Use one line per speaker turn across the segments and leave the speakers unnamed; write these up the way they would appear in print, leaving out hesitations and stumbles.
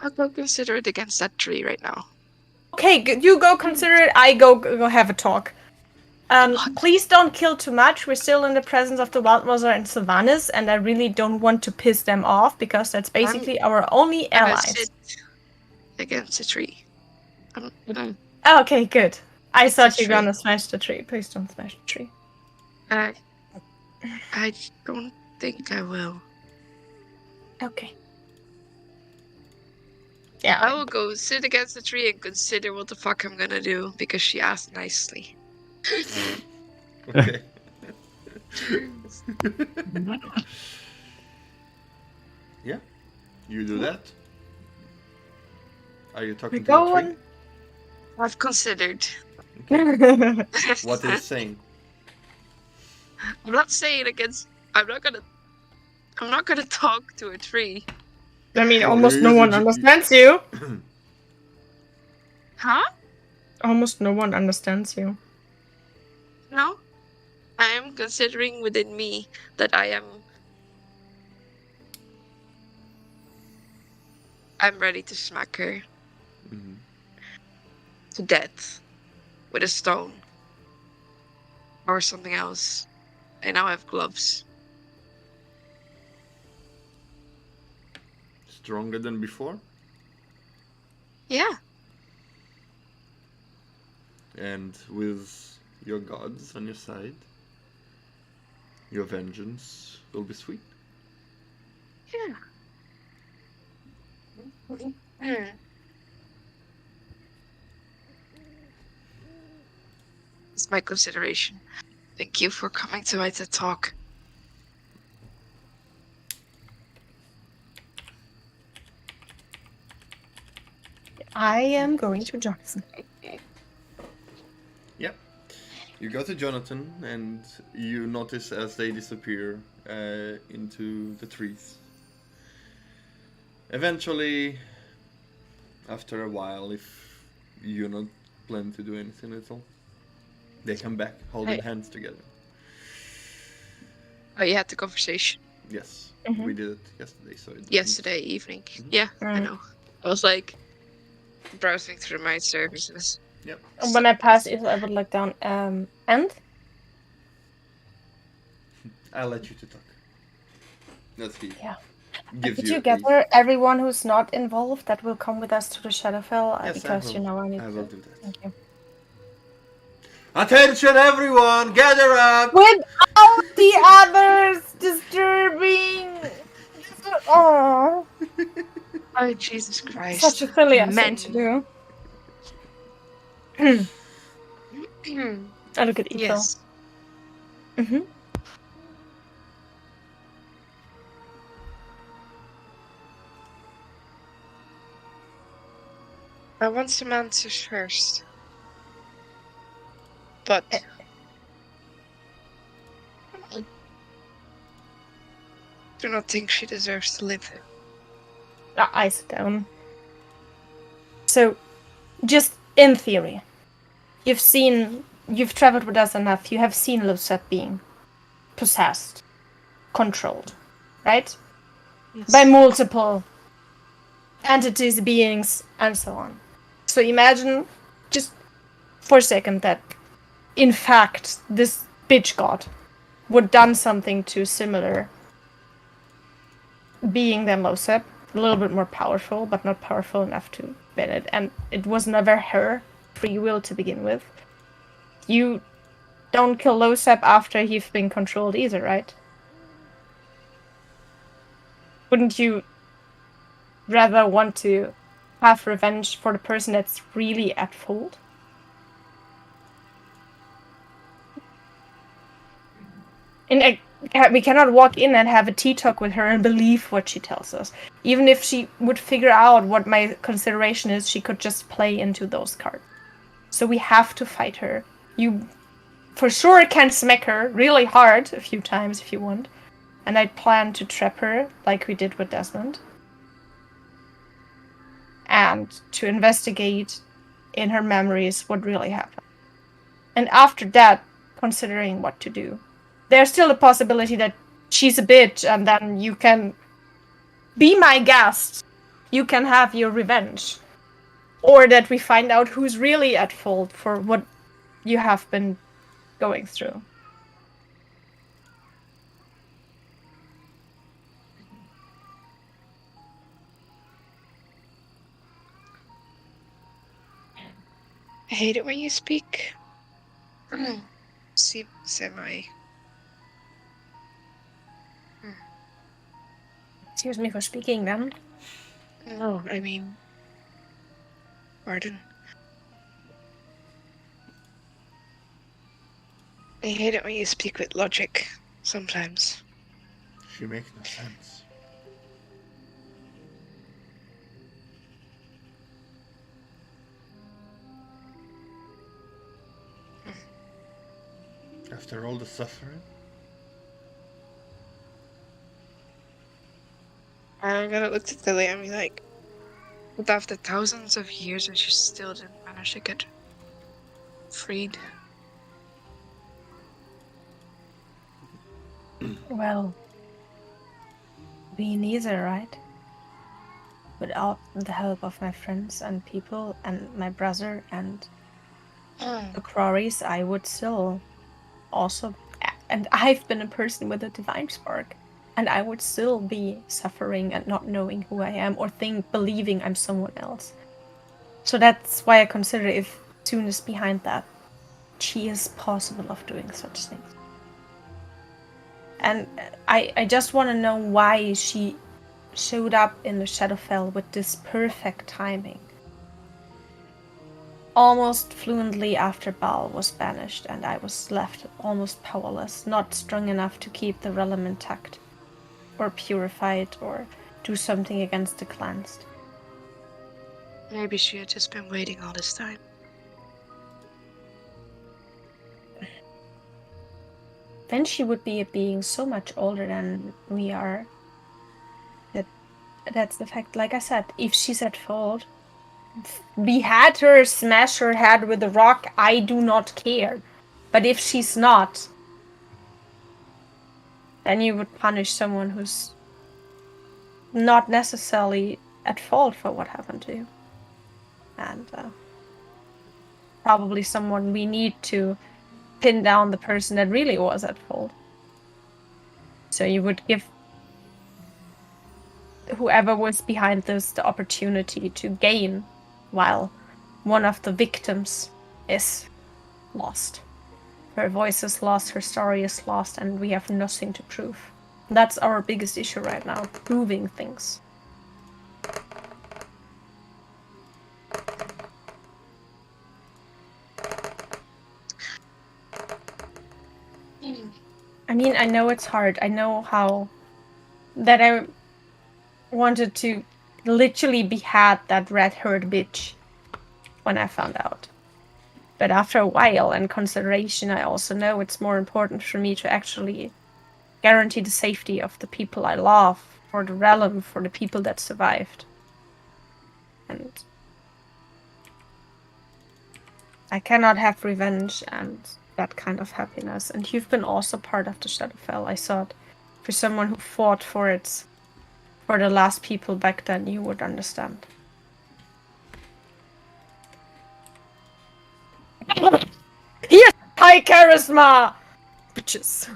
I'll go consider it against that tree right now.
Okay, you go consider it. I go have a talk. Please don't kill too much. We're still in the presence of the Wild Mother and Sylvanas, and I really don't want to piss them off because that's basically our only allies.
Sit against the tree.
Oh, okay, good. I thought you were gonna smash the tree. Please don't smash the tree.
I don't think I will.
Okay. Yeah.
I will go sit against the tree and consider what the fuck I'm gonna do because she asked nicely.
Okay. Yeah, you do that. Are you talking to the tree?
I've considered.
Okay. What is it saying?
I'm not saying against. I'm not gonna talk to a tree.
I mean, almost no one understands you.
Huh?
Almost no one understands you.
No? I am considering within me that I'm ready to smack her to death with a stone or something else. I now have gloves.
Stronger than before?
Yeah.
And with your gods on your side, your vengeance will be sweet.
Yeah. It's my consideration. Thank you for coming to my TED Talk.
I am going to Jonathan.
Yep. You go to Jonathan and you notice as they disappear into the trees. Eventually, after a while, if you're not planning to do anything at all, they come back holding hands together.
Oh, you had the conversation?
Yes, we did it yesterday. So
yesterday evening. Yeah, I know. I was like browsing through my services.
Yep.
When I pass it, I would look down. And?
I'll let you to talk. That's he.
Yeah.
Gives
you gather everyone who's not involved that will come with us to the Shadowfell?
Yes,
because
I will.
I need
I will do that.
Thank you.
Attention, everyone! Gather up!
Without the others disturbing. Oh,
Jesus Christ!
Such a silly thing to do. I look at Ethel.
Yes. I want some answers first. But I do not think she deserves to live.
I sit down. So, just in theory, you've traveled with us enough, you have seen Lucette being possessed, controlled, right? Yes. By multiple entities, beings, and so on. So imagine, just for a second, that in fact this bitch god would done something to similar being than Losep, a little bit more powerful, but not powerful enough to win it, and it was never her free will to begin with. You don't kill Losep after you've been controlled either, right? Wouldn't you rather want to have revenge for the person that's really at fault? And we cannot walk in and have a tea talk with her and believe what she tells us. Even if she would figure out what my consideration is, she could just play into those cards. So we have to fight her. You for sure can smack her really hard a few times if you want. And I plan to trap her like we did with Desmond. And to investigate in her memories what really happened. And after that, considering what to do. There's still a possibility that she's a bitch and then you can be my guest. you can have your revenge. Or that we find out who's really at fault for what you have been going through.
I hate it when you speak. Semi.
Excuse me for speaking then.
No, I mean, pardon. I hate it when you speak with logic, sometimes.
She makes no sense. After all the suffering?
I'm gonna look at Lily and be like, but after thousands of years and she still didn't manage to get freed.
Well, me neither, right? Without the help of my friends and people and my brother and the Crories, I would still also... And I've been a person with a divine spark. And I would still be suffering and not knowing who I am or believing I'm someone else. So that's why I consider if Soon is behind that, she is possible of doing such things. And I just want to know why she showed up in the Shadowfell with this perfect timing. Almost fluently after Baal was banished and I was left almost powerless, not strong enough to keep the realm intact, or purify it, or do something against the cleansed.
Maybe she had just been waiting all this time.
Then she would be a being so much older than we are. That's the fact. Like I said, if she's at fault, behead her, smash her head with a rock, I do not care. But if she's not, then you would punish someone who's not necessarily at fault for what happened to you. And probably someone we need to pin down the person that really was at fault. So you would give whoever was behind this the opportunity to gain, while one of the victims is lost. Her voice is lost, her story is lost, and we have nothing to prove. That's our biggest issue right now, proving things. I mean, I know it's hard. I know how that I wanted to literally behead that red-haired bitch when I found out. But after a while and consideration, I also know it's more important for me to actually guarantee the safety of the people I love, for the realm, for the people that survived. And I cannot have revenge and that kind of happiness. And you've been also part of the Shadowfell. I thought for someone who fought for it, for the last people back then, you would understand. He has high charisma! Bitches.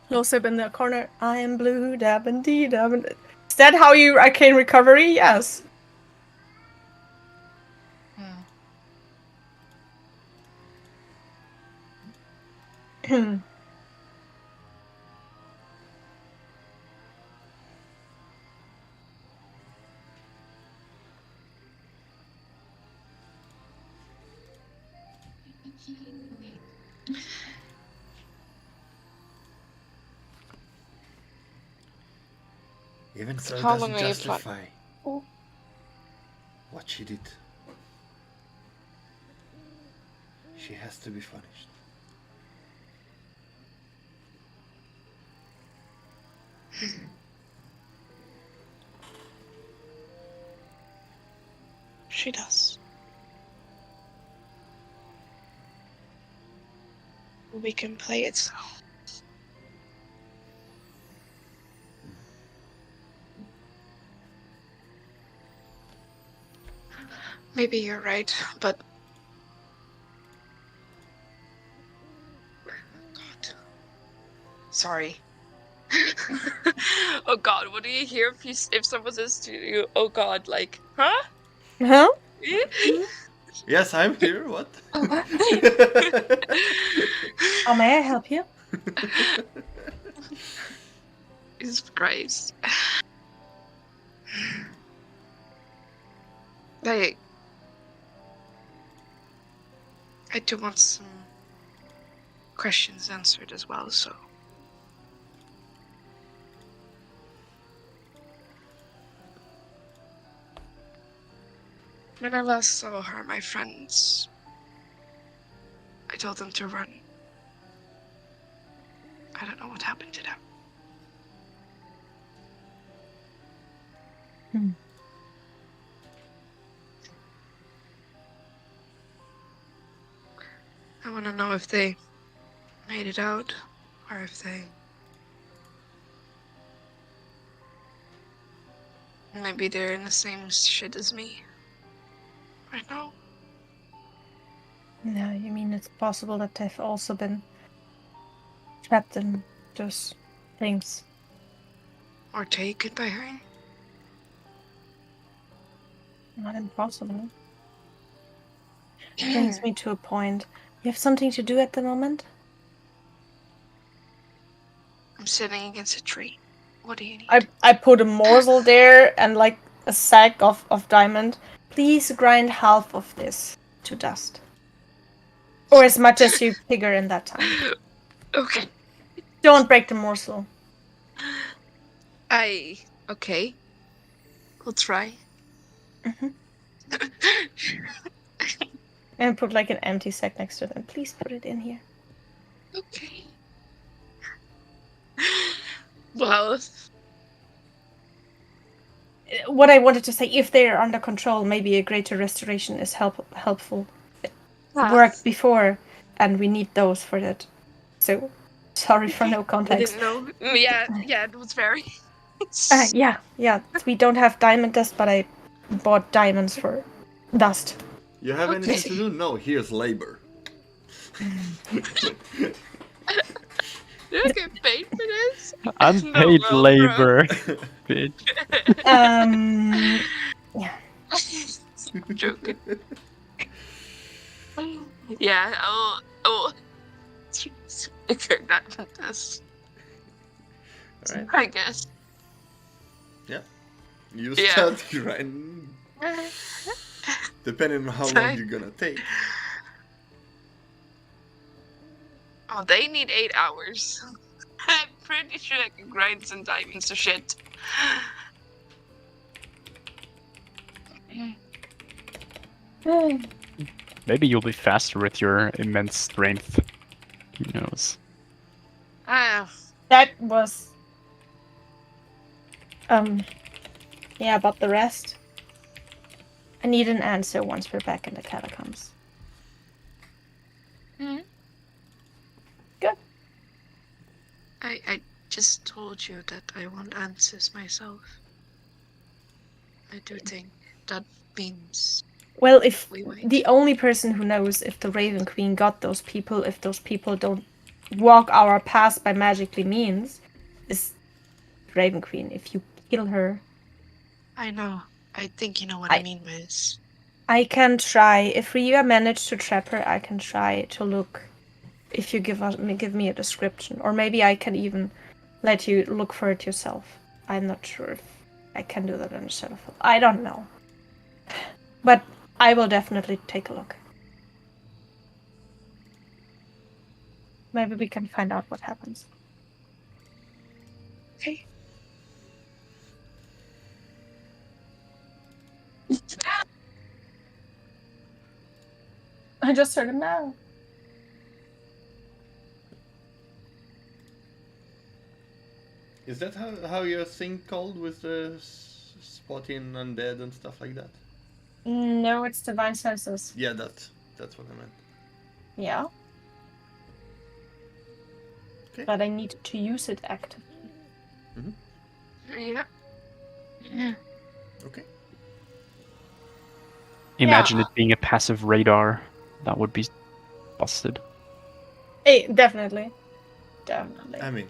Losib in the corner. I am blue, dab and dee dab. Is that how you arcane recovery? Yes.
Even so, it
How
doesn't
long are you
justify what she did. She has to be punished.
She does. We can play it so. Maybe you're right, but... God. Sorry. Oh God, what do you hear if someone says to you, "Oh God," like, huh?
Huh?
Yes, I'm here. What?
Oh, may I help you?
Jesus Christ. Like, I do want some questions answered as well, so. When I last saw her, my friends, I told them to run. I don't know what happened to them.
Hmm.
I want to know if they made it out, or if they... Maybe they're in the same shit as me. Right now.
No, you mean it's possible that they've also been trapped in those things.
Or taken by her.
Not impossible. Brings me to a point. You have something to do at the moment?
I'm sitting against a tree. What do you need?
I put a morsel there and like a sack of diamond. Please grind half of this to dust. Or as much as you figure in that time.
Okay.
Don't break the morsel.
Okay. We'll try.
Mm-hmm. And put like an empty sack next to them. Please put it in here.
Okay. Well,
What I wanted to say, if they are under control, maybe a greater restoration is helpful. It worked before, and we need those for that. So, sorry for no
I
context.
didn't know. Yeah, it was very.
Yeah. We don't have diamond dust, but I bought diamonds for dust.
You have anything
Okay.
to do? No, here's labor.
Do I get paid for this?
Unpaid
No, bro.
labor, bitch.
Yeah.
Joking. Yeah. Oh. Jeez. Okay, that does.
Alright.
I guess.
You
Yeah.
start grinding. Depending on how long you're gonna take.
Oh, they need 8 hours. I'm pretty sure I can grind some diamonds to shit.
Maybe you'll be faster with your immense strength. Who knows?
That was... Yeah, about the rest. I need an answer once we're back in the catacombs.
Hmm?
Good.
I just told you that I want answers myself. I do think that means
Well, if
we wait.
the only person who knows if the Raven Queen got those people, if those people don't walk our path by magically means, is Raven Queen. If you kill her,
I know. I think you know what I mean by this.
I can try. If Rhea managed to trap her, I can try to look. If you give me a description, or maybe I can even let you look for it yourself. I'm not sure if I can do that on a shadow. I don't know, but I will definitely take a look. Maybe we can find out what happens.
Okay.
I just heard him now.
Is that how your thing called with the spotting undead and stuff like that?
No, it's divine senses.
Yeah, that's what I meant.
Yeah.
Okay.
But I need to use it actively.
Yeah.
Okay.
Imagine it being a passive radar. That would be busted.
Definitely. Definitely.
I mean,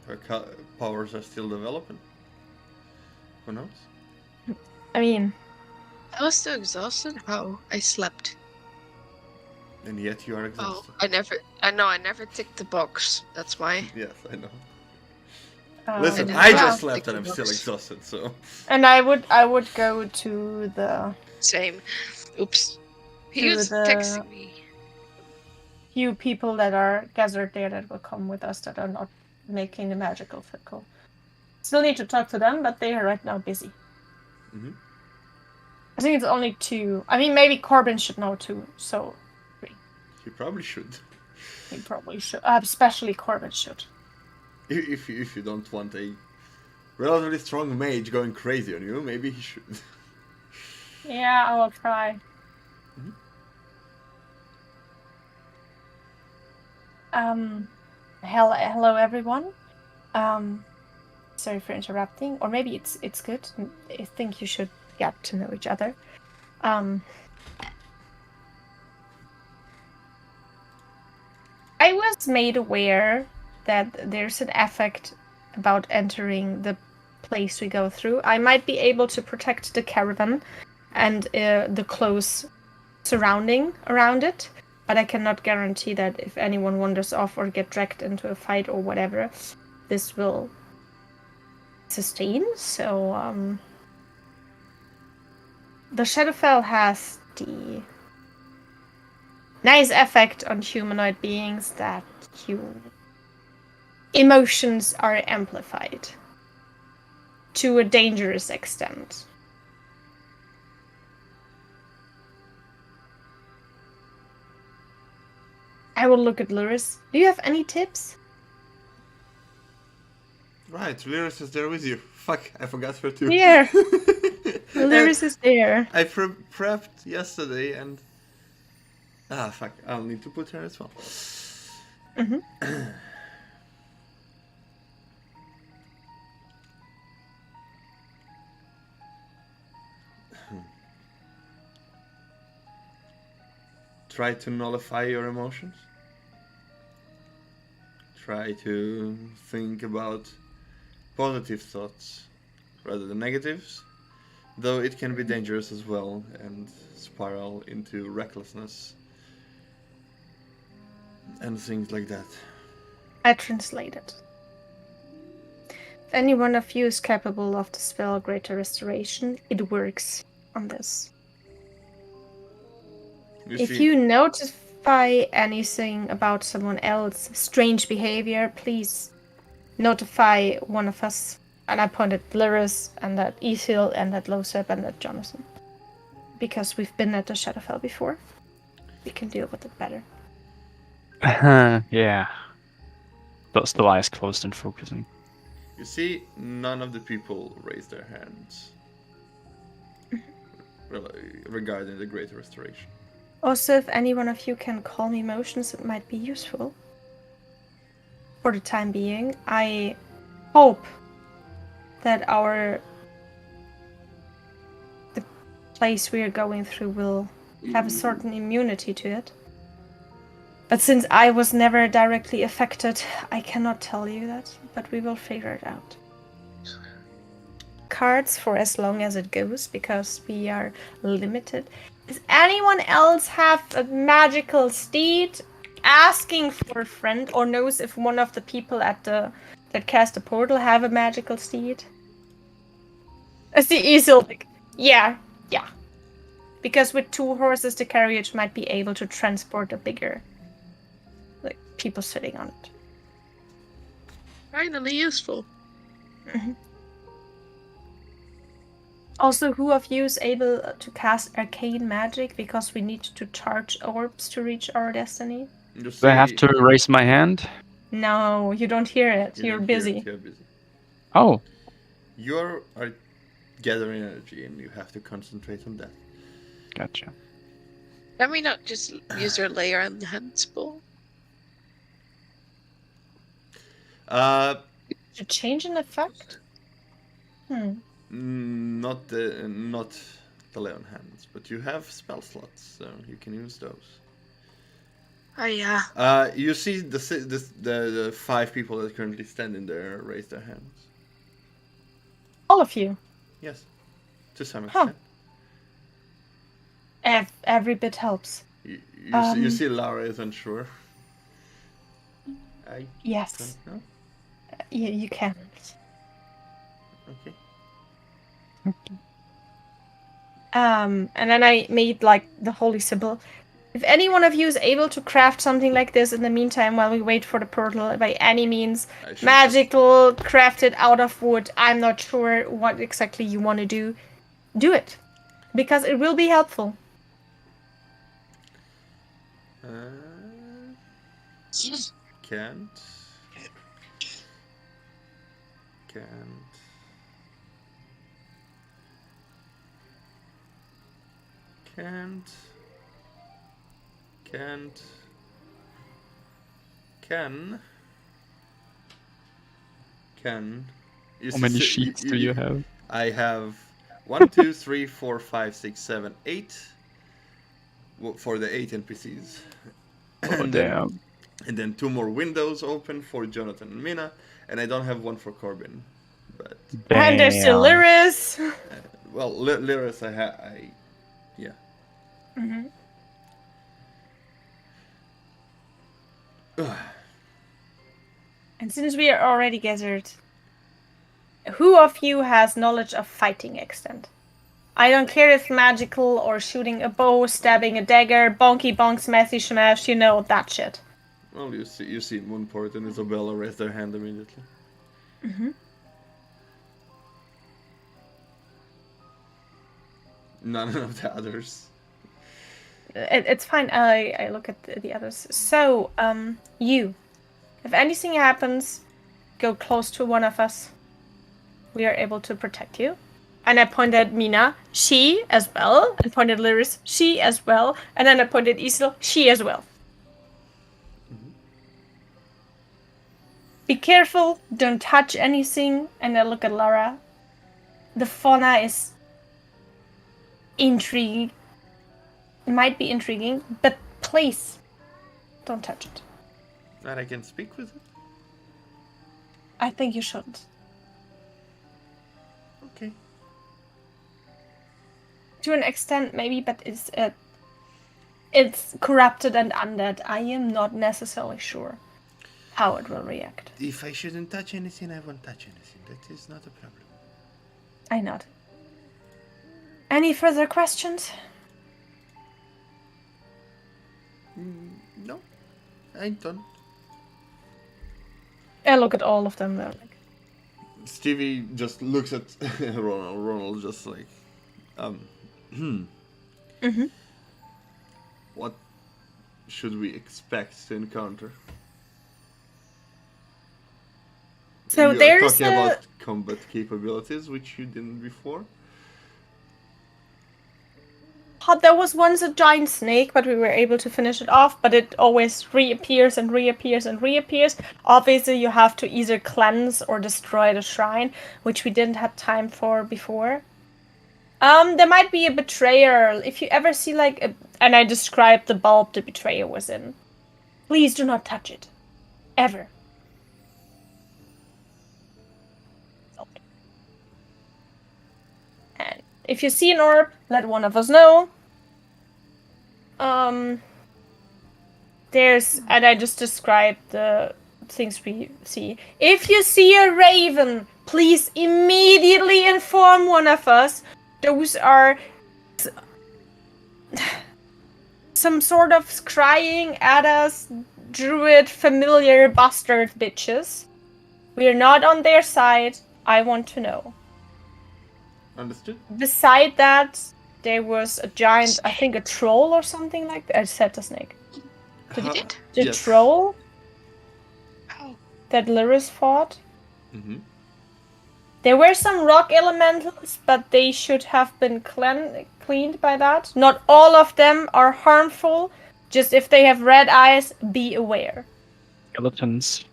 her powers are still developing. Who knows?
I mean,
I was so exhausted. How? I slept.
And yet you are
Oh,
exhausted.
I never ticked the box. That's why.
Yes, I know. Listen,
didn't
I
have
just
to
slept
tick
and
the
I'm still
box.
exhausted, so...
and I would go to the
Same. Oops. He
To
was
the-
texting me.
few people that are gathered there that will come with us that are not making the magical circle. Still need to talk to them, but they are right now busy.
Mhm.
I think it's only 2. I mean, maybe Corbin should know too, so 3.
He probably should.
He probably should. Especially Corbin should.
If you don't want a relatively strong mage going crazy on you, maybe he should.
Yeah, I will try. Hello everyone. Sorry for interrupting, or maybe it's good. I think you should get to know each other. I was made aware that there's an effect about entering the place we go through. I might be able to protect the caravan and the close surrounding around it, but I cannot guarantee that if anyone wanders off or get dragged into a fight or whatever, this will sustain. So the Shadowfell has the nice effect on humanoid beings that emotions are amplified to a dangerous extent. I will look at Luris. Do you have any tips?
Right, Lyris is there with you. Fuck, I forgot her too.
Here! Luris is there.
I prepped yesterday and... Ah, fuck, I'll need to put her as well. Try to nullify your emotions. Try to think about positive thoughts rather than negatives, though it can be dangerous as well and spiral into recklessness and things like that.
I translated. If any one of you is capable of the spell Greater Restoration, it works on this. If you notify anything about someone else, strange behavior, please notify one of us. And I pointed at Lyris and at Ethil and at Losep and at Jonathan. Because we've been at the Shadowfell before. We can deal with it better.
Yeah. But still eyes closed and focusing.
You see, none of the people raise their hands regarding the Great Restoration.
Also, if any one of you can calm emotions, it might be useful. For the time being, I hope that the place we are going through will have a certain immunity to it. But since I was never directly affected, I cannot tell you that, but we will figure it out. Cards for as long as it goes, because we are limited. Does anyone else have a magical steed? Asking for a friend, or knows if one of the people that cast the portal have a magical steed? I see Easel like, yeah. Because with 2 horses, the carriage might be able to transport a bigger, like, people sitting on it.
Finally useful.
Also, who of you is able to cast arcane magic, because we need to charge orbs to reach our destiny?
You
Do I have to raise my hand?
No, you don't hear it. You're
don't hear
busy.
it, you're busy.
Oh.
You are gathering energy and you have to concentrate on that.
Gotcha.
Can we not just use our layer on the hand spell?
To change an effect?
Not the lay on hands, but you have spell slots, so you can use those.
Oh yeah.
You see the 5 people that currently standing there raise their hands.
All of you.
Yes, to some
Huh.
extent.
Every bit helps.
You see Lara is unsure. I
Yes.
don't know.
You can.
Okay.
And then I made like the holy symbol. If any one of you is able to craft something like this in the meantime while we wait for the portal, by any means, magical, crafted out of wood, I'm not sure what exactly you want to do it. Because it will be helpful.
Can't. Can.
How many sheets do you have?
I have 1, 2, 3, 4, 5, 6, 7, 8 for the 8 NPCs.
Oh, damn.
And then 2 more windows open for Jonathan and Mina, and I don't have one for Corbin. But
and there's still Lyris.
Well, Lyris, yeah.
Mm-hmm. And since we are already gathered, who of you has knowledge of fighting extent? I don't care if magical or shooting a bow, stabbing a dagger, bonky bonk, smashy smash, you know, that shit.
Well, you see Moonport and Isabella raise their hand immediately.
Mm-hmm.
None of the others.
It's fine. I look at the others. So, you. If anything happens, go close to one of us. We are able to protect you. And I pointed at Mina, she as well. And pointed at Lyris, she as well. And then I pointed at Isel, she as well. Mm-hmm. Be careful, don't touch anything. And I look at Lara. The fauna is intriguing. It might be intriguing, but please, don't touch it.
That I can speak with it?
I think you shouldn't.
Okay.
To an extent, maybe, but it's corrupted and undead. I am not necessarily sure how it will react.
If I shouldn't touch anything, I won't touch anything. That is not a problem.
I nod. Any further questions?
No, I don't.
I look at all of them. They're like...
Stevie just looks at Ronald. Ronald just like,
Mm-hmm.
What should we expect to encounter?
So
You're
there's
talking about combat capabilities, which you didn't before.
There was once a giant snake, but we were able to finish it off, but it always reappears and reappears and reappears. Obviously, you have to either cleanse or destroy the shrine, which we didn't have time for before. There might be a betrayer. If you ever see and I described the bulb the betrayer was in. Please do not touch it. Ever. And if you see an orb, let one of us know. And I just described the things we see. If you see a raven, please immediately inform one of us. Those are some sort of crying at us, druid familiar bastard bitches. We are not on their side. I want to know.
Understood.
Beside that, there was a giant, I think a troll or something like that. I said the snake. The troll?
Oh.
That Lyris fought?
Mm-hmm.
There were some rock elementals, but they should have been cleaned by that. Not all of them are harmful. Just if they have red eyes, be aware.
Skeletons.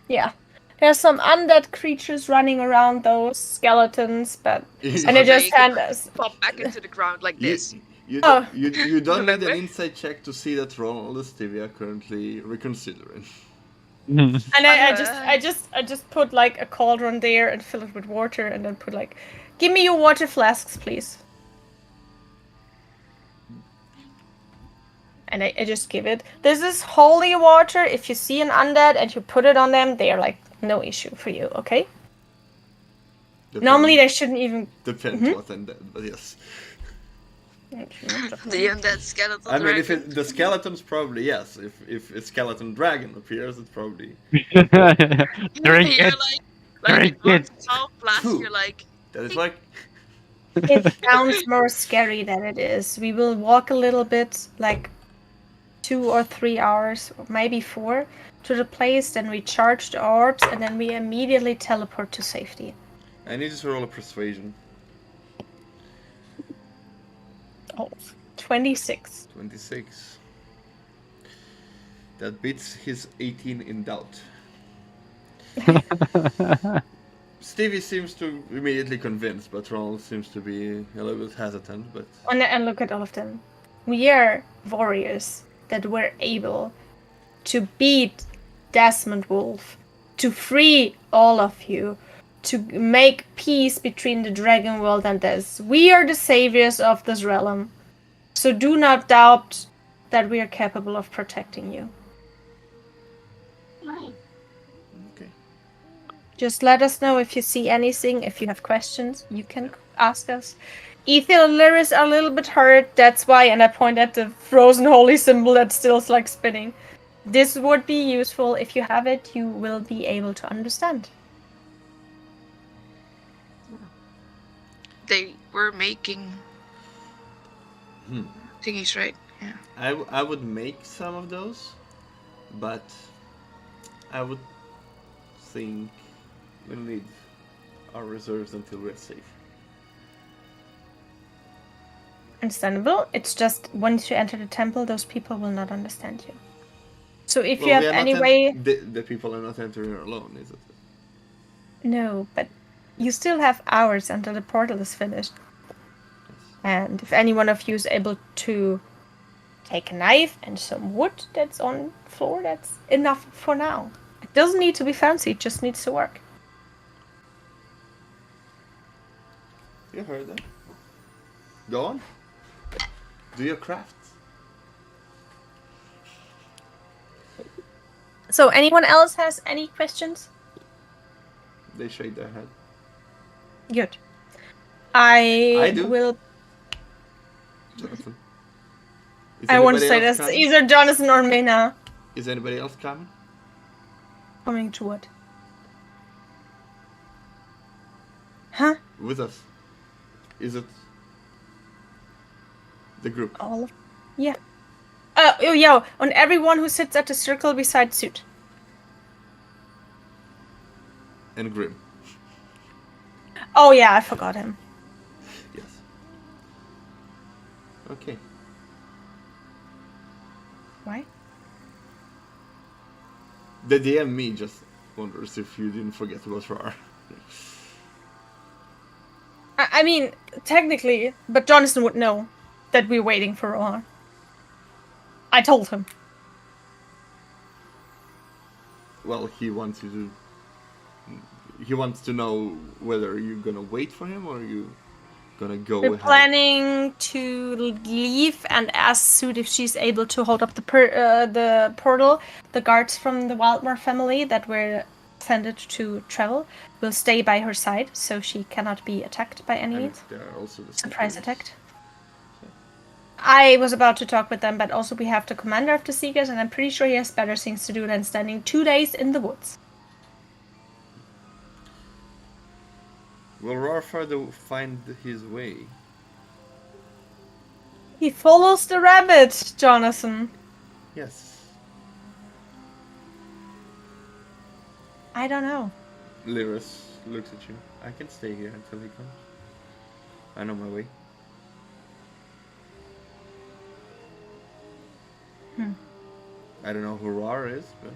Yeah. There's some undead creatures running around those skeletons, but
You-
and they just
They
hand us.
pop back into the ground like
You,
this.
Oh.
you don't need
Remember?
an insight check to see that Ronald and Stevie are currently reconsidering.
And I
Uh,
just put like a cauldron there and fill it with water, and then put like, give me your water flasks, please. And I just give it. This is holy water. If you see an undead and you put it on them, they are like no issue for you. Okay. Normally they shouldn't even.
Depends what and that, but yes.
the undead skeleton
I mean, if
dragon.
the skeletons, probably yes. If a skeleton dragon appears, it probably.
Very
You're
good.
like
Very
it runs
good.
so fast.
Phew.
You're like,
That is like.
It sounds more scary than it is. We will walk a little bit, like 2 or 3 hours, or maybe 4, to the place, then we charge the orbs, and then we immediately teleport to safety.
I need to roll a persuasion.
Oh, 26.
26. That beats his 18 in doubt. Stevie seems to immediately convinced, but Ronald seems to be a little bit hesitant. But
And look at all of them. We are warriors that were able to beat Desmond Wolf, to free all of you, to make peace between the dragon world and this. We are the saviors of this realm. So do not doubt that we are capable of protecting you.
okay,
Just let us know if you see anything. If you have questions, you can ask us. Ethyl and Lyris are a little bit hurt. That's why, and I point at the frozen holy symbol that still is like spinning. This would be useful. If you have it, you will be able to understand.
they were making thingies, right? Yeah.
I would make some of those, but I would think we'll need our reserves until we're safe.
Understandable. It's just once you enter the temple, those people will not understand you. So if
Well,
you have
we are
any
not
way...
the people are not entering alone, is it?
No, but you still have hours until the portal is finished. And if any one of you is able to take a knife and some wood that's on the floor, that's enough for now. It doesn't need to be fancy, it just needs to work.
You heard that. Go on. Do your crafts.
So anyone else has any questions?
They shake their head.
Good. I
do.
will...
Jonathan. Is
I want to
anybody
say
else
that's
coming?
either Jonathan or Mena.
Is anybody else coming?
Coming to what? Huh?
With us? Is it the group?
All of... Yeah. Oh, yeah, on everyone who sits at the circle beside Suit.
And Grim.
Oh yeah, I forgot him.
Yes. Okay.
Why?
The DM me just wonders if you didn't forget about Rar.
I mean, technically, but Jonathan would know that we're waiting for Rohan. I told him.
Well, he wants you to. He wants to know whether you're gonna wait for him or you gonna go
We're
ahead.
planning to leave and ask Suit if she's able to hold up the portal. The guards from the Wildmore family that were sent to travel will stay by her side, so she cannot be attacked by any
And
means.
there are also the
Surprise
Seekers.
attack. I was about to talk with them, but also we have the commander of the Seekers, and I'm pretty sure he has better things to do than standing 2 days in the woods.
Will Rar find his way?
He follows the rabbit, Jonathan.
Yes.
I don't know.
Lyris looks at you. I can stay here until he comes. I know my way. I don't know who Rar is, but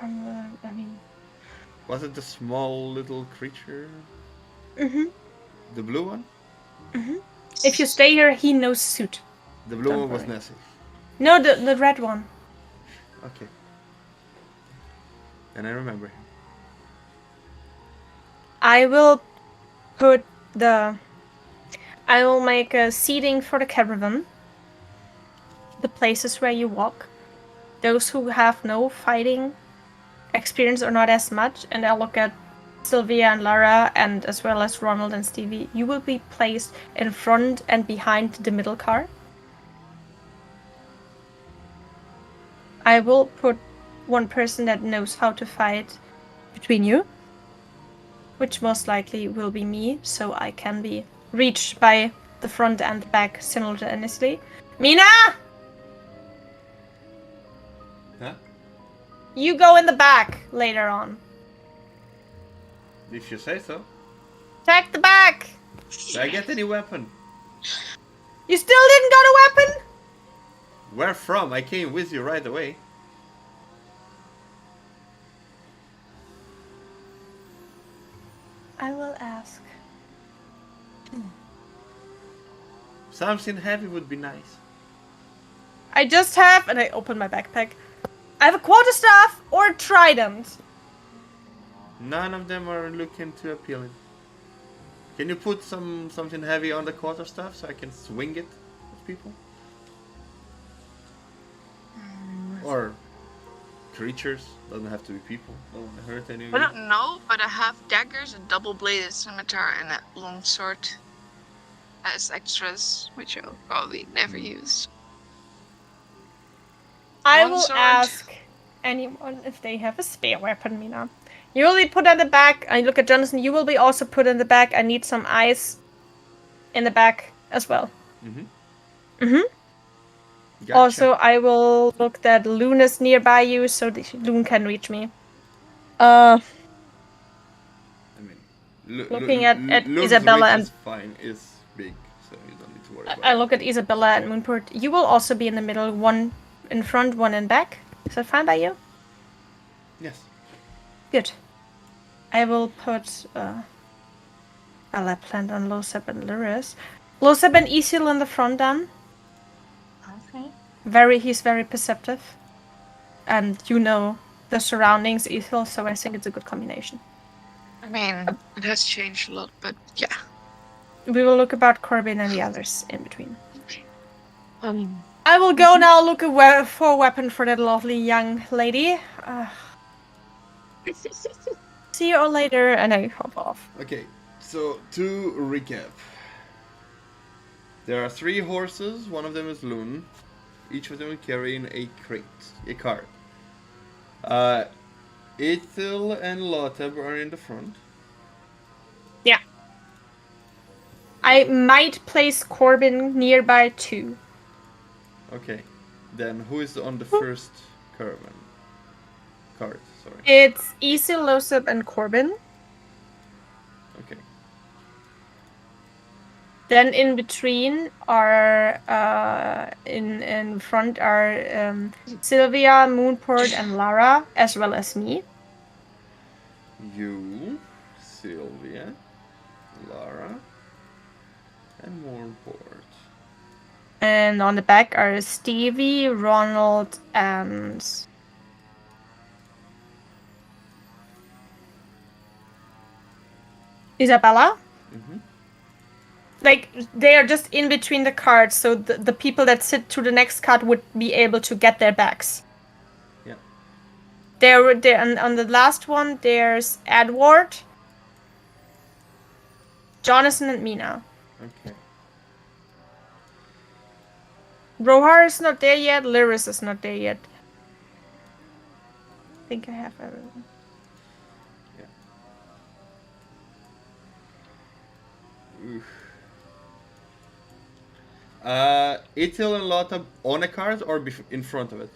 I mean,
Was it the small little creature?
Mm-hmm.
The blue one?
Mm-hmm. If you stay here, he knows suit.
The blue
Don't
one was
worry.
Nessie.
No, the red one.
Okay. And I remember him.
I will put the... I will make a seating for the caravan. The places where you walk. Those who have no fighting experience or not as much, and I'll look at Sylvia and Lara, and as well as Ronald and Stevie. You will be placed in front and behind the middle car. I will put one person that knows how to fight between you, which most likely will be me, so I can be reached by the front and the back simultaneously. Mina!
Huh?
You go in the back later on.
If you say so.
Check the back!
Did I get any weapon?
You still didn't got a weapon?
Where from? I came with you right away.
I will ask.
Something heavy would be nice.
I just have, and I open my backpack. I have a quarterstaff or a trident.
None of them are looking too appealing. Can you put something heavy on the quarterstaff so I can swing it at people? Or creatures, doesn't have to be people. Don't hurt
I
anyone.
don't know, but I have daggers, a double-bladed scimitar, and a long sword as extras, which I'll probably never use.
I
One
will
sword.
ask anyone if they have a spare weapon, Mina. You will be put in the back. I look at Jonathan. You will be also put in the back. I need some eyes in the back as well.
Gotcha.
Also, I will look that Loon is nearby you, so that Loon can reach me.
I mean,
Looking at
Loon's
Isabella
reach
and-
is fine, is big, so you don't need to worry about
I
it.
look at Isabella and Moonport. You will also be in the middle, one in front, one in back. Is that fine by you?
Yes.
Good. I will put I planned on Losep and Luris. Losep and Isil in the front then.
Okay.
He's very perceptive. And you know the surroundings, Isil, so I think it's a good combination.
I mean, it has changed a lot, but yeah.
We will look about Corbin and the others in between.
Um,
I will go now look for a weapon for that lovely young lady. See you all later, and I hop off.
Okay, so to recap. There are 3 horses, one of them is Loon. Each of them is carrying a crate, a cart. Ethel and Lotab are in the front.
Yeah. I might place Corbin nearby too.
Okay, then who is on the first caravan? Cart, sorry.
It's Isil, Losep, and Corbin.
Okay.
Then in between are in front are Sylvia, Moonport, and Lara, as well as me.
You, Sylvia, Lara, and Moorport.
And on the back are Stevie, Ronald, and Isabella.
Mm-hmm.
Like, they are just in between the cards, so the people that sit to the next card would be able to get their bags.
Yeah.
There, and on the last one, there's Edward, Jonathan, and Mina.
Okay.
Rohar is not there yet, Lyris is not there yet. I think I have everyone.
Oof. Ethel and Lotab on a cart or in front of it?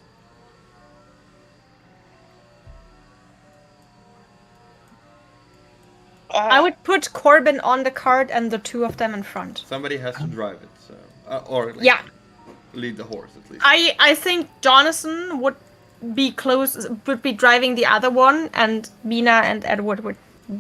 I would put Corbin on the card and the 2 of them in front.
Somebody has to drive it, so or like,
Yeah.
lead the horse at least.
I think Jonathan would be close, would be driving the other one, and Mina and Edward would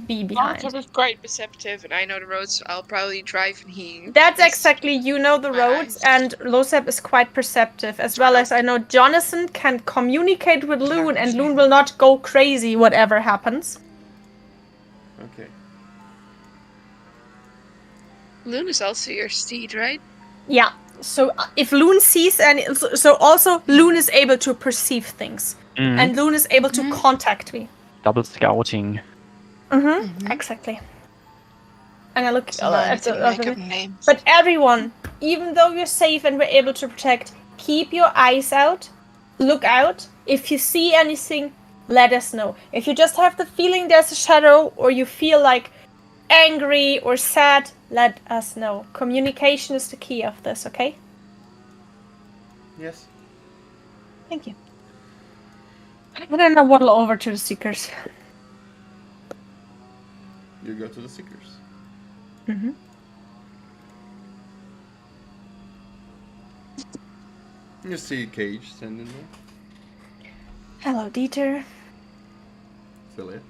be behind.
Losep is quite perceptive, and I know the roads. So I'll probably drive, and he.
That's
is-
exactly, you know the
my
roads,
eyes.
and Losep is quite perceptive, as well as I know Jonathan can communicate with Loon, and Loon will not go crazy whatever happens.
Okay.
Loon is also your steed, right?
Yeah, so if Loon sees any... So also, Loon is able to perceive things,
Mhm.
and Loon is able to contact me.
Double scouting.
Exactly. And I look
So I
at
didn't
the
make
other...
up names.
But everyone, even though you're safe and we're able to protect, keep your eyes out, look out. If you see anything, let us know. If you just have the feeling there's a shadow, or you feel like angry or sad, let us know. Communication is the key of this, okay?
Yes.
Thank you. And then I waddle over to the Seekers.
You go to the Seekers.
Mm-hmm.
You see Cage standing there.
Hello, Dieter.
Celia.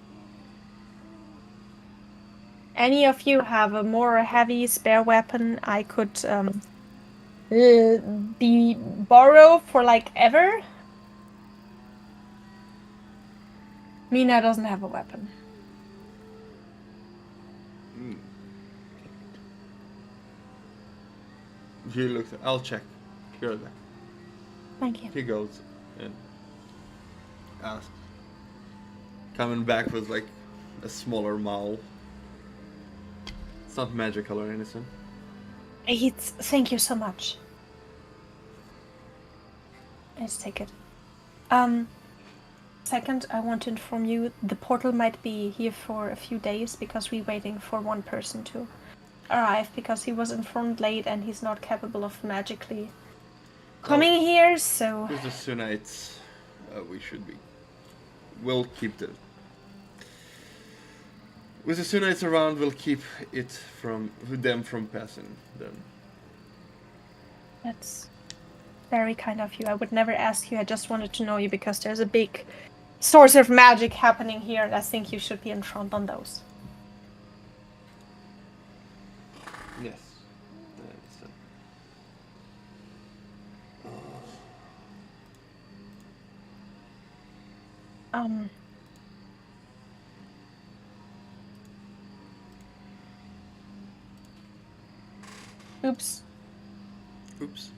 Any of you have a more heavy spare weapon I could borrow for like ever? Mina doesn't have a weapon.
He looks. I'll check. You're there.
Thank you.
He goes and asks. Coming back with like a smaller maul. It's not magical or anything.
Thank you so much. Let's take it. Second, I want to inform you the portal might be here for a few days because we're waiting for one person to arrive because he was informed late and he's not capable of magically coming here, so...
With the Sunites, we should be. We'll keep the... With the Sunites around, we'll keep them from passing them.
That's very kind of you. I would never ask you, I just wanted to know you because there's a big source of magic happening here and I think you should be in front on those.
Yes.
Oops.
Oops.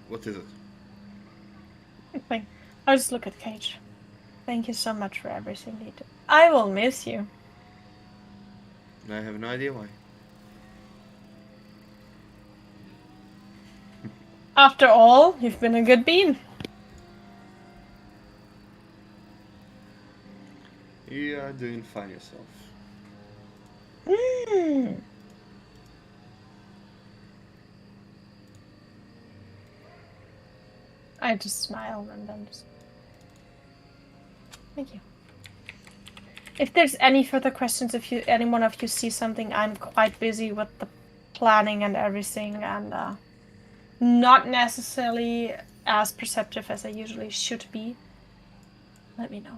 What is it?
Okay. I'll just look at Cage. Thank you so much for everything, Dieter. I will miss you.
I have no idea why.
After all, you've been a good bean.
You are doing fine yourself.
I just smile and then just... Thank you. If there's any further questions, if any one of you see something, I'm quite busy with the planning and everything, and not necessarily as perceptive as I usually should be. Let me know.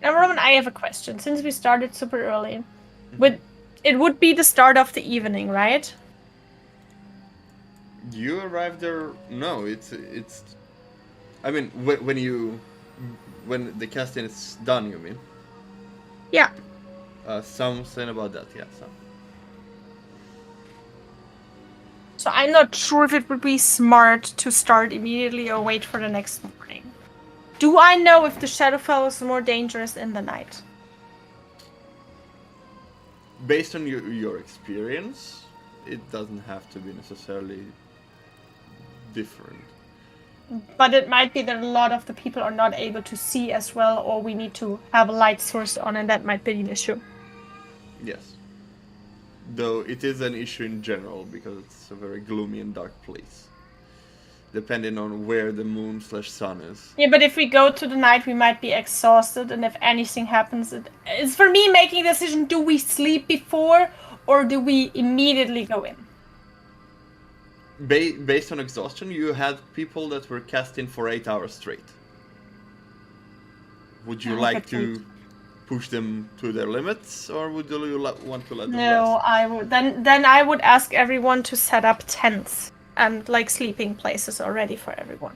Now, Roman, I have a question. Since we started super early, it would be the start of the evening, right?
You arrived there. No, it's. I mean, when the casting is done, you mean?
Yeah.
Something about that, yeah.
So I'm not sure if it would be smart to start immediately or wait for the next morning. Do I know if the Shadowfell is more dangerous in the night?
Based on your experience, it doesn't have to be necessarily different.
But it might be that a lot of the people are not able to see as well, or we need to have a light source on, and that might be an issue.
Yes. Though it is an issue in general, because it's a very gloomy and dark place. Depending on where the moon/sun is.
Yeah, but if we go to the night, we might be exhausted, and if anything happens, it's for me making a decision, do we sleep before, or do we immediately go in?
based on exhaustion, you had people that were casting for 8 hours straight. Would you like to push them to their limits, or would you want to let them rest?
No, I would. Then I would ask everyone to set up tents and like sleeping places already for everyone.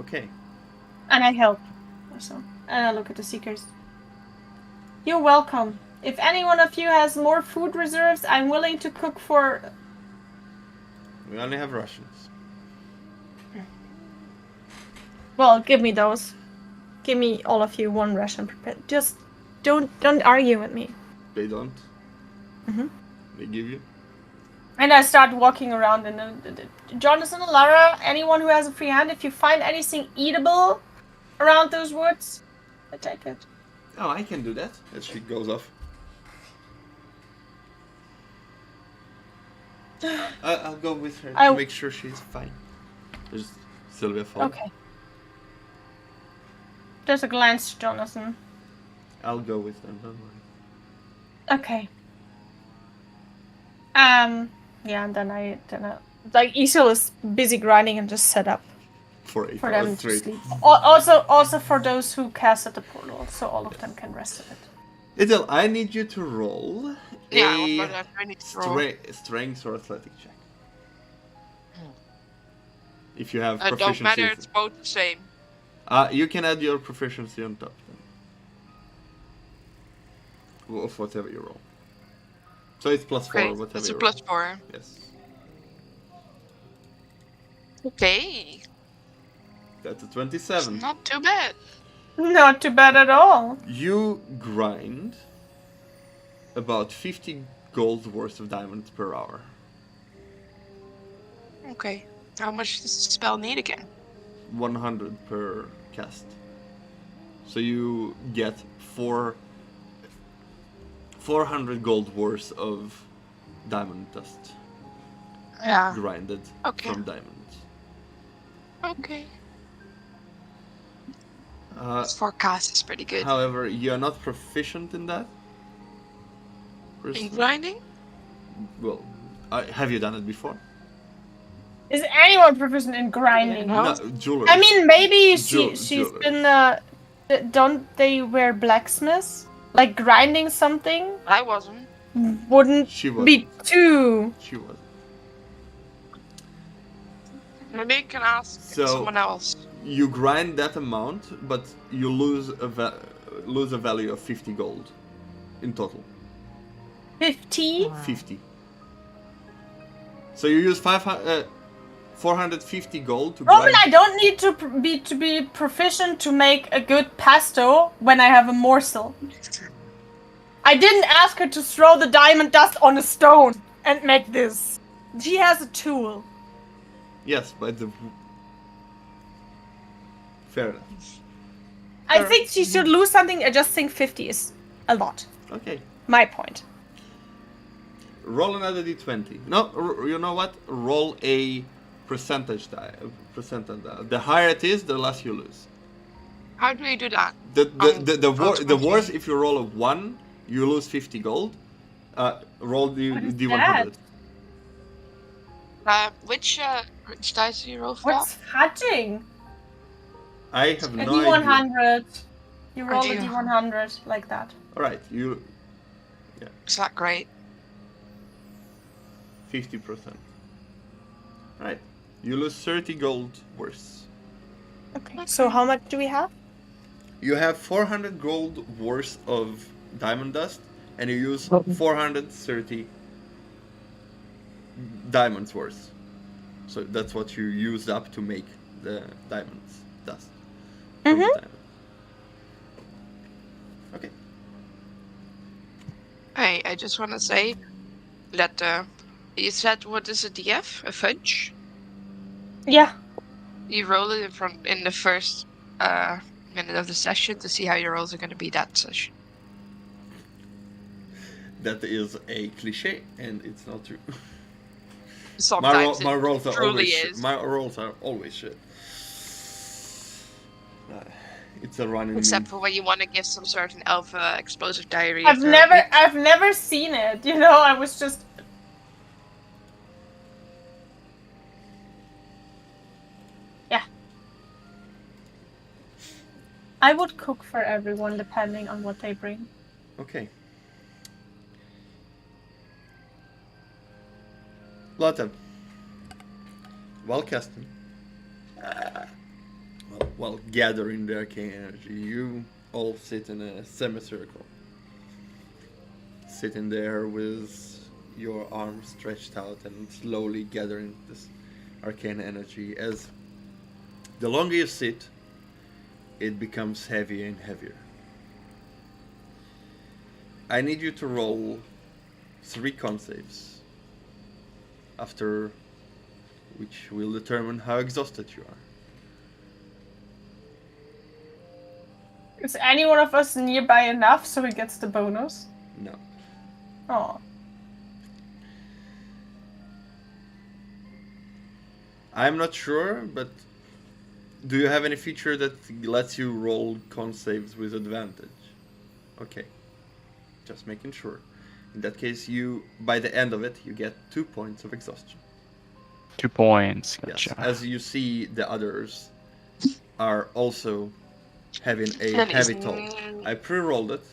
Okay.
And I help. Also, and I look at the seekers. You're welcome. If any one of you has more food reserves, I'm willing to cook for.
We only have rations.
Well, give me those. Give me all of you one ration prepared. Just don't argue with me.
They don't.
Mhm.
They give you.
And I start walking around and Jonathan, Lara, anyone who has a free hand, if you find anything eatable around those woods, I take it.
Oh, I can do that. As she goes off. I'll go with her to make sure she's fine. There's Sylvia falling.
Okay. There's a glance to Jonathan.
I'll go with them, don't worry.
Okay. Yeah, and then I like Isil is busy grinding and just set up
For 8
for
hours
them to
straight.
sleep. Also for those who cast at the portal, so all of them can rest a bit.
Idil, I need you to roll
Yeah, but I need to roll.
strength or athletic check. If you have
It
proficiency.
don't matter, it's both the same.
You can add your proficiency on top then. Of whatever you roll. So it's +4,
Okay,
whatever
it's
you
a
roll.
+4.
Yes.
Okay,
That's a
it's
27.
not too bad.
Not too bad at all.
You grind about 50 gold worth of diamonds per hour.
Okay, how much does the spell need again?
100 per cast. So you get 400 gold worth of diamond dust
Yeah.
grinded
Okay.
from diamonds.
Okay. This forecast is pretty good.
However, you're not proficient in that.
In grinding?
Well, have you done it before?
Is anyone proficient in grinding?
No.
No, jewelers.
I mean, maybe she's
jewelers.
been. Don't they wear blacksmiths? Like grinding something
I wasn't.
wouldn't
She was.
be too.
She was.
Maybe I can ask
So-
someone else.
You grind that amount, but you lose a value of 50 gold in total.
50?
50. So you use 450 gold to
Roman,
grind.
I don't need to be proficient to make a good pesto when I have a morsel. I didn't ask her to throw the diamond dust on a stone and make this. She has a tool.
Yes, but the. Fair enough.
I think she should lose something. I just think 50 is a lot.
Okay.
My point.
Roll another d20. No, you know what? Roll a percentage die. The higher it is, the less you lose.
How do we do that?
The worse if you roll a 1, you lose 50 gold. Roll the D100.
Which dice do you roll for
What's hatching?
I have
A
no idea.
D100. You roll a
do.
D100 like that.
Alright, you.
that? Is that great?
50%. Right. You lose 30 gold worth.
Okay. So how much do we have?
You have 400 gold worth of diamond dust, and you use 430 diamonds worth. So that's what you used up to make the diamonds dust. from the diamond. Okay.
Hey, I just want to say that you said what is a DF? A fudge?
Yeah.
You roll it in the first minute of the session to see how your rolls are going to be that session.
That is a cliche, and it's not true.
Sometimes
my rolls
it
are
truly
always
is.
my rolls are always shit. It's a running
Except
meme.
for when you want to give some sort of alpha explosive diarrhea. therapy.
I've never seen it. You know, I was just. Yeah. I would cook for everyone depending on what they bring.
Okay. Lotta. While casting. While gathering the arcane energy, you all sit in a semicircle. Sitting there with your arms stretched out and slowly gathering this arcane energy. As the longer you sit, it becomes heavier and heavier. I need you to roll 3 con saves, after which will determine how exhausted you are.
Is any one of us nearby enough so he gets the bonus?
No.
Oh.
I'm not sure, but do you have any feature that lets you roll con saves with advantage? Okay. Just making sure. In that case, you, by the end of it, you get 2 points of exhaustion.
2 points. Gotcha.
Yes, as you see, the others are also having a heavy toll. I pre-rolled it,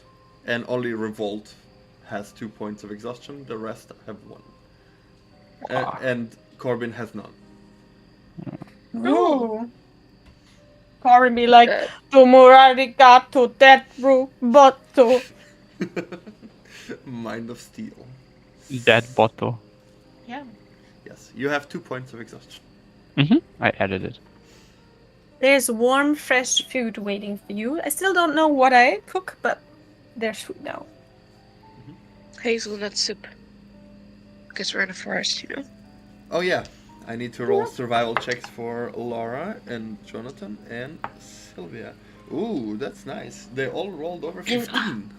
and only Revolt has 2 points of exhaustion. The rest have 1. And Corbin has none.
Ooh. Corbin be like, "Tomo arigato, tetru boto."
Mind of Steel.
Dead bottle.
Yeah.
Yes, you have 2 points of exhaustion.
I added it.
There's warm, fresh food waiting for you. I still don't know what I cook, but there's food now.
Hazelnut soup. Because we're in a forest, you know.
Oh yeah, I need to roll survival checks for Laura and Jonathan and Sylvia. Ooh, that's nice. They all rolled over 15.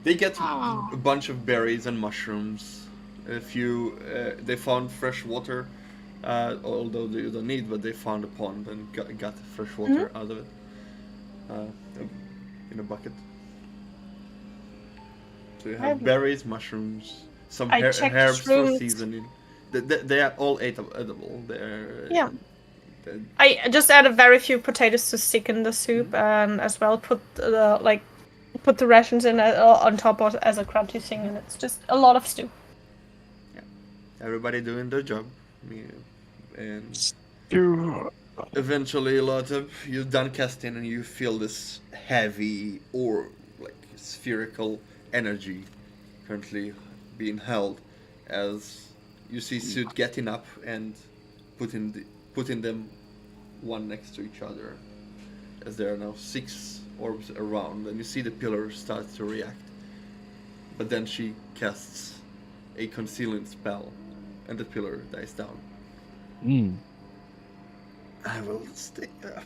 They get a bunch of berries and mushrooms. They found fresh water, although you don't need, but they found a pond and got fresh water out of it in a bucket. So you have berries, mushrooms, some herbs for seasoning. They are all edible.
I just added very few potatoes to stick in the soup, and as well put the rations in on top of as a crunchy thing, and it's just a lot of stew.
Yeah, everybody doing their job, and eventually, you're done casting, and you feel this heavy or like spherical energy currently being held as you see Suit getting up and putting them one next to each other, as there are now 6 orbs around, and you see the pillar start to react. But then she casts a concealing spell, and the pillar dies down. I will stay up.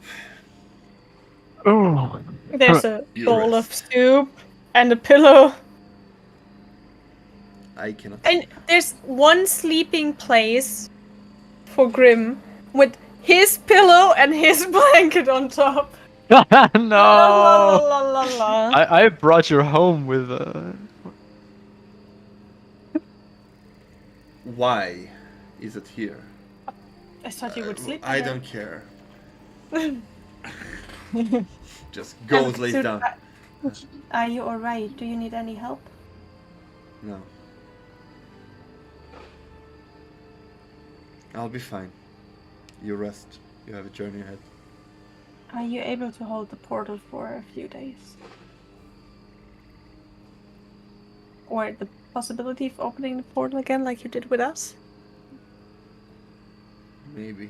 Oh.
There's a
You
bowl
rest.
of soup and a pillow.
I cannot.
And there's one sleeping place for Grim with his pillow and his blanket on top.
No!
La, la, la, la.
I brought you home with
Why is it here?
I thought you would sleep.
I
there.
don't care. Just goes lays down.
Are you alright? Do you need any help?
No. I'll be fine. You rest. You have a journey ahead.
Are you able to hold the portal for a few days? Or the possibility of opening the portal again like you did with us?
Maybe.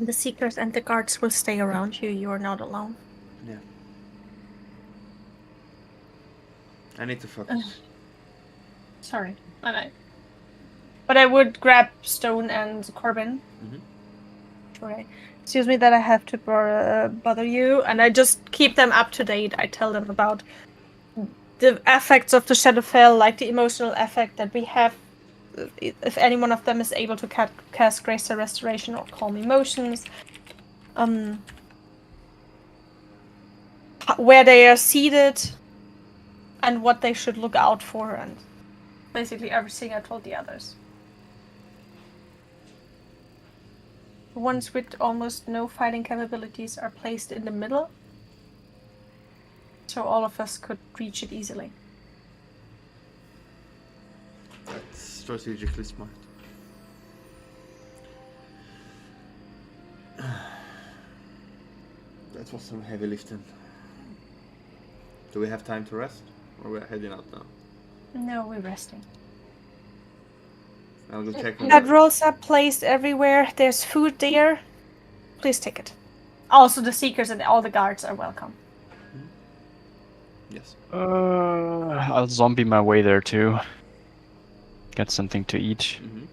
The Seekers and the guards will stay around you. You are not alone.
Yeah. I need to focus.
Sorry. But I would grab Stone and Corbin. Sure. Excuse me that I have to bother you. And I just keep them up to date. I tell them about the effects of the Shadowfell, like the emotional effect that we have. If any one of them is able to cast Grace of Restoration or Calm Emotions. where they are seated, and what they should look out for, and basically everything I told the others. The ones with almost no fighting capabilities are placed in the middle, so all of us could reach it easily.
That's strategically smart. That was some heavy lifting. Do we have time to rest? Or we're heading out now?
No, we're resting.
I'll go check on
Blood rolls are placed everywhere. There's food there. Please take it. Also, the seekers and all the guards are welcome.
Yes.
I'll zombie my way there too. Get something to eat.
Mm-hmm.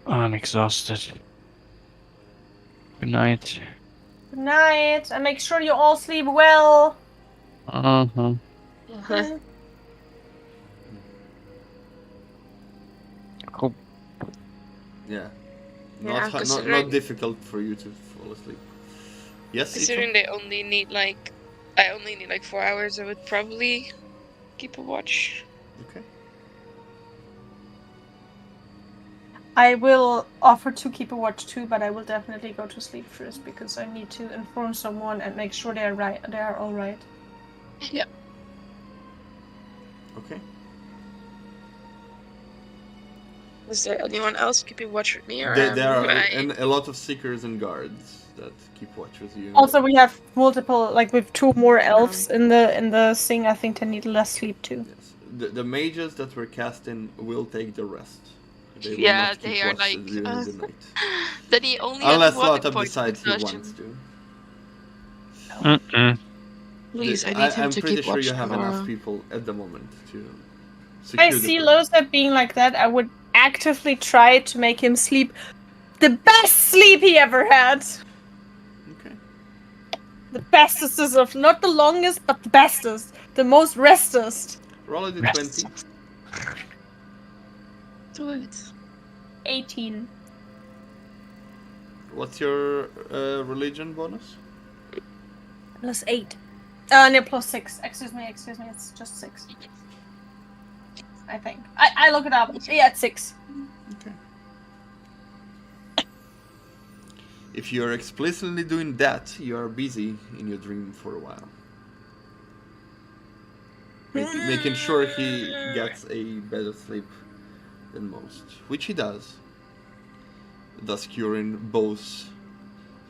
I'm exhausted. Good night.
Good night, and make sure you all sleep well.
Uh-huh. Cool.
Yeah.
Yeah,
Not difficult for you to fall asleep. Yes,
Considering
Ethan?
I only need like 4 hours, I would probably keep a watch.
Okay.
I will offer to keep a watch too, but I will definitely go to sleep first because I need to inform someone and make sure they are right. They are all right.
Yeah.
Okay.
Is there anyone else keeping watch with me, or
There are
I...
a lot of seekers and guards that keep watch with you.
Also, we have multiple, like with 2 more elves in the thing. I think they need less sleep too.
Yes. The mages that were casting will take the rest. They will
Yeah,
not keep
they are
watch
like
during the night.
Then he only
Unless
has one
Lothar
point
decides he
exhaustion.
wants to.
Mm-mm.
Please, I need him
I'm
to
pretty
keep
sure
watch
you have enough
tomorrow.
people at the moment to
If
secure
I
the
see
place.
Lothar being like that, I would actively try to make him sleep the best sleep he ever had.
Okay.
The bestest of, not the longest, but the bestest. The most restest.
Roll a d20.
Do it.
18.
What's your religion bonus?
Plus 8. No, plus 6. Excuse me, it's just 6. I think. I look it up. Yeah, it's 6.
Okay. If you're explicitly doing that, you are busy in your dream for a while. Making sure he gets a better sleep than most, which he does. Thus curing both.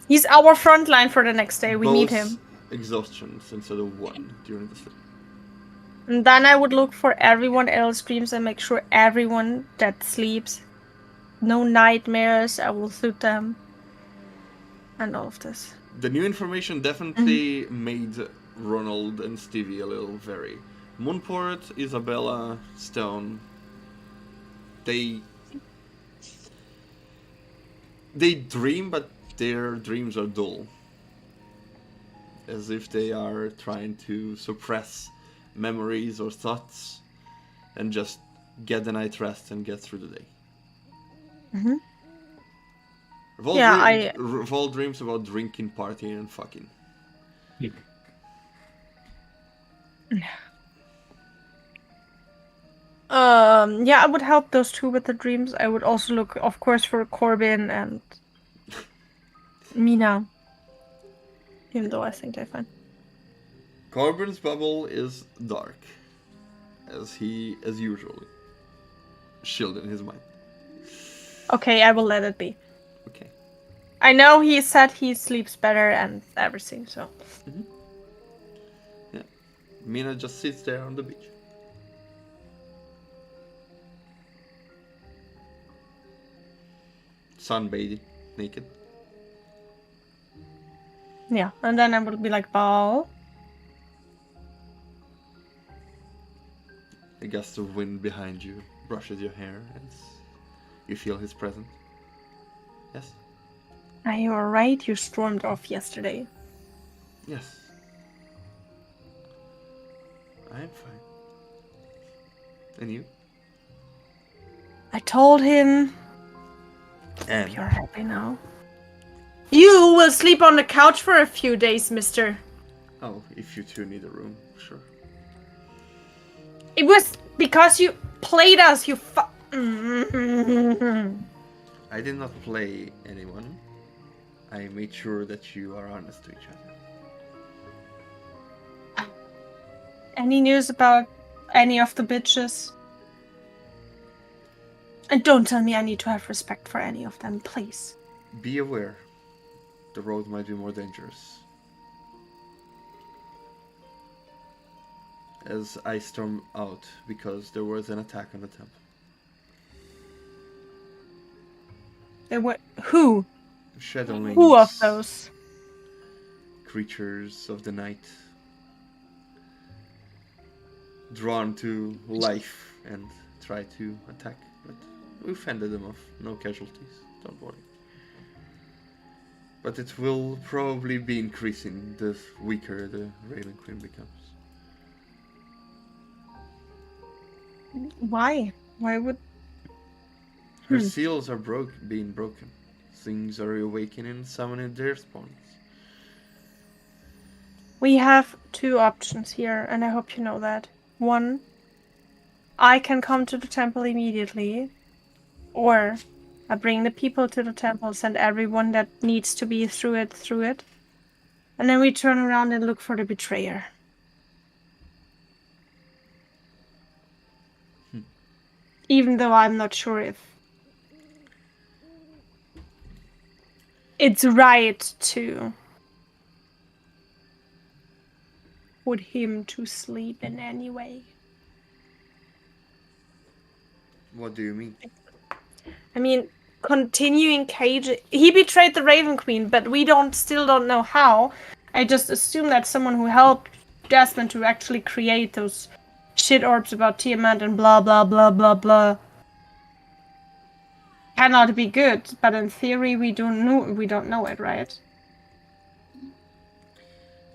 He's our front line for the next day. We need him.
Exhaustions instead of one during the sleep.
And then I would look for everyone else's dreams and make sure everyone that sleeps. No nightmares. I will suit them. And all of this.
The new information definitely made Ronald and Stevie a little very. Moonport, Isabella, Stone. They dream, but their dreams are dull. As if they are trying to suppress memories or thoughts and just get the night rest and get through the day.
Mm-hmm.
Revolt dreams about drinking, partying, and fucking.
Yeah, I would help those two with the dreams. I would also look, of course, for Corbin and Mina. Even though I think they're fine.
Corbin's bubble is dark, as usual, shielding his mind.
Okay, I will let it be.
Okay.
I know he said he sleeps better and everything, so.
Mm-hmm. Yeah. Mina just sits there on the beach. Sunbathing, naked.
Yeah, and then I will be like, Ball.
A gust of wind behind you brushes your hair and you feel his presence. Yes?
Are you alright? You stormed off yesterday.
Yes. I am fine. And you?
I told him.
And
You're happy now. You will sleep on the couch for a few days, mister.
Oh, if you two need a room, sure.
It was because you played us, you
I did not play anyone. I made sure that you are honest to each other.
Any news about any of the bitches? And don't tell me I need to have respect for any of them, please.
Be aware. The road might be more dangerous. As I storm out because there was an attack on the temple.
There were who?
Shadowlings.
Who of those?
Creatures of the night. Drawn to life and try to attack. But we fended them off. No casualties. Don't worry. But it will probably be increasing the weaker the Raven Queen becomes.
Why? Why would...
Her seals are being broken. Things are awakening and summoning their spawns.
We have two options here, and I hope you know that. One, I can come to the temple immediately, or I bring the people to the temple, send everyone that needs to be through it, and then we turn around and look for the betrayer. Even though I'm not sure if it's right to put him to sleep in any way.
What do you mean?
I mean, continuing Cage, he betrayed the Raven Queen, but we still don't know how. I just assume that's someone who helped Desmond to actually create those shit orbs about Tiamat and blah blah blah blah blah. Cannot be good, but in theory we don't know it, right?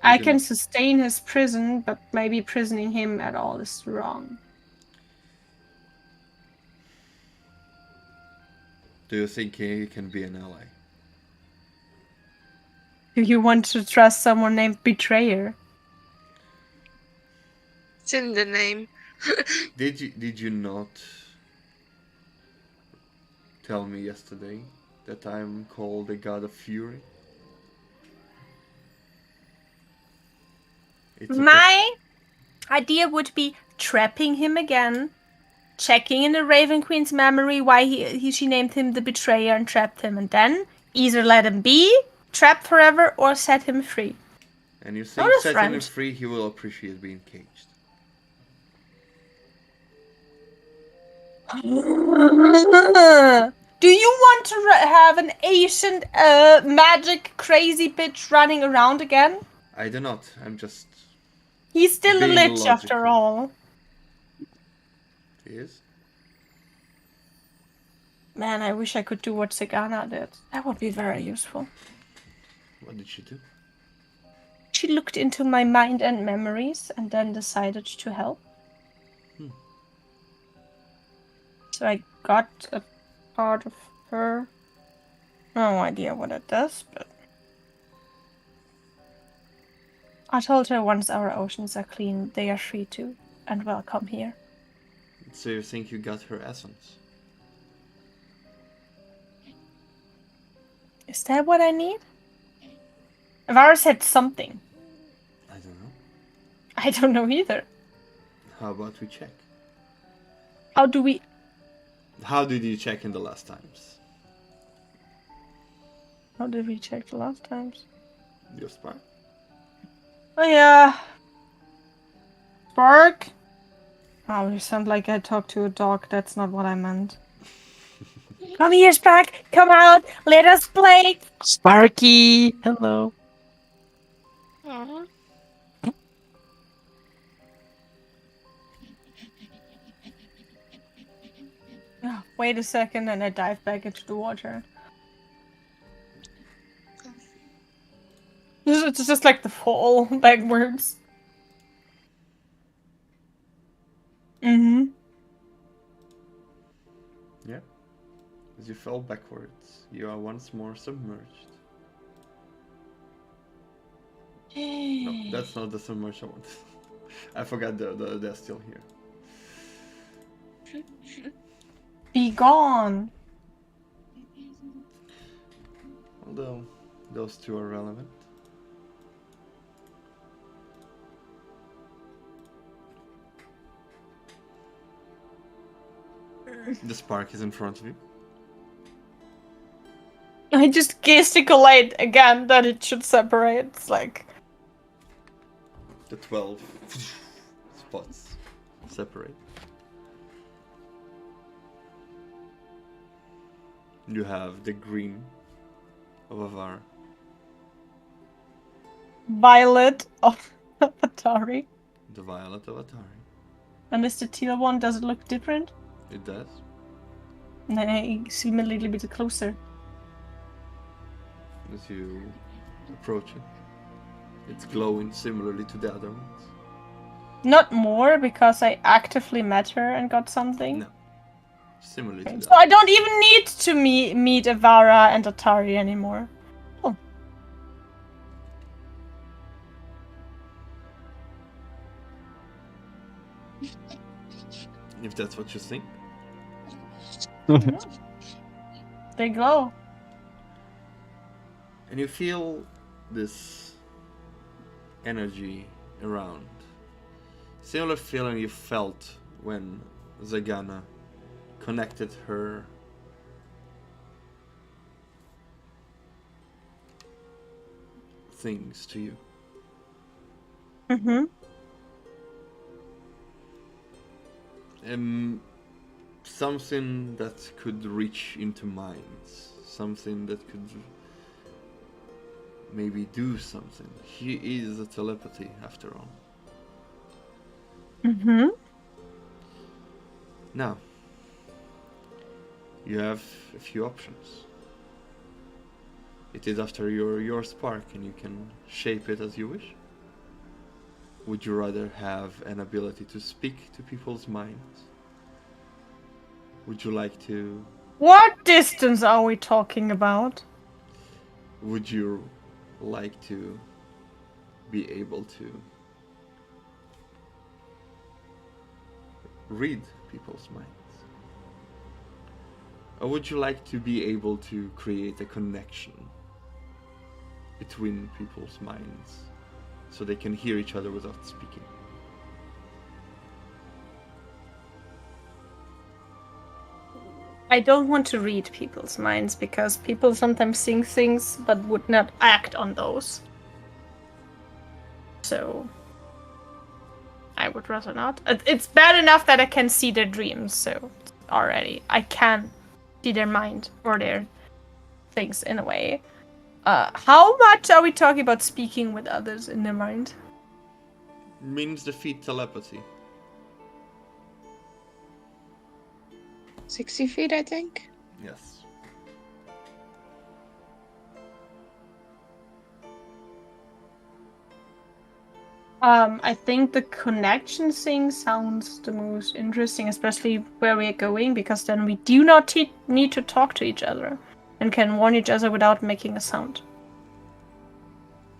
I can sustain his prison, but maybe prisoning him at all is wrong.
Do you think he can be an ally?
Do you want to trust someone named Betrayer?
It's in the name.
Did you not tell me yesterday that I'm called the God of Fury?
My idea would be trapping him again, checking in the Raven Queen's memory why she named him the Betrayer and trapped him, and then either let him be trapped forever or set him free.
And you think setting him free, he will appreciate being caged?
Do you want to have an ancient magic crazy bitch running around again?
I do not. I'm just...
He's still a lich
logical.
after all.
He is?
Man, I wish I could do what Sagana did. That would be very useful.
What did she do?
She looked into my mind and memories and then decided to help. So I got a part of her. No idea what it does, but... I told her once our oceans are clean, they are free to and welcome here.
So you think you got her essence?
Is that what I need? Varus said something.
I don't know.
I don't know either.
How about we check?
How do we...
How did you check in the last times?
How did we check the last times?
Your spark?
Oh yeah. Spark? Oh, you sound like I talked to a dog. That's not what I meant. Come here, Spark! Come out! Let us play!
Sparky! Hello.
Aww.
Oh, wait a second, and I dive back into the water. It's just like the fall backwards. Mm-hmm.
Yeah. As you fell backwards, you are once more submerged. No, that's not the submerged I want. I forgot they're still here.
Be gone.
Although those two are relevant. The spark is in front of you.
I just gesticulate again that it should separate. It's like
The 12 spots separate. You have the green of Avara.
violet of Atari.
The violet of Atari.
And is the teal one, does it look different?
It does.
And then I zoom a little bit closer.
As you approach it, it's glowing similarly to the other ones.
Not more, because I actively met her and got something.
No. Similarly to the
So I don't even need to meet Avara and Atari anymore. Oh.
If that's what you think.
They glow.
And you feel this energy around. Similar feeling you felt when Zagana connected her things to you.
Mm-hmm.
Something that could reach into minds. Something that could maybe do something. He is a telepathy after all.
Mm-hmm.
Now, you have a few options. It is after your spark and you can shape it as you wish. Would you rather have an ability to speak to people's minds? Would you like to...
What distance are we talking about?
Would you like to be able to read people's minds? Or would you like to be able to create a connection between people's minds so they can hear each other without speaking?
I don't want to read people's minds because people sometimes think things but would not act on those. So I would rather not. It's bad enough that I can see their dreams, so already I can see their mind or their things in a way. How much are we talking about speaking with others in their mind?
Means defeat telepathy.
60 feet, I think.
Yes.
I think the connection thing sounds the most interesting, especially where we're going, because then we do not need to talk to each other and can warn each other without making a sound.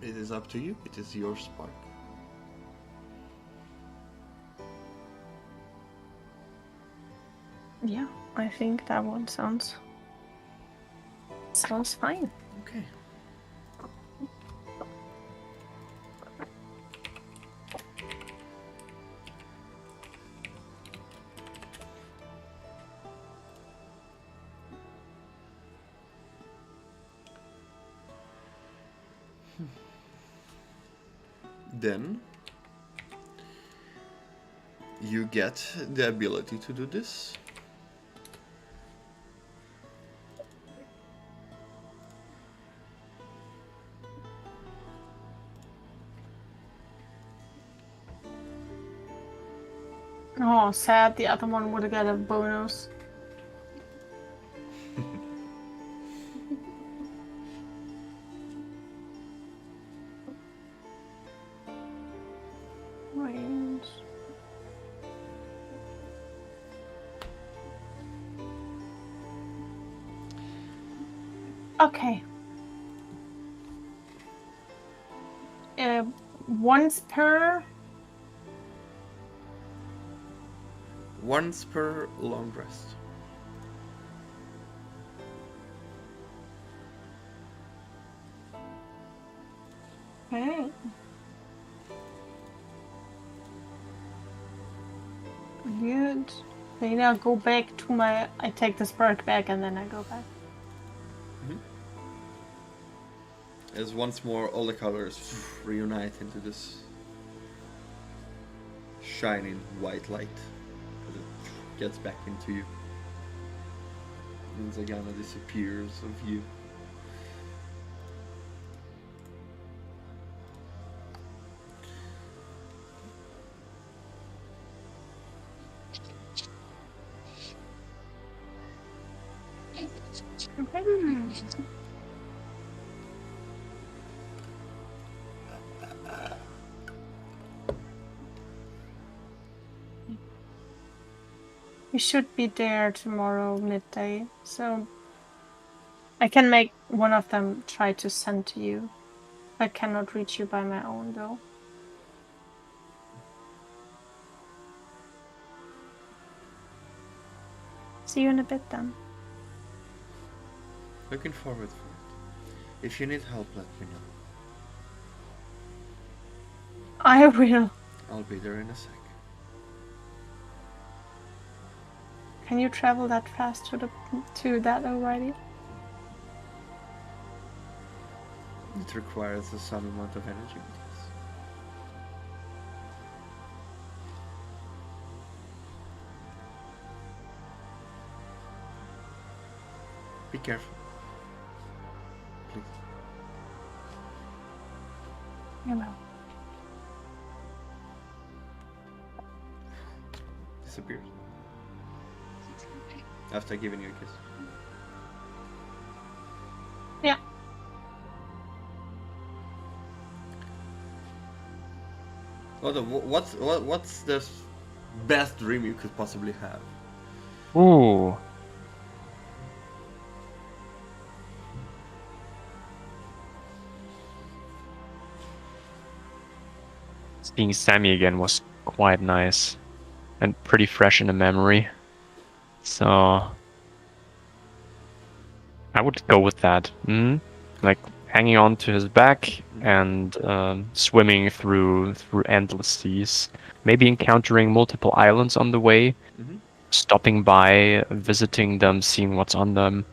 It is up to you. It is your spark.
Yeah, I think that one sounds fine.
Okay. Then you get the ability to do this.
Oh, sad. The other one would have got a bonus. Range. Okay. once per.
Once per long rest.
Okay. Good. Then I'll go back to my. I take this perk back and then I go back.
As once more all the colors reunite into this shining white light as it gets back into you. And Zagana disappears of view.
We should be there tomorrow midday, so I can make one of them try to send to you. I cannot reach you by my own, though. See you in a bit, then.
Looking forward for it. If you need help, let me know.
I will.
I'll be there in a sec.
Can you travel that fast to that already?
It requires some amount of energy. Yes. Be careful. Please.
I will.
Disappears. After giving you a kiss.
Yeah.
What's the best dream you could possibly have?
Ooh. Seeing Sammy again was quite nice and pretty fresh in the memory. So I would go with that. Like hanging on to his back and swimming through endless seas. Maybe encountering multiple islands on the way, stopping by, visiting them, seeing what's on them.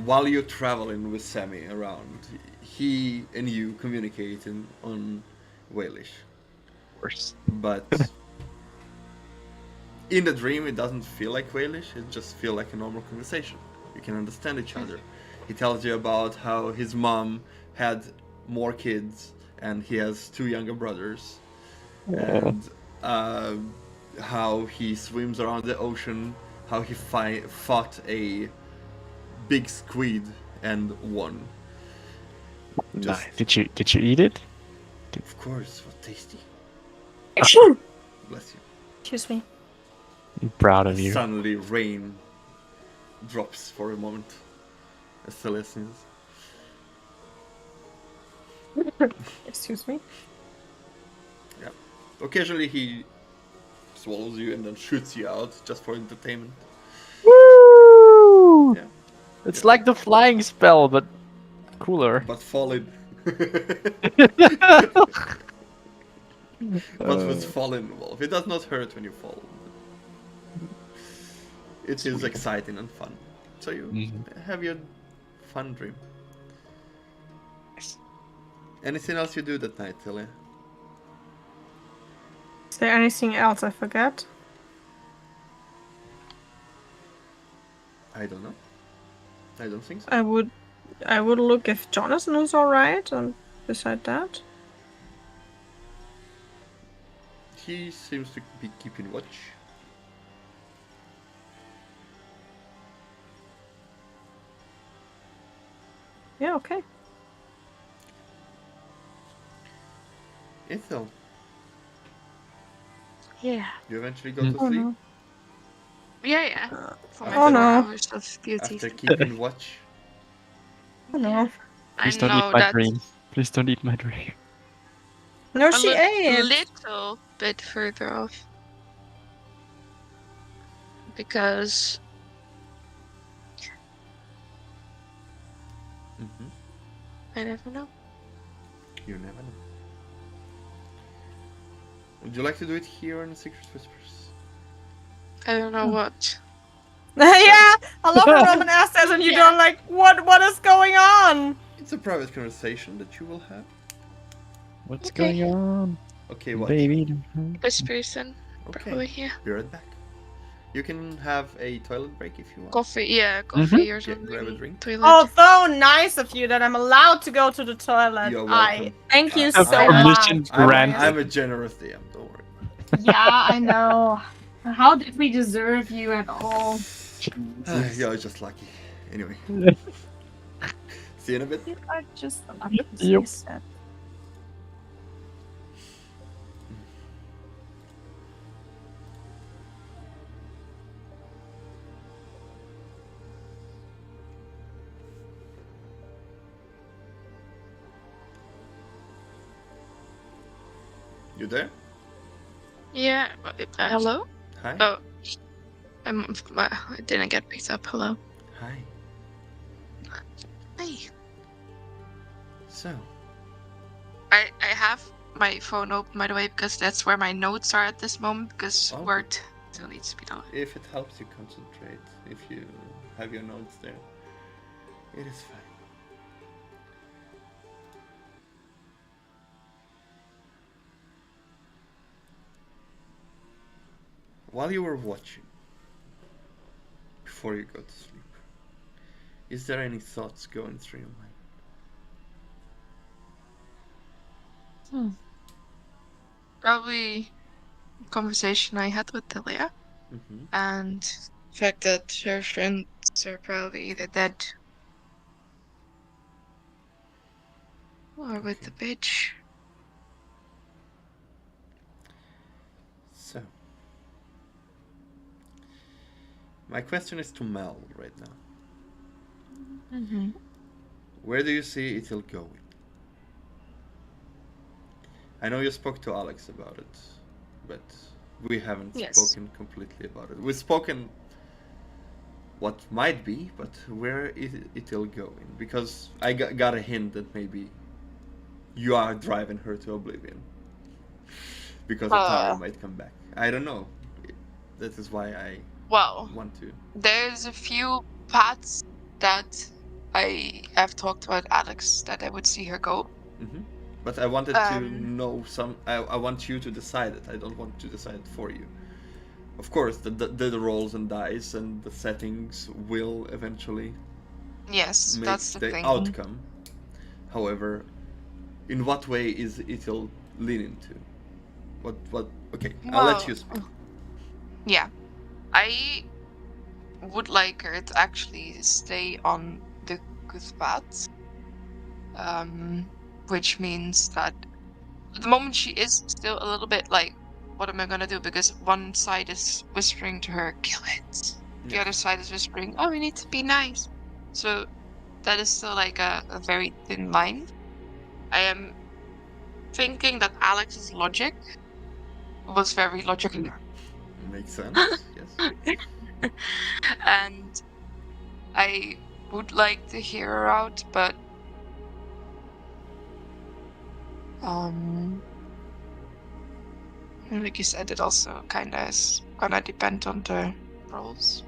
While you're traveling with Sammy around, he and you communicate on Walish.
Of course.
But in the dream, it doesn't feel like Walish. It just feels like a normal conversation. You can understand each other. He tells you about how his mom had more kids and he has 2 younger brothers, and how he swims around the ocean, how he fought a big squid and won.
Nice. Did you eat it?
Of course, what tasty.
Bless
you.
Excuse me.
I'm proud of you.
Suddenly, rain drops for a moment as the listens.
Excuse me.
Yeah. Occasionally, he swallows you and then shoots you out just for entertainment.
Woo!
Yeah.
It's like the flying spell, but cooler.
But fallen. But with fallen involved. It does not hurt when you fall. It is exciting and fun. So you have your fun dream. Anything else you do that night, Tilly?
Is there anything else I forgot?
I don't know. I don't think so.
I would look if Jonathan is alright, and beside that.
He seems to be keeping watch.
Yeah, okay.
Ethel,
Yeah.
you eventually go to sleep
no.
Yeah. For my
Oh,
4
no.
hours of beauty.
after keeping watch.
Oh no.
Please
I
don't eat
know
my
that
dream. Please don't eat my dream.
No,
a
she ate.
little bit further off. Because
Mm-hmm.
I never know.
You never know. Would you like to do it here in Secret Whispers?
I don't know what.
Yeah, I love when Roman asks us and you
Yeah.
don't like, what is going on?
It's a private conversation that you will have.
What's
Okay.
going on?
Okay, what?
Baby.
This person,
Okay,
probably, yeah.
be right back. You can have a toilet break if you want.
Coffee, yeah, coffee or something.
grab a drink.
Toilet.
Oh, so nice of you that I'm allowed to go to the toilet.
You're welcome.
Thank you
Have
so
permission
much.
granted.
I'm a generous DM, don't worry.
Yeah, I know. How did we deserve you at all?
You're just lucky. Anyway, see you in a bit.
You are just
Yep.
You there?
Yeah. Hello?
Hi.
Oh. I didn't get picked up. Hello.
Hi.
Hey.
So,
I have my phone open, by the way, because that's where my notes are at this moment, because
Oh.
Word still needs to be done.
if it helps you concentrate, if you have your notes there, it is fine. While you were watching, before you go to sleep, is there any thoughts going through your mind?
Probably a conversation I had with Delia,
Mm-hmm.
and the fact that her friends are probably either dead or with the bitch.
So, my question is to Mel right now.
Mm-hmm.
Where do you see it all going? I know you spoke to Alex about it, but we haven't
Yes.
spoken completely about it. We've spoken what might be, but where is it all going? Because I got a hint that maybe you are driving her to oblivion. Because Atara might come back. I don't know. That is why I
Well,
want to.
there's a few paths that I have talked about Alex that I would see her go.
Mm-hmm. But I wanted to know some. I want you to decide it. I don't want to decide it for you. Of course, the rolls and dice and the settings will eventually
Yes,
make
that's the
the
thing.
outcome. However, in what way is it'll lean into? What? Okay, I'll let you speak.
Yeah, I would like her to actually stay on the good path. Which means that at the moment she is still a little bit like, what am I gonna do? Because one side is whispering to her, kill it. The
Yeah.
other side is whispering, oh, we need to be nice. So that is still like a very thin line. I am thinking that Alex's logic was very logical.
Makes sense. Yes.
And I would like to hear her out, but like you said, it also kind of is gonna depend on the roles.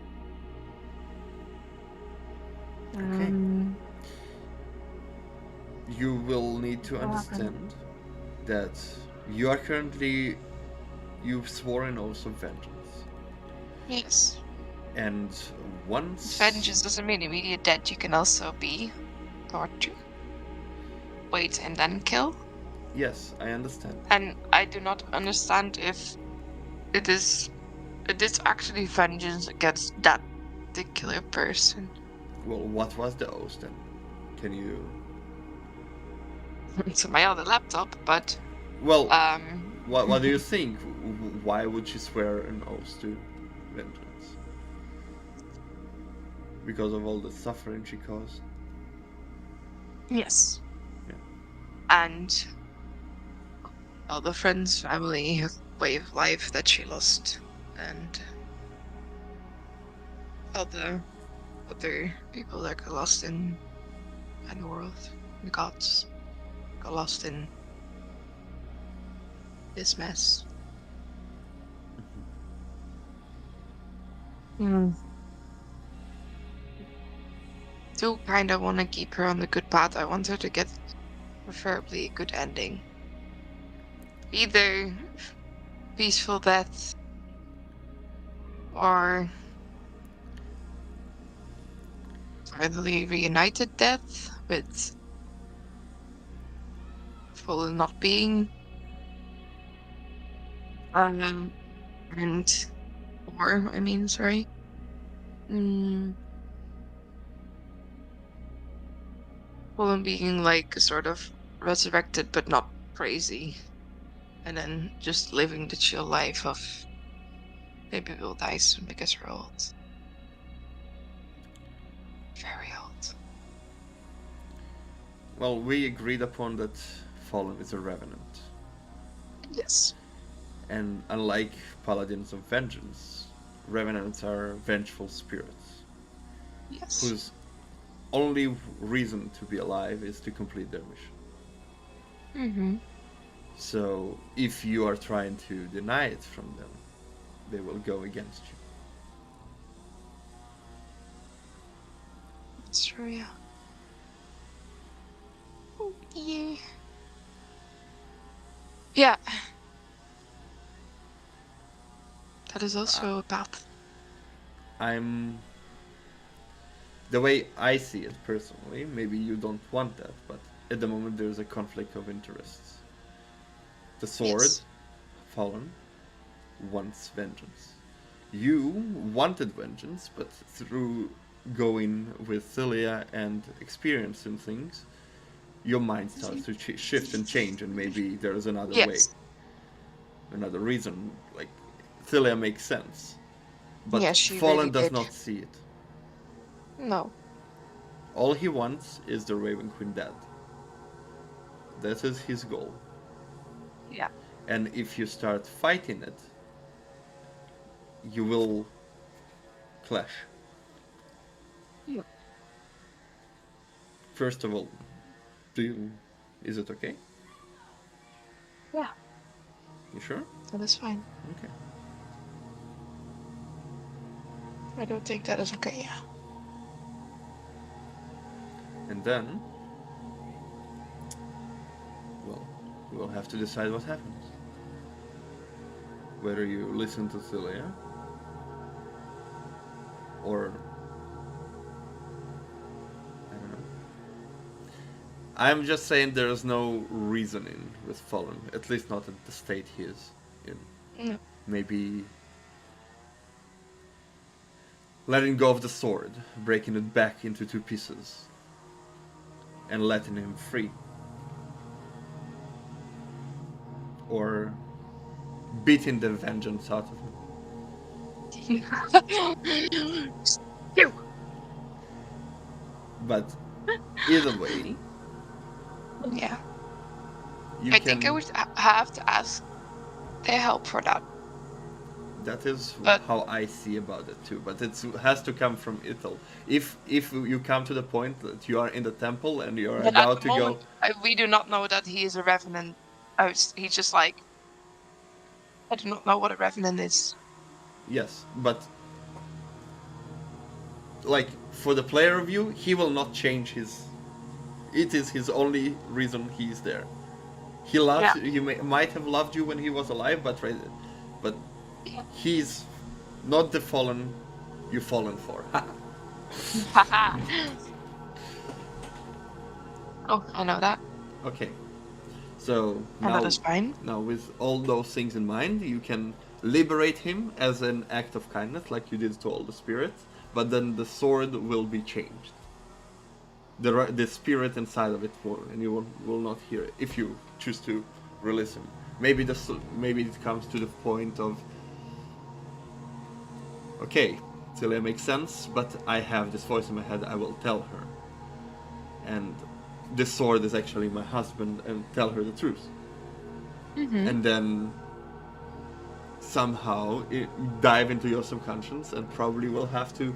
Okay. You will need to understand that you are currently, you've sworn oaths of vengeance.
Yes.
And once
Vengeance doesn't mean immediate death. You can also be tortured, wait, and then kill.
Yes, I understand.
And I do not understand if it is actually vengeance against that particular person.
Well, what was the oath then? Can you?
To my other laptop, but
Well, what do you think? Why would she swear an oath to vengeance? Because of all the suffering she caused.
Yes.
Yeah.
And all the friends, family, way of life that she lost, and other people that got lost in the world, the gods got lost in this mess. Hmm. Do kind of want to keep her on the good path. I want her to get preferably a good ending. Either peaceful death or finally reunited death with Fallen not being and or I mean sorry. Fallen being like sort of resurrected but not crazy. And then just living the chill life of maybe we'll die soon because we're old. Very old.
Well, we agreed upon that Fallen is a revenant.
Yes.
And unlike paladins of vengeance, revenants are vengeful spirits
Yes.
whose only reason to be alive is to complete their mission.
Mm-hmm.
So if you are trying to deny it from them, they will go against you.
That's true, yeah. Oh, yeah. Yeah. That is also a path.
The way I see it personally, maybe you don't want that, but at the moment there's a conflict of interests. The sword,
Yes.
Fallen, wants vengeance. You wanted vengeance, but through going with Celia and experiencing things, your mind starts to shift and change, and maybe there's another way,
Yes.
another reason. Like, Celia makes sense, but
Yeah, she
Fallen
really
does
did.
not see it.
No.
All he wants is the Raven Queen dead. That is his goal.
Yeah.
And if you start fighting it, you will clash.
Yeah.
First of all, is it okay?
Yeah.
You sure?
That is fine.
Okay.
I don't think that is okay, yeah.
And then, well, you will have to decide what happens. Whether you listen to Celia, or I don't know. I'm just saying there is no reasoning with Fallen, at least not at the state he is in.
No.
Maybe letting go of the sword, breaking it back into two pieces, and letting him free. Or beating the vengeance out of him.
You.
But either way,
Yeah.
you
I
can.
think I would have to ask their help for that.
That is
But-
how I see about it too. But it has to come from Ithel. If you come to the point that you are in the temple and you are
But at
about
the
to
moment,
go,
we do not know that he is a revenant. He's just like, I do not know what a revenant is.
yes, but like for the player view, he will not change his. It is his only reason he is there. He loves.
Yeah.
He might have loved you when he was alive, but he's not the fallen you've fallen for.
Haha. Oh, I know that.
Okay. So
And that is fine.
now with all those things in mind, you can liberate him as an act of kindness, like you did to all the spirits, but then the sword will be changed. The spirit inside of it will, and you will not hear it if you choose to release him. Maybe it comes to the point of, okay, Celia makes sense, but I have this voice in my head, I will tell her. And this sword is actually my husband and tell her the truth. And then somehow dive into your subconscious and probably will have to,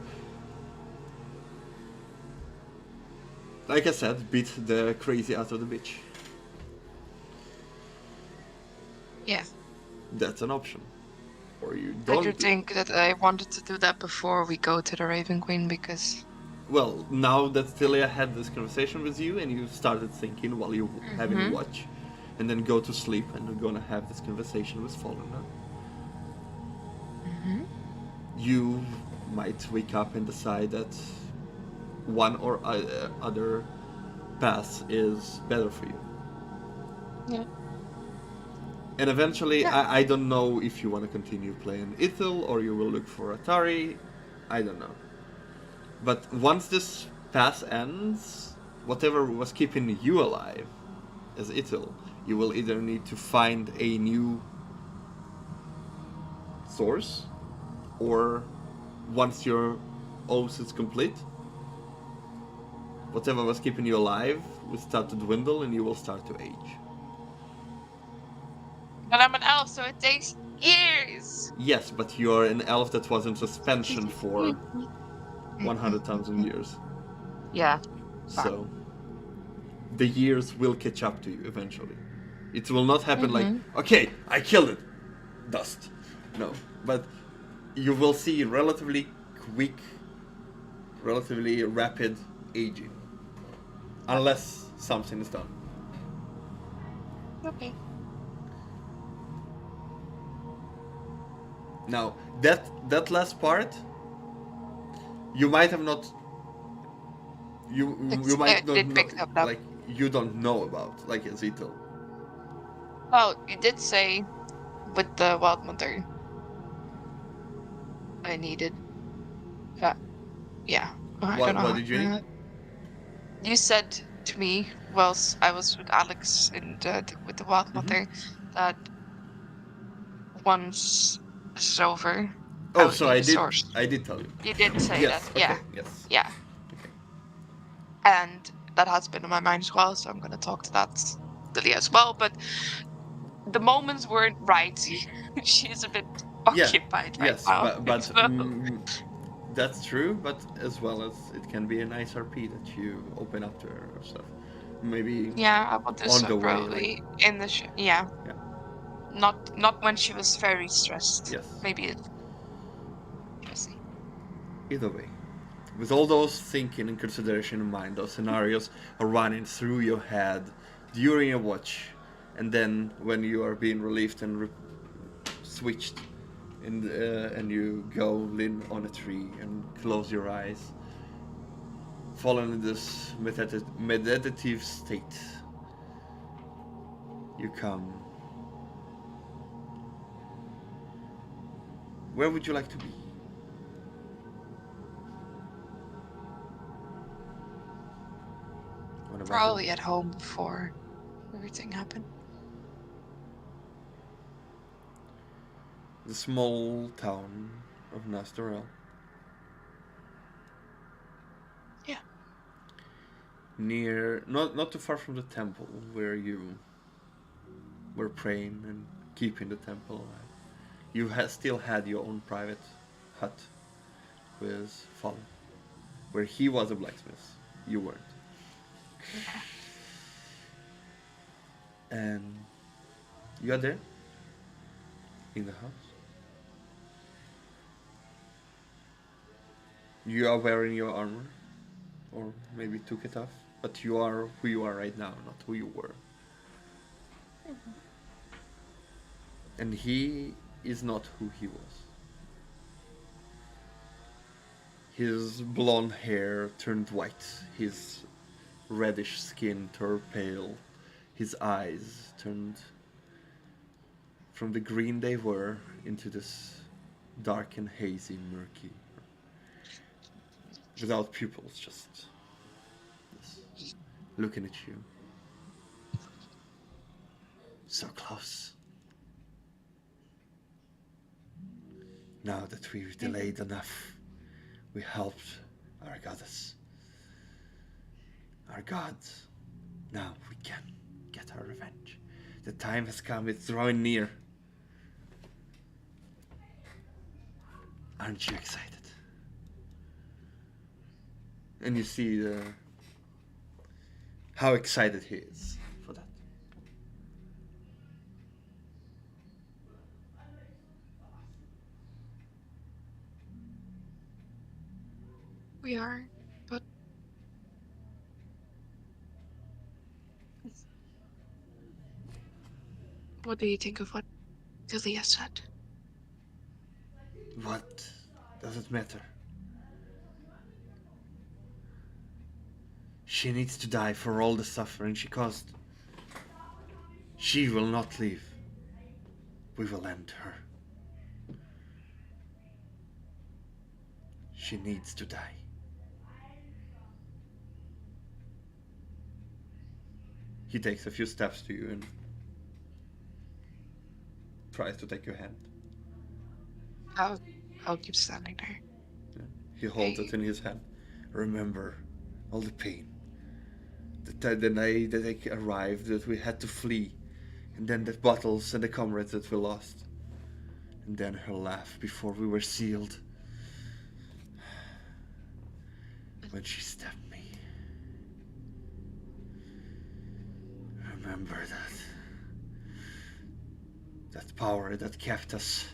like I said, beat the crazy out of the bitch.
Yeah.
That's an option. Or you
I
don't
do think that I wanted to do that before we go to the Raven Queen because.
Well, now that Tilia had this conversation with you and you started thinking while you having a watch, and then go to sleep and you're gonna have this conversation with Fallen, you might wake up and decide that one or other path is better for you.
Yeah.
And eventually, I don't know if you want to continue playing Ithil or you will look for Atari. I don't know. But once this path ends, whatever was keeping you alive as Ithil, you will either need to find a new source, or once your oath is complete, whatever was keeping you alive will start to dwindle and you will start to age.
But I'm an elf, so it takes years.
Yes, but you're an elf that was in suspension for 100,000 years.
Yeah.
So the years will catch up to you eventually. It will not happen like, okay, I killed it. Dust. No. But you will see relatively quick, relatively rapid aging. Unless something is done.
Okay.
Now, that last part, you might have not. You might not
did
know,
pick up now.
like you don't know about, like Ezekiel.
Well, you did say with the Wild Mother I needed. Yeah. I don't know.
What did you need?
You said to me whilst I was with Alex and with the Wild Mother that once this is over.
Oh, so I did.
Source.
I did tell you.
You did say
Yes.
that.
Okay.
Yeah.
Yes.
Yeah.
Okay.
And that has been in my mind as well, so I'm gonna talk to that Lily as well. But the moments weren't right. She's a bit occupied right now.
But that's true. But as well as it can be a nice RP that you open up to her or stuff. Maybe.
Yeah, I will do
on
so
the way,
probably in the yeah.
Yeah.
Not when she was very stressed.
Yes.
Maybe. We'll see.
Either way, with all those thinking and consideration in mind, those scenarios are running through your head during your watch, and then when you are being relieved and switched, and you go lean on a tree and close your eyes, falling in this meditative state, you come. Where would you like to be?
Probably at home before everything happened.
The small town of Nastorel.
Yeah.
Near, not too far from the temple where you were praying and keeping the temple alive. You still had your own private hut with Fallen, where he was a blacksmith. You weren't. And you are there in the house. You are wearing your armor, or maybe took it off, but you are who you are right now, not who you were. And he is not who he was. His blonde hair turned white, his reddish skin turned pale, his eyes turned from the green they were into this dark and hazy, murky, without pupils, just this, looking at you. So close. Now that we've delayed enough, we helped our goddess, our god, Now we can get our revenge. The time has come, it's drawing near. Aren't you excited? And you see how excited he is for that.
We are, but what do you think of what Delia said?
What does it matter? She needs to die for all the suffering she caused. She will not leave. We will end her. She needs to die. He takes a few steps to you and tries to take your hand.
I'll keep standing there.
He holds it in his hand. Remember all the pain. The night that they arrived, that we had to flee. And then the bottles and the comrades that we lost. And then her laugh before we were sealed. When she stabbed me. Remember that. That power that kept us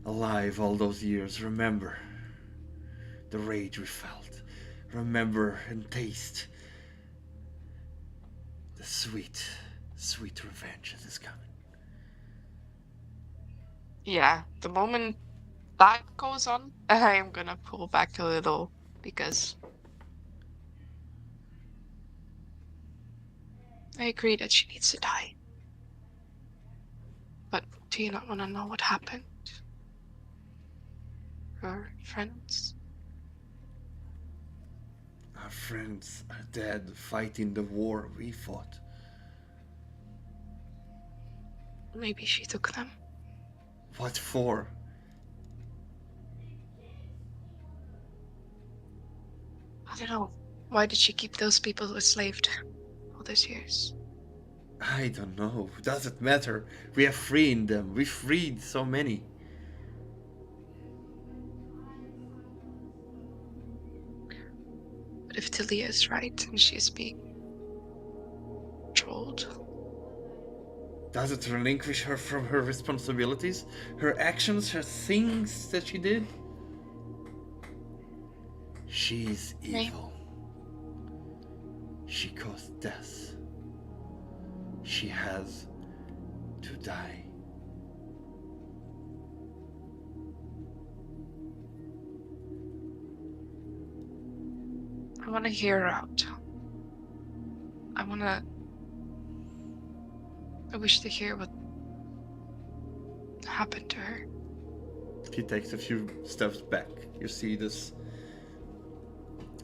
alive all those years. Remember the rage we felt. Remember and taste the sweet, sweet revenge that is coming.
Yeah, the moment that goes on, I am gonna pull back a little because
I agree that she needs to die. But do you not want to know what happened? Her friends?
Our friends are dead fighting the war we fought.
Maybe she took them.
What for?
I don't know. Why did she keep those people enslaved all these years?
I don't know. Does it matter? We are freeing them. We freed so many.
But if Talia is right and she's being trolled,
Does it relinquish her from her responsibilities? Her actions, her things that she did? She's evil. She caused death. She has to die.
I want to hear her out. I wish to hear what happened to her.
He takes a few steps back. You see this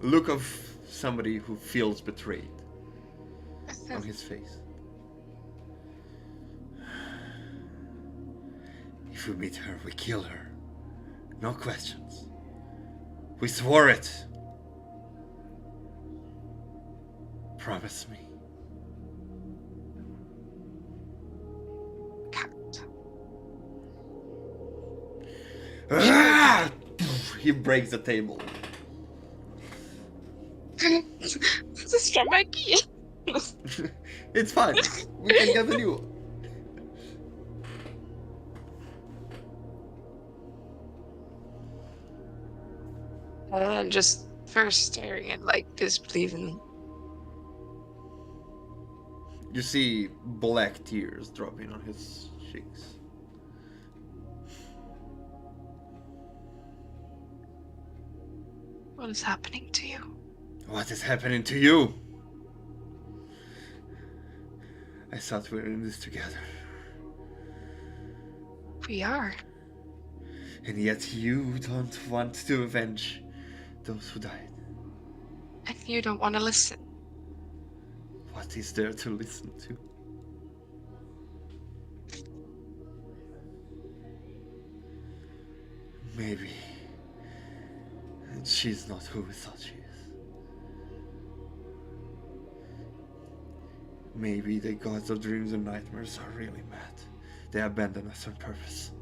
look of somebody who feels betrayed on his face. If we meet her, we kill her. No questions. We swore it. Promise me.
Can't.
Ah! He breaks the table.
this is from my key.
It's fine. We can get a new one.
I'm just first staring at like disbelieving.
You see black tears dropping on his cheeks.
What is happening to you?
What is happening to you? I thought we were in this together.
We are.
And yet you don't want to avenge those who died.
And you don't want to listen.
What is there to listen to? Maybe she's not who we thought she is. Maybe the gods of dreams and nightmares are really mad. They abandoned us on purpose.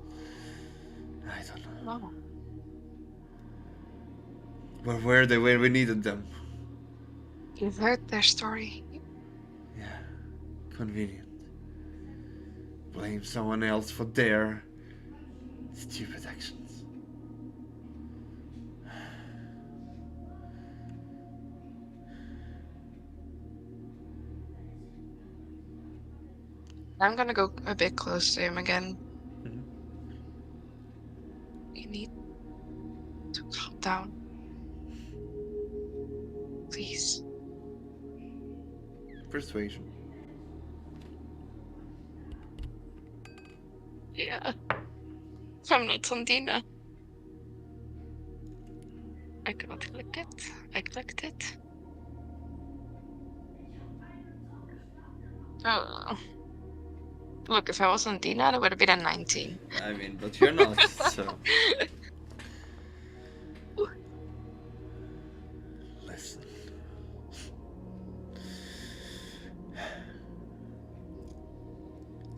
I don't know.
No.
Where were they when we needed them?
You've heard their story.
Yeah, convenient. Blame someone else for their stupid actions.
I'm gonna go a bit close to him again.
Mhm.
You need to calm down. Please.
Persuasion.
Yeah. I'm not Sandina. I cannot click it. I clicked it. Oh. Look, if I was Sandina, that would have been a 19.
I mean, but you're not, so. Listen.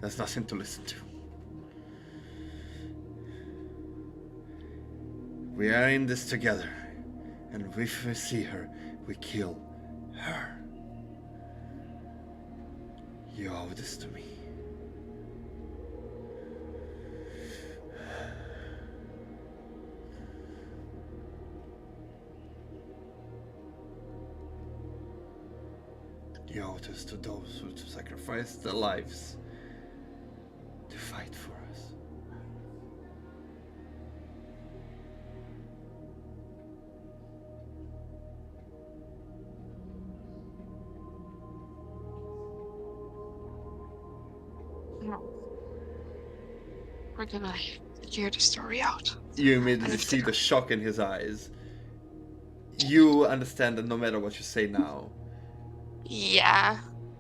There's nothing to listen to. We are in this together, and if we see her, we kill her. You owe this to me. You owe this to those who sacrificed their lives to fight for us.
No. We're gonna hear the story out.
You immediately
And
see the shock in his eyes. You understand that no matter what you say now,
Yeah.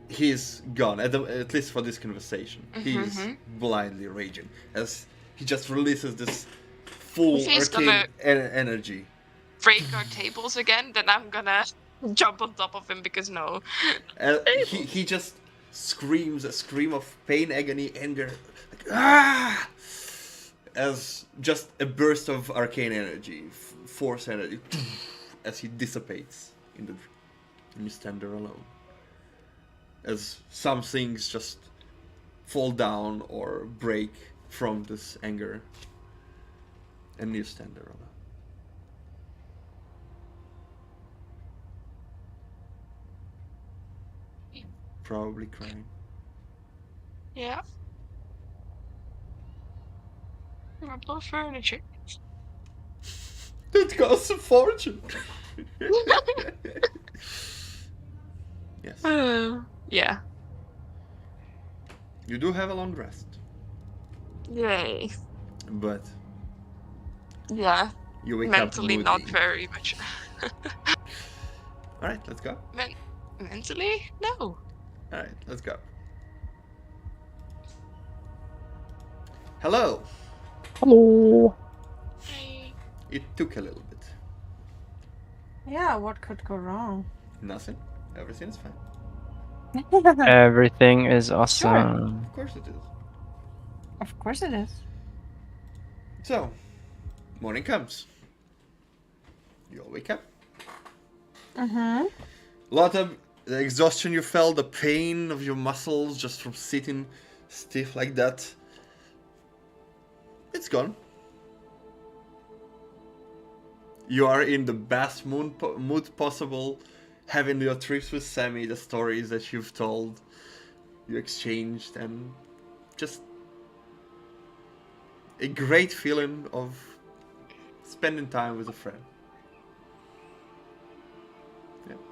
he's gone, at least for this conversation. He's
Mhm.
blindly raging as he just releases this full
He's
arcane
gonna-
energy.
Break our tables again, then I'm gonna jump on top of him because no.
He just screams a scream of pain, agony, anger, like, ah! As just a burst of arcane energy, force energy, as he dissipates in the, and you stand there alone. As some things just fall down or break from this anger, and you stand there alone. Probably crying.
Yeah. More furniture.
That costs a fortune. Yes.
Yeah.
You do have a long rest,
Yay.
but
Yeah.
you wake
Mentally
up
not
moody.
very much.
All right, let's go.
Mentally? No.
All right, let's go. Hello.
Hello.
Hey.
It took a little bit.
Yeah, what could go wrong?
Nothing. Everything is fine.
Everything is awesome.
Of course it is.
Of course it is.
So, morning comes. You all wake up.
Mm-hmm.
A lot of the exhaustion you felt, the pain of your muscles just from sitting stiff like that. It's gone. You are in the best mood possible, having your trips with Sammy, the stories that you've told, you exchanged, and just a great feeling of spending time with a friend.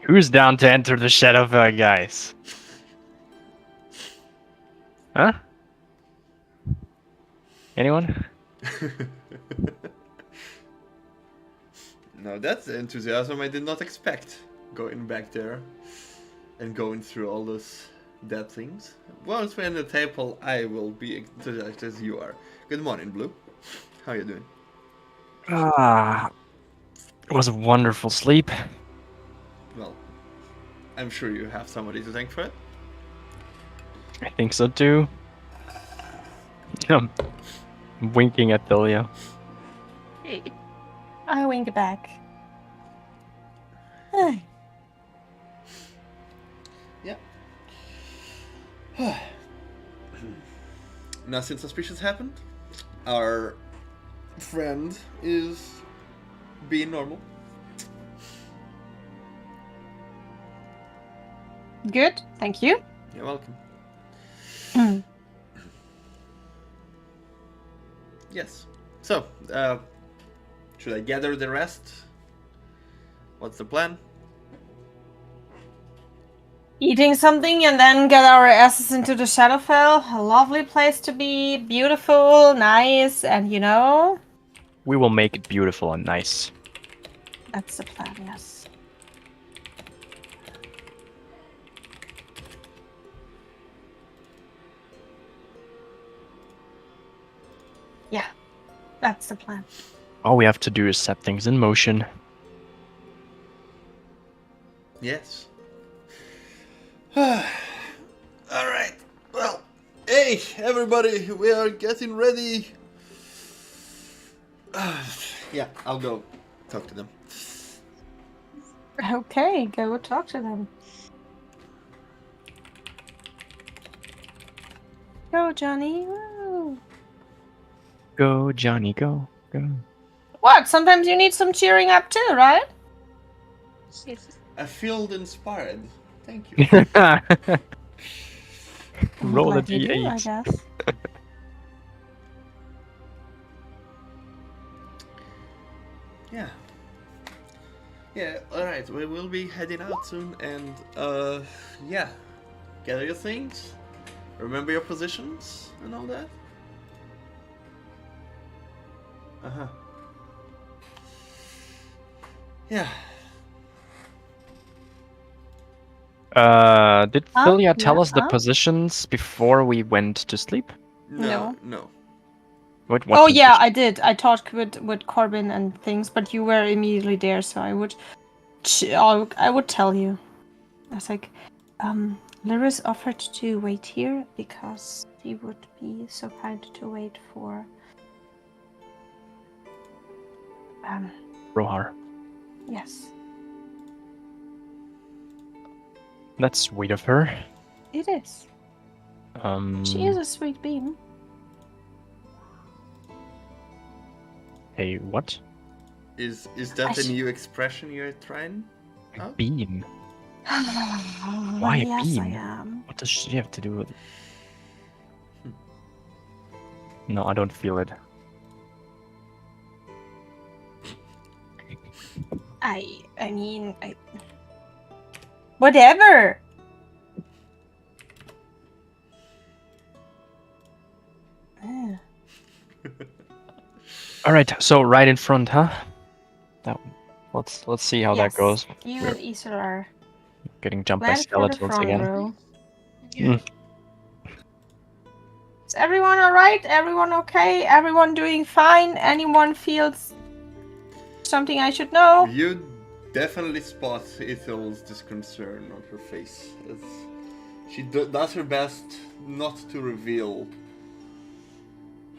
Who's down to enter the Shadowfell, guys? Huh? Anyone?
No, that's enthusiasm I did not expect. Going back there and going through all those dead things. Once we're in the table, I will be enthusiastic as you are. Good morning, Blue. How you doing?
It was a wonderful sleep.
Well, I'm sure you have somebody to thank for it.
I think so too. I'm winking at Delia.
I wink back.
Nothing suspicious happened. Our friend is being normal.
Good, thank you.
You're welcome. Yes. So, should I gather the rest? What's the plan?
Eating something and then get our asses into the Shadowfell. A lovely place to be, beautiful, nice, and you know...
We will make it beautiful and nice.
That's the plan, yes. Yeah, that's the plan.
All we have to do is set things in motion.
Yes. Alright. Well, hey, everybody, we are getting ready. Yeah, I'll go talk to them.
Okay, go talk to them. Go, Johnny. Woo.
Go, Johnny, go. Go.
What? Sometimes you need some cheering up too, right?
I feel inspired. Thank you.
Roll a
Glad you do, I
d8.
guess.
Yeah. Yeah, alright, we will be heading out soon and, yeah. Gather your things, remember your positions, and all that. Uh-huh. Yeah.
Did
Huh?
Philia tell
Yeah,
us the
huh?
positions before we went to sleep?
No.
What
Oh yeah,
position?
I did. I talked with Corbin and things, but you were immediately there, so I would tell you. I was like, Lyris offered to wait here because she would be so kind to wait for
Rohar.
yes.
That's sweet of her.
It is. She is a sweet beam.
Hey, what?
Is that a new expression you're trying?
A
Oh.
beam? Why a
yes,
beam?
I am.
What does she have to do with it? No, I don't feel it.
I mean, whatever.
All right, so right in front, huh? Let's see how that
Yes,
goes.
You
We're
and Isra are
getting jumped by
planned for the
skeletons
front
again.
row.
Yeah.
Is everyone alright? Everyone okay? Everyone doing fine? Anyone feels something I should know?
You definitely spot Ethel's disconcern on her face. She does her best not to reveal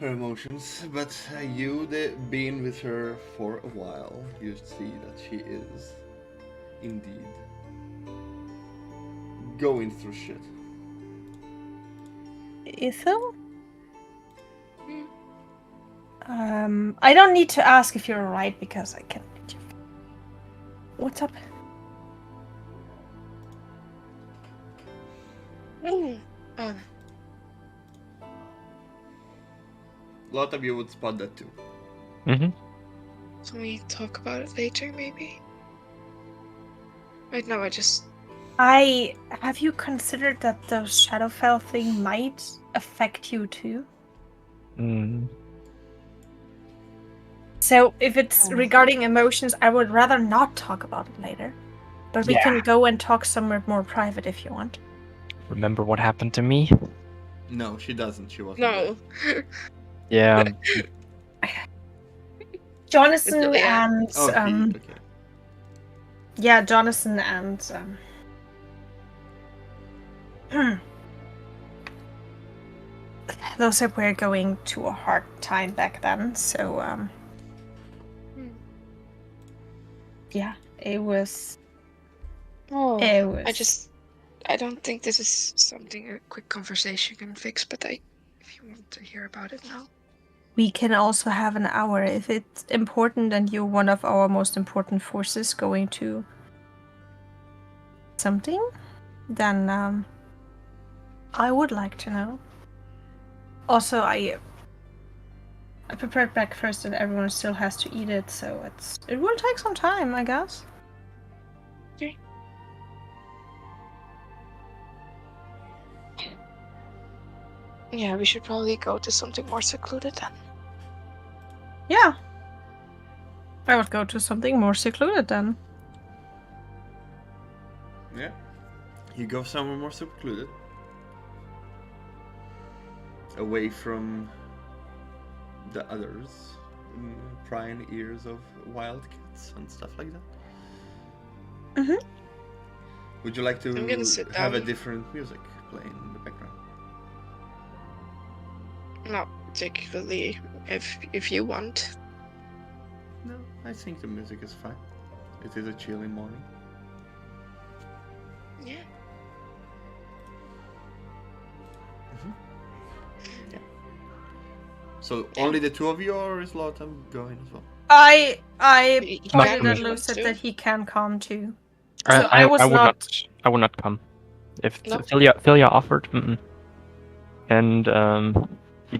her emotions, but you, being with her for a while, you see that she is indeed going through shit.
Ethel? I don't need to ask if you're alright because I can. What's up?
A lot of you would spot that too.
Mm-hmm.
Can we talk about it later, maybe? Right now,
Have you considered that the Shadowfell thing might affect you too?
Mm.
So if it's regarding emotions, I would rather not talk about it later. But we can go and talk somewhere more private if you want.
Remember what happened to me?
No, she doesn't. She wasn't.
No.
Yeah.
Jonathan
Yeah.
and
Okay.
yeah, Jonathan and those that were going to a hard time back then. So yeah, it was.
Oh,
It was.
I don't think this is something a quick conversation can fix, but if you want to hear about it now.
We can also have an hour if it's important and you're one of our most important forces going to something, then I would like to know. Also, I prepared breakfast and everyone still has to eat it, so it will take some time, I guess.
Okay. Yeah, we should probably go to something more secluded then.
Yeah. I would go to something more secluded then.
Yeah. You go somewhere more secluded. Away from the others. Prying ears of wildcats and stuff like that.
Mm-hmm.
Would you like to
I'm gonna sit
have a
down.
different music playing in the background?
Not particularly, if you want.
No, I think the music is fine. It is a chilly morning.
Yeah.
Yeah. So only the two of you, or is Lotham going as well?
I
He
pointed
can
at
if he wants
Lucid
to.
that he can come too. So I was
would
not.
I would not come. If
No?
Philia offered, and he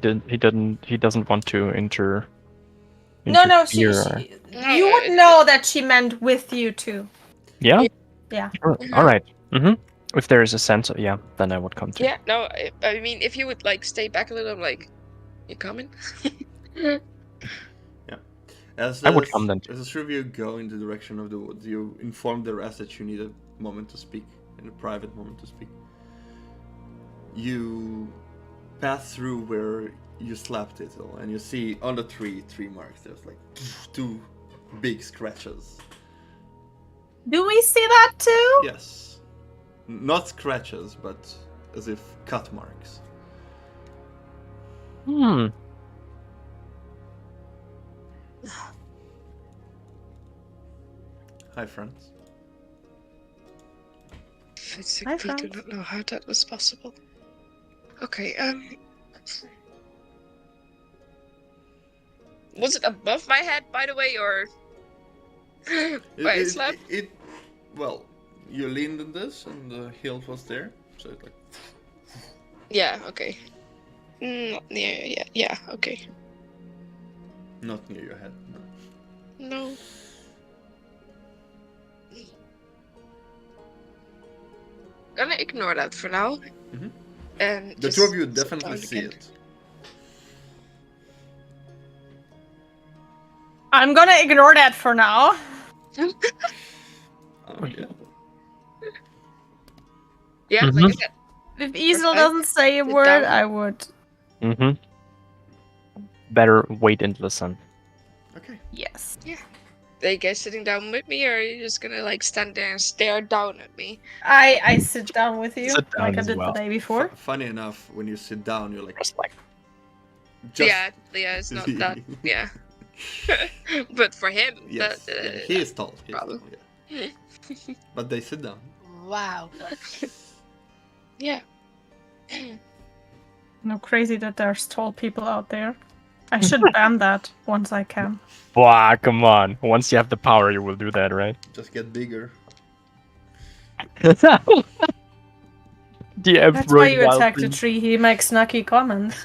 doesn't want to
No,
interfere.
you would know that she meant with you too.
Yeah.
Yeah.
Sure. All right. If there is a sense of then I would come too.
Yeah, no, I mean, if you would like stay back a little, I'm like, you coming?
As
I would come then.
As the three of you go in the direction of the woods, you inform the rest that you need a moment to speak, and a private moment to speak. You pass through where you slapped it, and you see on the tree marks. There's like 2 big scratches.
Do we see that too?
Yes, not scratches, but as if cut marks. Hi, friends.
Physically do
friends.
not know how that was possible. Okay, was it above my head, by the way, or by a slap?
Well, you leaned in this, and the hilt was there, so it like.
Yeah, okay. Not near, yeah, okay.
Not near your head, no.
No. Gonna ignore that for now.
Mm-hmm.
And
the two of you definitely see it.
I'm gonna ignore that for now.
Yeah.
Yeah, like I said.
If Easel doesn't say a
Sit
word,
down.
I would.
Better wait and listen.
Okay.
Yes.
Yeah. Are you guys sitting down with me, or are you just gonna like stand there and stare down at me?
I sit down with you
Sit down
like I
as
did
well.
the day before.
Funny enough, when you sit down, you're like.
Just like.
Yeah, it's not that. Yeah. But for him,
Yes, he is tall. He is tall,
problem.
yeah. But they sit down.
Wow. Yeah.
No, crazy that there's tall people out there. I should ban that once I can.
Wow, come on. Once you have the power, you will do that, right?
Just get bigger.
That's why you attack the tree. He makes snarky comments.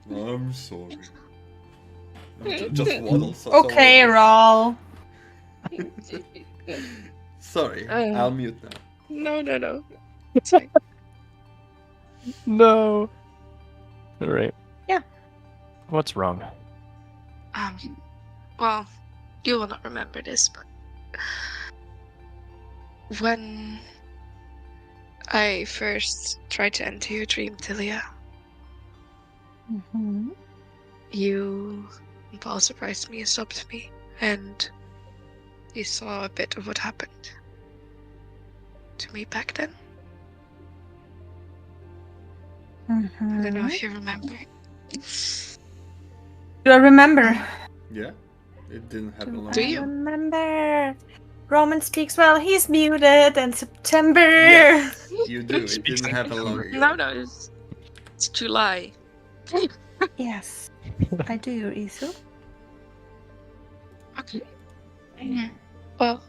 I'm sorry. Just waddle.
Okay, Raul.
Sorry, I'll mute now.
No. It's fine.
No. All right.
Yeah.
What's wrong?
Well, you will not remember this, but when I first tried to enter your dream, Tilia, you and Paul surprised me and stopped me, and you saw a bit of what happened to me back then. I don't know if you remember.
Do I remember?
Yeah, it didn't happen long
Do
ago.
you?
Remember. Roman speaks while he's muted, and September.
Yes, you do. It didn't happen long ago.
No, it's July.
Yes, I do, Isu.
Okay. Well,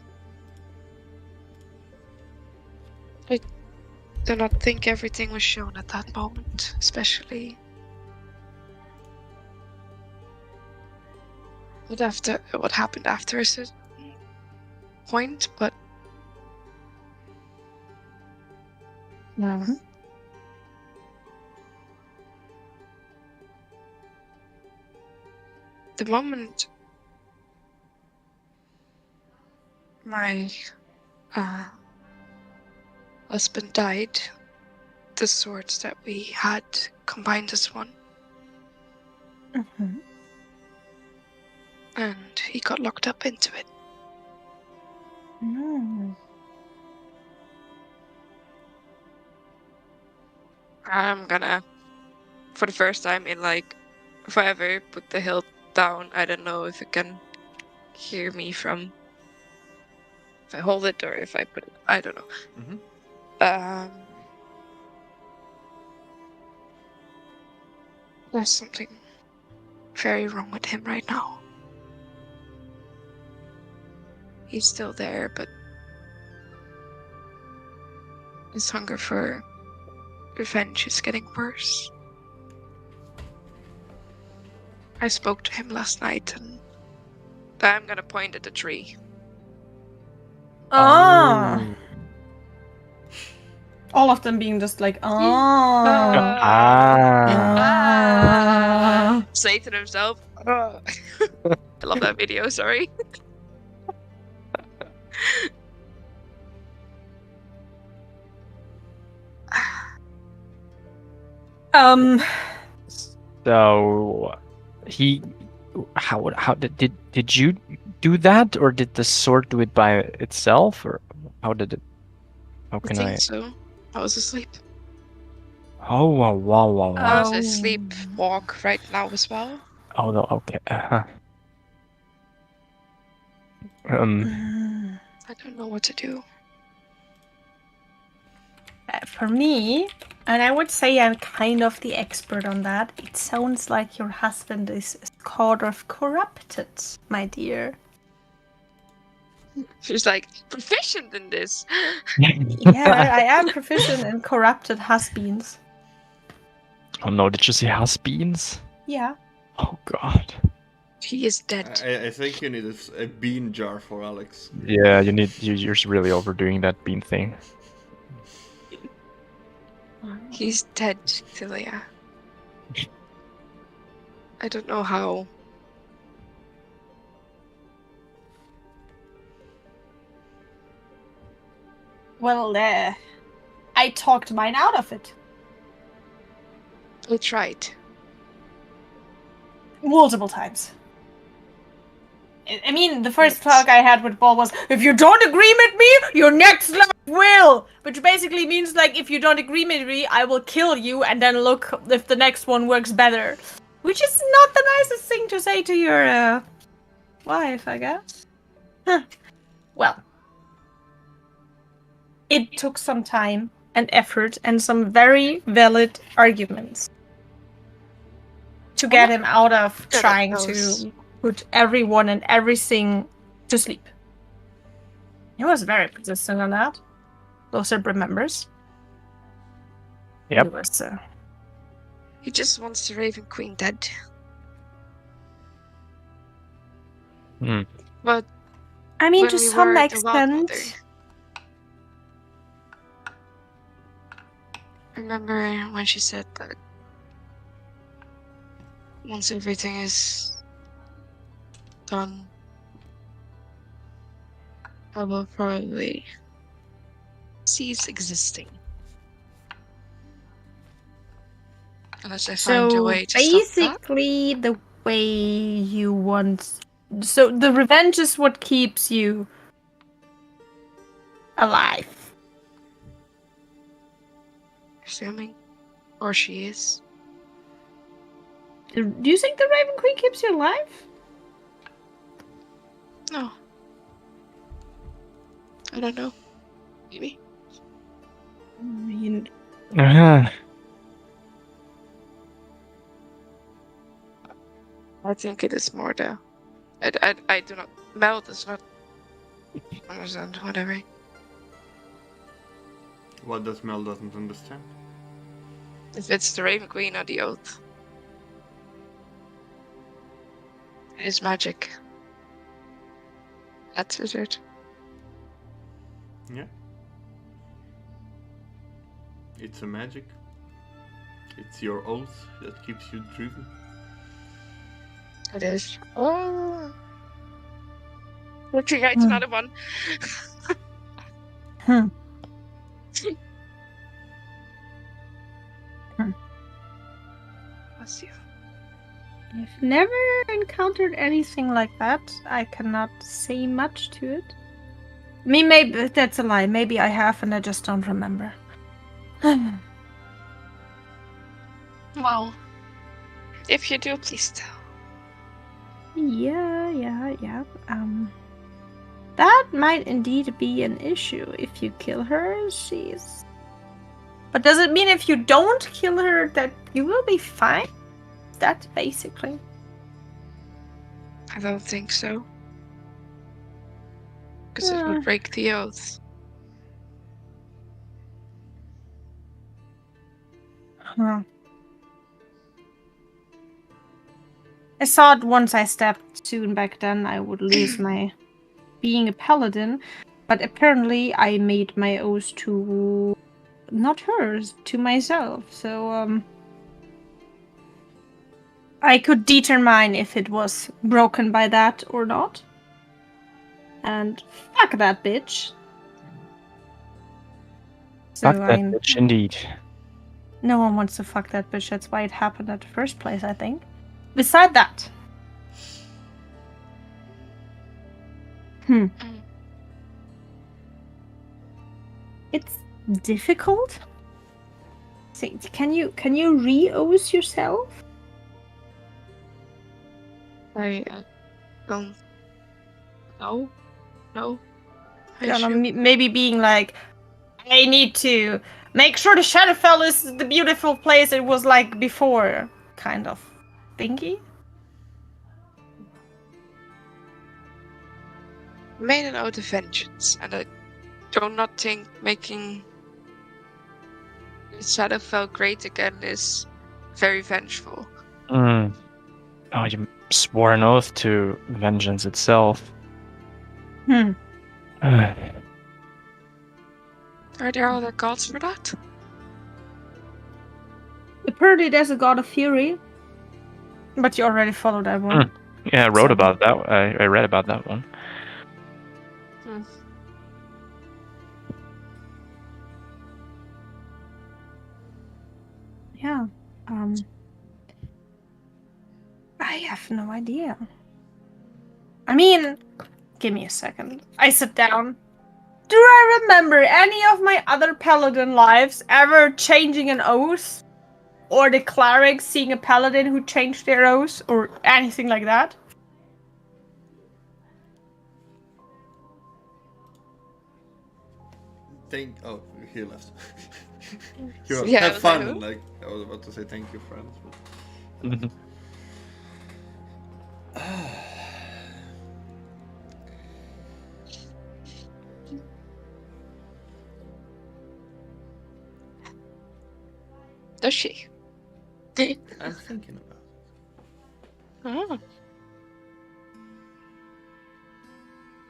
I do not think everything was shown at that moment, especially what happened after a certain point, but the moment my husband died, the swords that we had combined as one,
Mm-hmm.
and he got locked up into it.
Mm.
I'm gonna, for the first time in like forever, put the hilt down. I don't know if it can hear me from if I hold it or if I put it. I don't know.
Mm-hmm.
There's something very wrong with him right now. He's still there, but his hunger for revenge is getting worse. I spoke to him last night, and
I'm gonna point at the tree.
Ah. All of them being just like, ah. Ah.
Satan himself. I love that video, sorry.
So how did you do that, or did the sword do it by itself, or how did it? How
I
can
think so. I was asleep.
Oh wow.
I was asleep walk right now as well.
Oh no, okay.
I don't know what to do.
For me, and I would say I'm kind of the expert on that, it sounds like your husband is sort of corrupted, my dear.
She's like proficient in this.
Yeah, I am proficient in corrupted has-beens.
Oh no, did you say has-beens?
Yeah.
Oh god.
He is dead.
I think you need a bean jar for Alex.
Yeah, you're really overdoing that bean thing.
He's dead, Celia. I don't know how.
Well, I talked mine out of it.
I tried.
Multiple times. I mean, the first talk I had with Ball was, if you don't agree with me, your next life will! Which basically means, like, if you don't agree with me, I will kill you, and then look if the next one works better. Which is not the nicest thing to say to your, wife, I guess. Huh. Well. It took some time and effort and some very valid arguments to get him out of trying to put everyone and everything to sleep. He was very persistent on that. Lothar remembers.
Yep.
He was,
He just wants the Raven Queen dead. But
I mean,
when
to
we
some
were at the Wild Mother,
extent.
I remember when she said that once everything is done, I will probably cease existing. Unless I find a way to stop that.
Basically, the way you want. So the revenge is what keeps you alive.
Assuming. Or she is.
Do you think the Raven Queen keeps you alive?
No. I don't know. Maybe. I think it is more the. I do not. Mel does not understand whatever.
What does Mel doesn't understand?
If it's the Raven Queen or the Oath. It is magic. That's it.
Yeah. It's a magic. It's your oath that keeps you driven.
It is. Oh. Looking at another one.
Hmm.
Bless you.
I've never encountered anything like that. I cannot say much to it. I mean, maybe that's a lie. Maybe I have and I just don't remember.
Well, if you do, please tell.
Yeah. That might indeed be an issue. If you kill her, she's... But does it mean if you don't kill her that you will be fine? That's basically...
I don't think so. Because it would break the oath.
Huh. I thought once I stepped soon back then I would lose my being a paladin, but apparently I made my oath to not hers, to myself. So I could determine if it was broken by that or not. And fuck that bitch.
Fuck that bitch, indeed.
No one wants to fuck that bitch. That's why it happened at the first place, I think. Beside that. It's difficult. Can you re-oath yourself?
I don't know. No.
I don't know, maybe being like, I need to make sure the Shadowfell is the beautiful place it was like before, kind of thingy.
Made an oath of vengeance, and I do not think making Shadowfell great again is very vengeful.
Oh, you swore an oath to vengeance itself.
Are there other gods for that?
Apparently there's a god of fury. But you already followed that one.
Yeah, I wrote about that. I read about that one.
Yeah. I have no idea. I mean, give me a second. I sit down. Do I remember any of my other paladin lives ever changing an oath? Or the cleric seeing a paladin who changed their oath? Or anything like that?
Oh, he left.
Yeah,
have fun. Like I was about to say thank you, friends. But...
Does she?
I'm thinking about it.
Oh.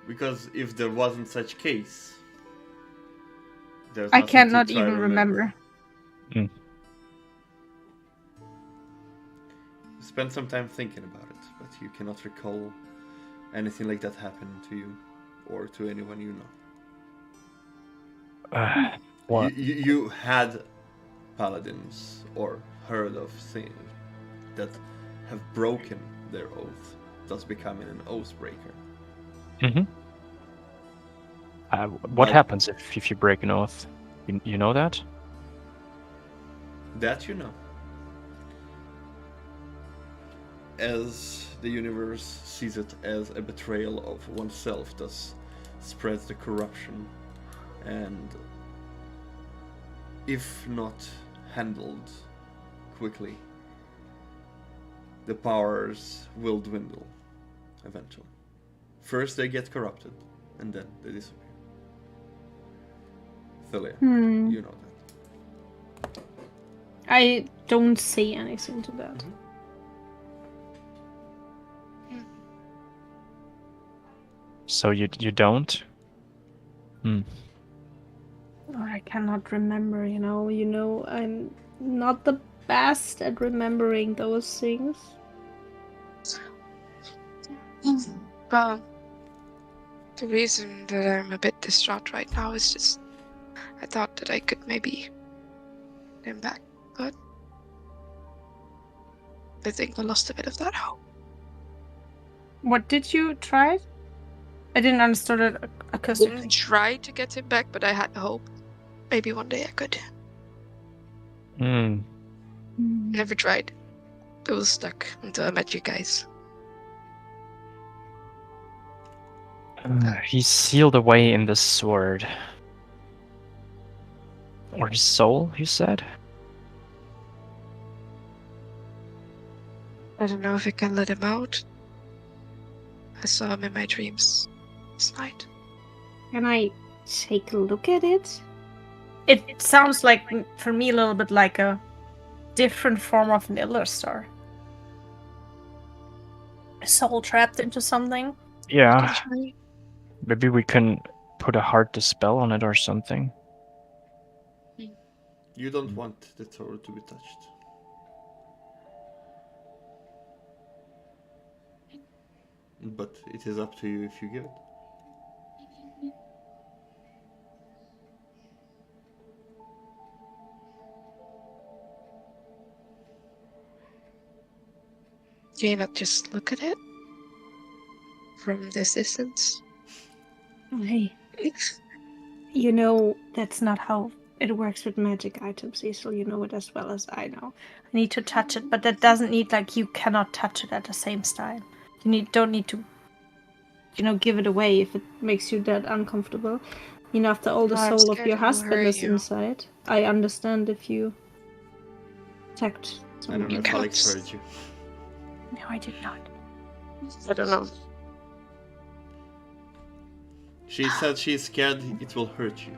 Because if there wasn't such case, there's
I
nothing
cannot
to try
even
to
remember.
Spend some time thinking about it, but you cannot recall anything like that happening to you or to anyone you know.
What?
You had paladins or heard of things that have broken their oath, thus becoming an oath breaker.
What happens if you break an oath? You know that?
That you know. As the universe sees it as a betrayal of oneself, thus spreads the corruption, and if not handled quickly, the powers will dwindle eventually. First they get corrupted, and then they disappear. Thalia, you know that.
I don't say anything to that.
Mm-hmm.
So you don't?
I cannot remember, you know, I'm not the best at remembering those things.
Well, the reason that I'm a bit distraught right now is just I thought that I could maybe get him back, but I think I lost a bit of that hope.
What did you try? I didn't understand it
I
acoustically.
didn't try to get him back, but I had hope. Maybe one day I could. Never tried. It was stuck until I met you guys.
He's sealed away in the sword. Or his soul, you said?
I don't know if I can let him out. I saw him in my dreams last night.
Can I take a look at it? It sounds like, for me, a little bit like a different form of an Iller Star. A soul trapped into something.
Yeah. Maybe we can put a heart dispel on it or something.
You don't want the sword to be touched. But it is up to you if you give it.
Can you not just look at it from this distance?
Hey. You know, that's not how it works with magic items, Cecil. You know it as well as I know. I need to touch it, but that doesn't need, like, you cannot touch it at the same time. You don't need to, give it away if it makes you that uncomfortable. After all the soul of your husband is inside, I understand if you attacked
I don't know if Alex heard you.
No, I did not.
I don't know.
She said she's scared it will hurt you.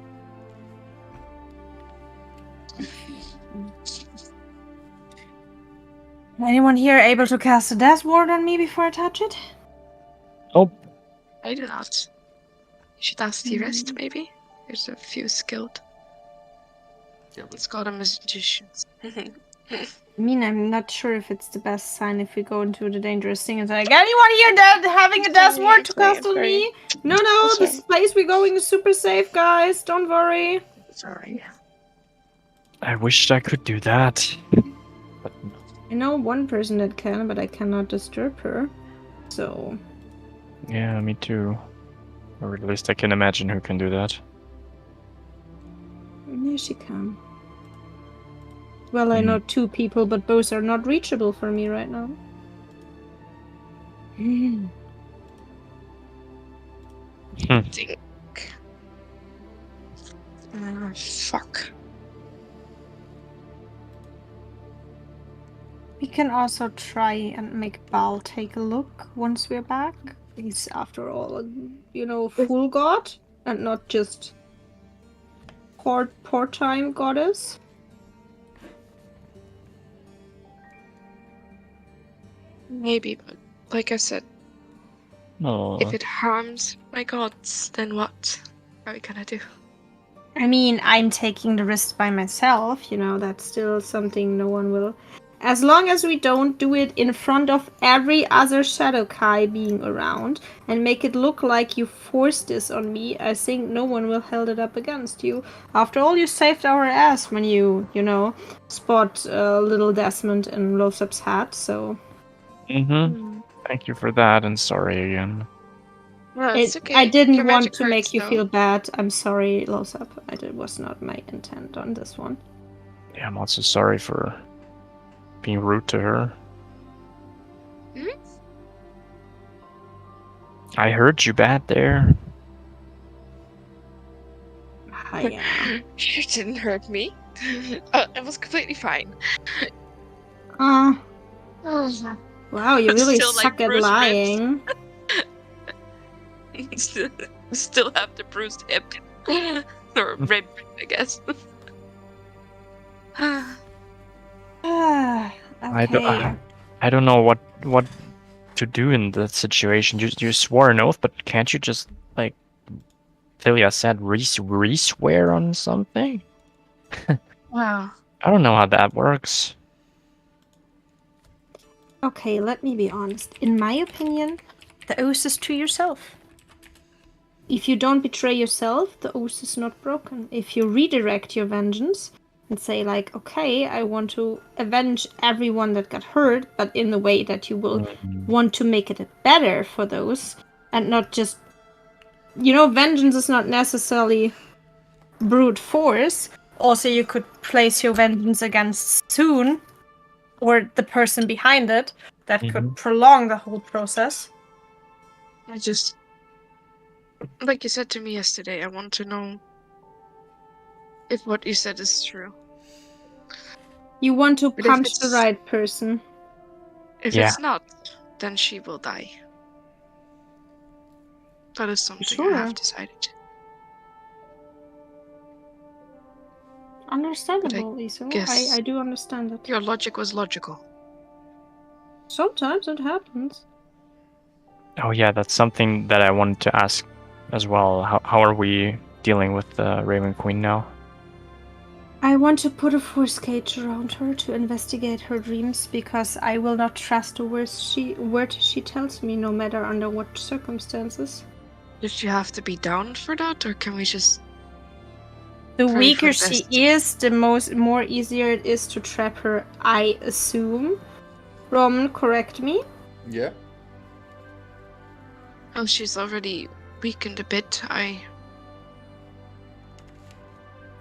Anyone here able to cast a death ward on me before I touch it?
Oh.
I do not. You should ask the rest, maybe. There's a few skilled.
Yeah, but
It's called a magician.
I mean, I'm not sure if it's the best sign if we go into the dangerous thing and like, anyone here that having a death ward to cast on me? No, this place we're going is super safe, guys. Don't worry.
Sorry.
I wished I could do that. But no.
I know one person that can, but I cannot disturb her. So.
Yeah, me too. Or at least I can imagine who can do that.
Yeah, she can. Well, I know two people, but both are not reachable for me right now.
Think. Fuck.
We can also try and make Baal take a look once we're back. He's, after all, full god, and not just part-time goddess.
Maybe, but like I said, if it harms my gods, then what are we gonna do?
I mean, I'm taking the risk by myself, that's still something no one will. As long as we don't do it in front of every other Shadowkai being around and make it look like you forced this on me, I think no one will hold it up against you. After all, you saved our ass when you spot little Desmond in Losup's hat, so.
Thank you for that, and sorry again.
Well, it's okay.
I didn't
Your
want
magic
to make
hurts,
you
though.
feel bad. I'm sorry, Losup. It was not my intent on this one.
Yeah, I'm also sorry for being rude to her.
Hmm?
I heard you bad there.
Yeah.
You didn't hurt me. It was completely fine.
Oh,
Oh,
wow, you really
Still like
suck at
bruised ribs.
lying.
Still have the bruised hip. Or rib, I guess.
Okay.
I don't know what to do in that situation. You swore an oath, but can't you just, like Philia said, re-swear on something?
Wow.
I don't know how that works.
Okay, let me be honest. In my opinion, the oath is to yourself. If you don't betray yourself, the oath is not broken. If you redirect your vengeance and say, like, okay, I want to avenge everyone that got hurt, but in the way that you will want to make it better for those, and not just, vengeance is not necessarily brute force. Also, you could place your vengeance against Soon, or the person behind it, that could prolong the whole process.
I just, like you said to me yesterday, I want to know if what you said is true.
You want to
But if
punch the
it's
right person.
if
Yeah.
it's not, then she will die. That is something I
Sure.
have decided.
Understandable, Lisa.
guess-
I do understand it.
Your logic was logical.
Sometimes it happens.
Oh yeah, that's something that I wanted to ask as well. How are we dealing with the Raven Queen now?
I want to put a force cage around her to investigate her dreams, because I will not trust a word she tells me, no matter under what circumstances.
Did you have to be down for that, or can we just?
The
Pray for
weaker
the
she
best.
is, the more easier it is to trap her, I assume. Roman, correct me.
Yeah.
Well, she's already weakened a bit.
I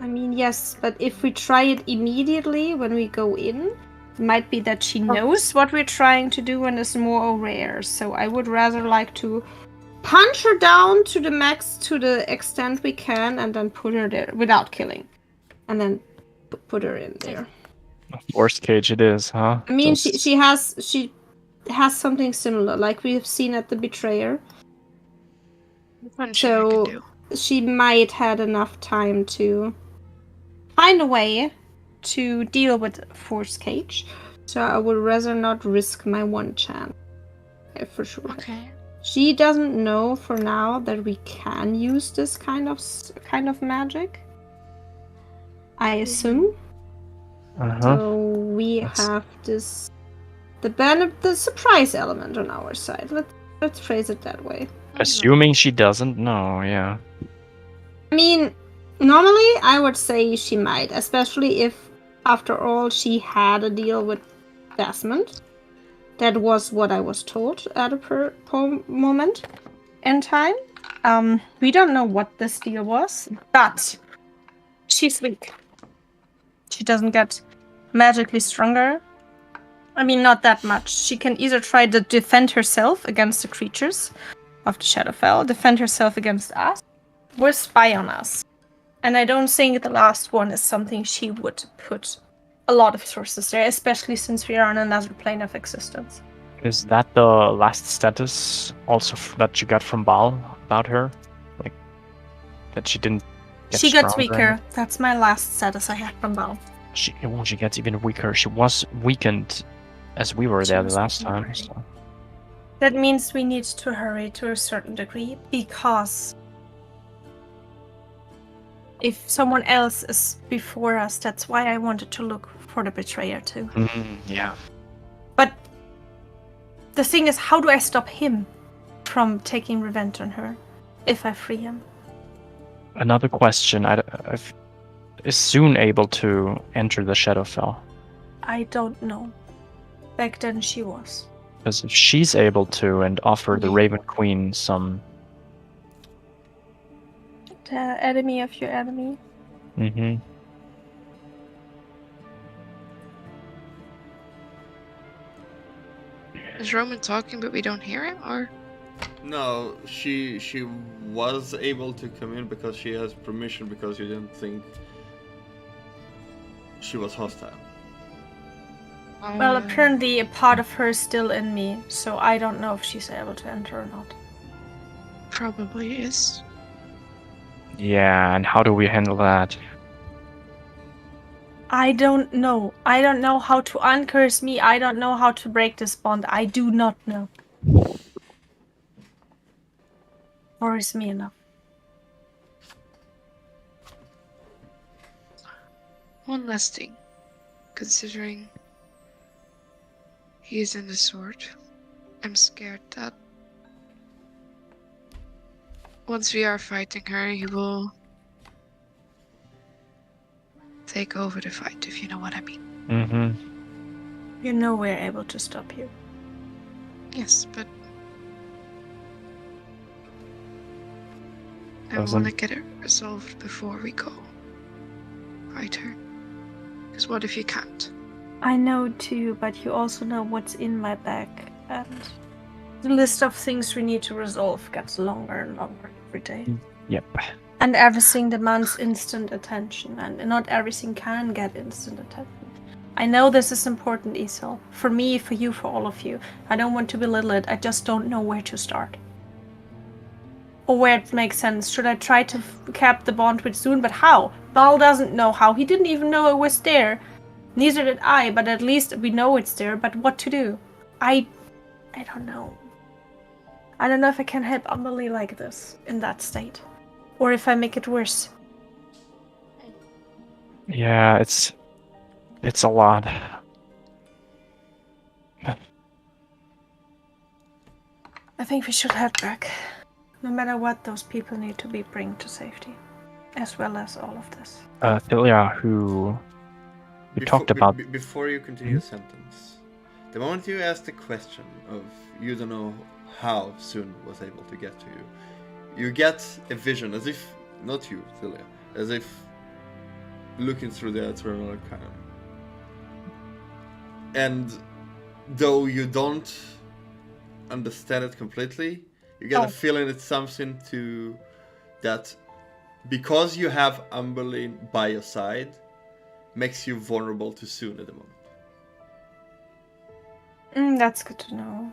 mean, yes, but if we try it immediately when we go in, it might be that she knows what we're trying to do and is more aware. So I would rather like to punch her down to the max, to the extent we can, and then put her there without killing. And then put her in there.
Force cage it is, huh?
I mean,
Just-
she has something similar, like we have seen at the Betrayer.
Punching I can
So
do.
she might had enough time to find a way to deal with Force Cage. So I would rather not risk my one chance. For sure.
Okay.
She doesn't know for now that we can use this kind of magic, I assume. So we have this the surprise element on our side. Let's phrase it that way.
Assuming she doesn't know, yeah.
I mean, normally I would say she might, especially if, after all, she had a deal with Desmond. That was what I was told at a moment in time. We don't know what this deal was, but she's weak. She doesn't get magically stronger. I mean, not that much. She can either try to defend herself against the creatures of the Shadowfell, defend herself against us, or spy on us. And I don't think the last one is something she would put a lot of sources there, especially since we are on another plane of existence.
Is that the last status also that you got from Baal about her? Like, that she didn't get
She gets
stronger?
weaker. That's my last status I had from Baal.
She gets even weaker. She was weakened as we were there the
was
last
weakened
time.
already.
So.
That means we need to hurry to a certain degree, because if someone else is before us, that's why I wanted to look for the Betrayer too.
Yeah.
But the thing is, how do I stop him from taking revenge on her if I free him?
Another question. Is Soon able to enter the Shadowfell?
I don't know. Back then she was.
Because if she's able to and offer the Raven Queen some...
The enemy of your enemy.
Mm-hmm.
Is Roman talking but we don't hear him, or?
No, she was able to come in because she has permission because you didn't think she was hostile.
Well, apparently a part of her is still in me, so I don't know if she's able to enter or not.
Probably is.
Yeah, and how do we handle that?
I don't know. I don't know how to uncurse me. I don't know how to break this bond. I do not know. Worries me enough.
One last thing. Considering he is in the sword, I'm scared that once we are fighting her, he will take over the fight, if you know what I mean.
Mm-hmm.
You know we're able to stop you.
Yes, but I
Doesn't-
want to get it resolved before we go fight her. Because what if you can't?
I know too, but you also know what's in my bag, and the list of things we need to resolve gets longer and longer every day.
Yep.
And everything demands instant attention, and not everything can get instant attention. I know this is important, Isel. For me, for you, for all of you. I don't want to belittle it, I just don't know where to start. Or where it makes sense. Should I try to cap the bond with Zune? But how? Bal doesn't know how. He didn't even know it was there. Neither did I, but at least we know it's there. But what to do? I don't know. I don't know if I can help Amelie like this, in that state. Or if I make it worse.
Yeah, it's a lot.
I think we should head back. No matter what, those people need to be brought to safety. As well as all of this.
Thilia, who we talked about.
Before you continue the sentence, the moment you ask the question of you don't know how Sun was able to get to you, you get a vision, as if, not you, Thilia, as if looking through the Eternal Arcanum. And though you don't understand it completely, you get a feeling it's something to that, because you have Umberlin by your side, makes you vulnerable to Sun at the moment.
That's good to know.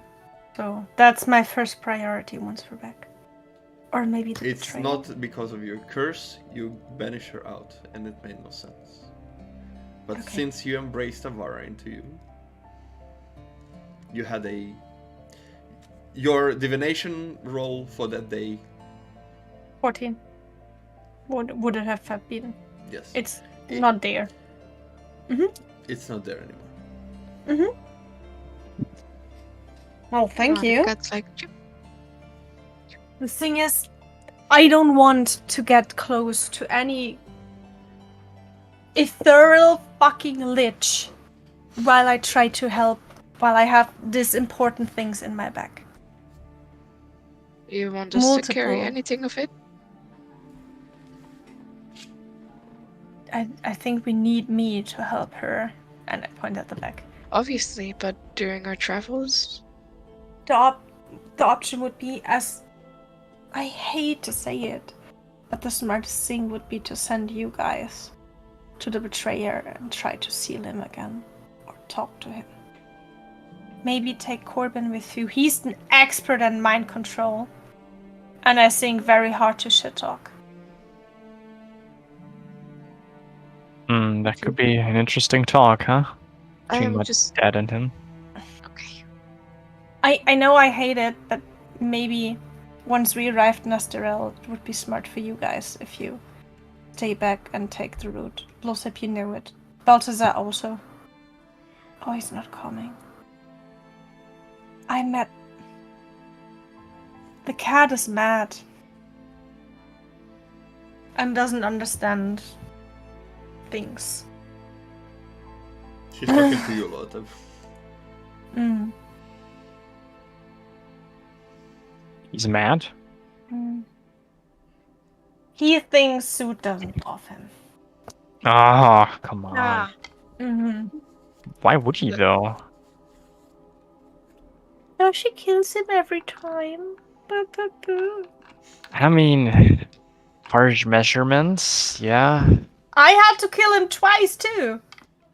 So that's my first priority once we're back. Or maybe the
It's
betrayal.
not because of your curse, you banish her out, and it made no sense. But
Okay.
since you embraced Avara into you, you had your divination roll for that day.
14. Would it have been?
Yes.
It's not there.
It's not there anymore.
Well, thank
God,
you.
That's like,
The thing is, I don't want to get close to any ethereal fucking lich while I try to help, while I have these important things in my back.
you want us to carry
Multiple.
anything of it?
I think we need me to help her. And I point at the back.
Obviously, but during our travels,
The option would be, as I hate to say it, but the smartest thing would be to send you guys to the betrayer and try to seal him again, or talk to him. Maybe take Corbin with you. He's an expert at mind control, and I think very hard to shit talk.
That could be an interesting talk, huh?
I
Between
am
my
just
dad and him.
okay.
I know I hate it, but maybe once we arrived in Asterel, it would be smart for you guys if you stay back and take the route. Losep, you know it. Balthazar also. Oh, he's not coming. I met... The cat is mad. And doesn't understand things.
She's talking to you a lot.
He's mad.
He thinks Sue doesn't love him.
Ah, come on.
Mm-hmm.
Why would he though?
No, she kills him every time. Boo, boo, boo.
I mean, harsh measurements, yeah.
I had to kill him twice too.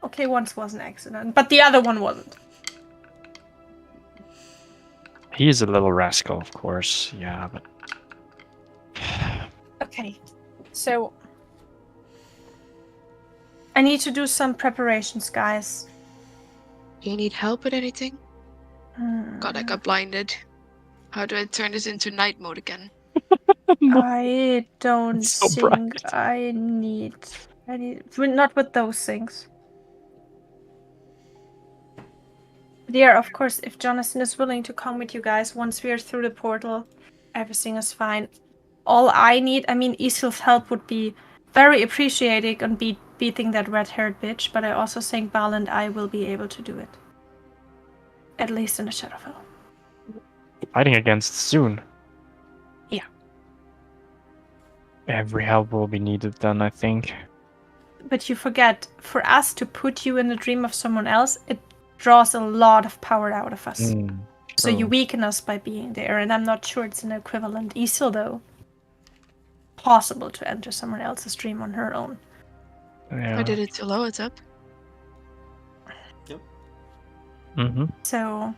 Okay, once was an accident, but the other one wasn't.
He's a little rascal, of course, yeah, but...
Okay, so I need to do some preparations, guys.
Do you need help with anything? God, I got blinded. How do I turn this into night mode again?
I don't
It's so
think
bright.
I need not with those things. Yeah, of course, if Jonathan is willing to come with you guys once we are through the portal, everything is fine. All I need, I mean, Isil's help would be very appreciated on beating that red-haired bitch, but I also think Bal and I will be able to do it. At least in the Shadowfell.
Fighting against soon.
Yeah.
Every help will be needed then, I think.
But you forget, for us to put you in the dream of someone else, it draws a lot of power out of us. So you
true.
weaken us by being there, and I'm not sure it's an equivalent. Isil, though, possible to enter someone else's dream on her own.
Yeah.
I did it to Lois up.
Mm-hmm.
So,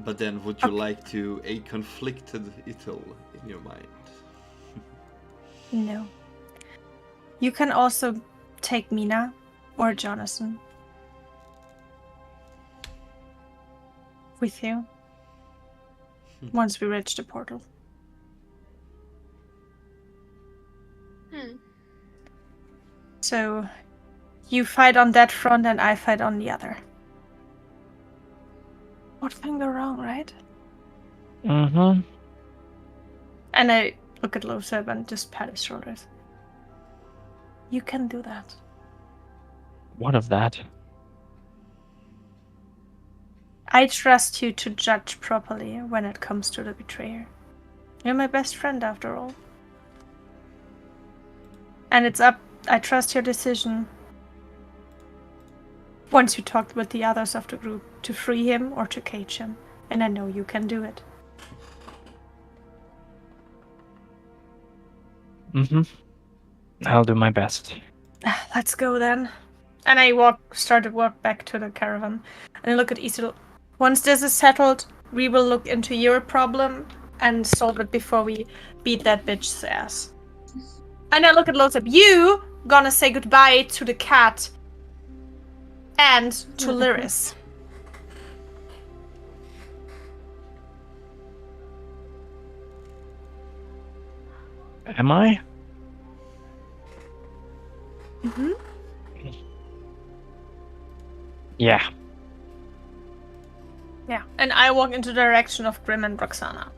But then, would you
Okay.
like to a conflicted Itil in your mind?
no. You can also take Mina or Jonathan with you once we reach the portal. So, you fight on that front and I fight on the other. What can go wrong, right?
Mm-hmm.
And I look at Loseb and just pat his shoulders. You can do that.
What of that?
I trust you to judge properly when it comes to the betrayer. You're my best friend after all. And I trust your decision. Once you talked with the others of the group, to free him or to cage him. And I know you can do it.
Mm-hmm. I'll do my best.
Let's go then. And I start to walk back to the caravan. And I look at Isil. Once this is settled, we will look into your problem and solve it before we beat that bitch's ass. And I look at Lothar. You gonna say goodbye to the cat and to Lyris.
Am I?
Mm-hmm.
Yeah.
Yeah. And I walk into the direction of Grim and Roxana.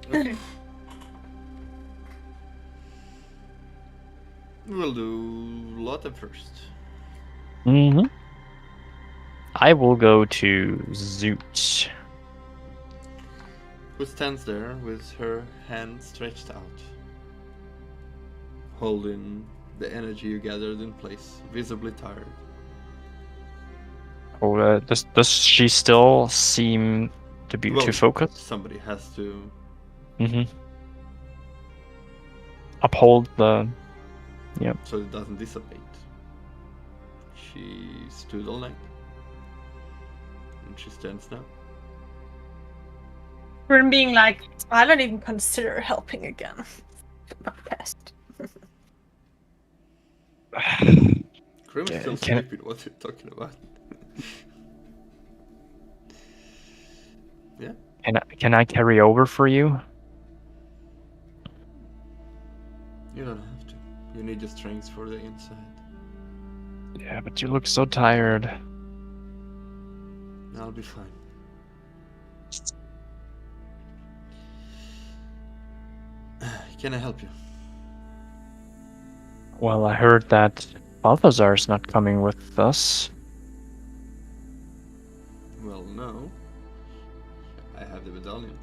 Okay. We'll do Lotte first.
Mm-hmm. I will go to Zoot.
Who stands there with her hand stretched out, holding the energy you gathered in place, visibly tired.
Oh, does she still seem to be to focus?
Somebody has to.
Mm-hmm. Uphold the. Yep.
So it doesn't dissipate. She stood all night, and she stands now.
Grim being like, I don't even consider helping again. My best.
Grim is
Yeah,
still
can-
sleeping. What are you talking about? Yeah.
Can I carry over for you?
You don't have to. You need the strength for the inside.
Yeah, but you look so tired.
I'll be fine. Can I help you?
Well, I heard that Balthazar's not coming with us.
Well, no. I have the medallion.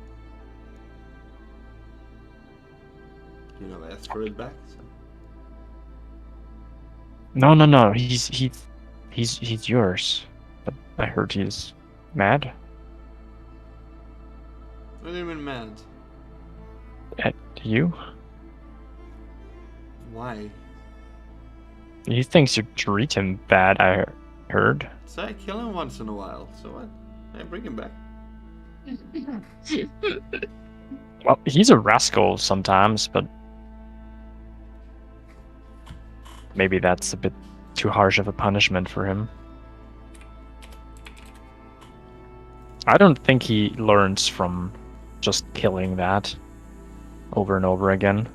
You know, I asked for it back, so.
No. He's yours. But I heard he's mad.
What do you mean mad?
At you?
Why?
He thinks you treat him bad, I heard.
So I kill him once in a while, so what? I bring him back.
Well, he's a rascal sometimes, but maybe that's a bit too harsh of a punishment for him. I don't think he learns from just killing that over and over again.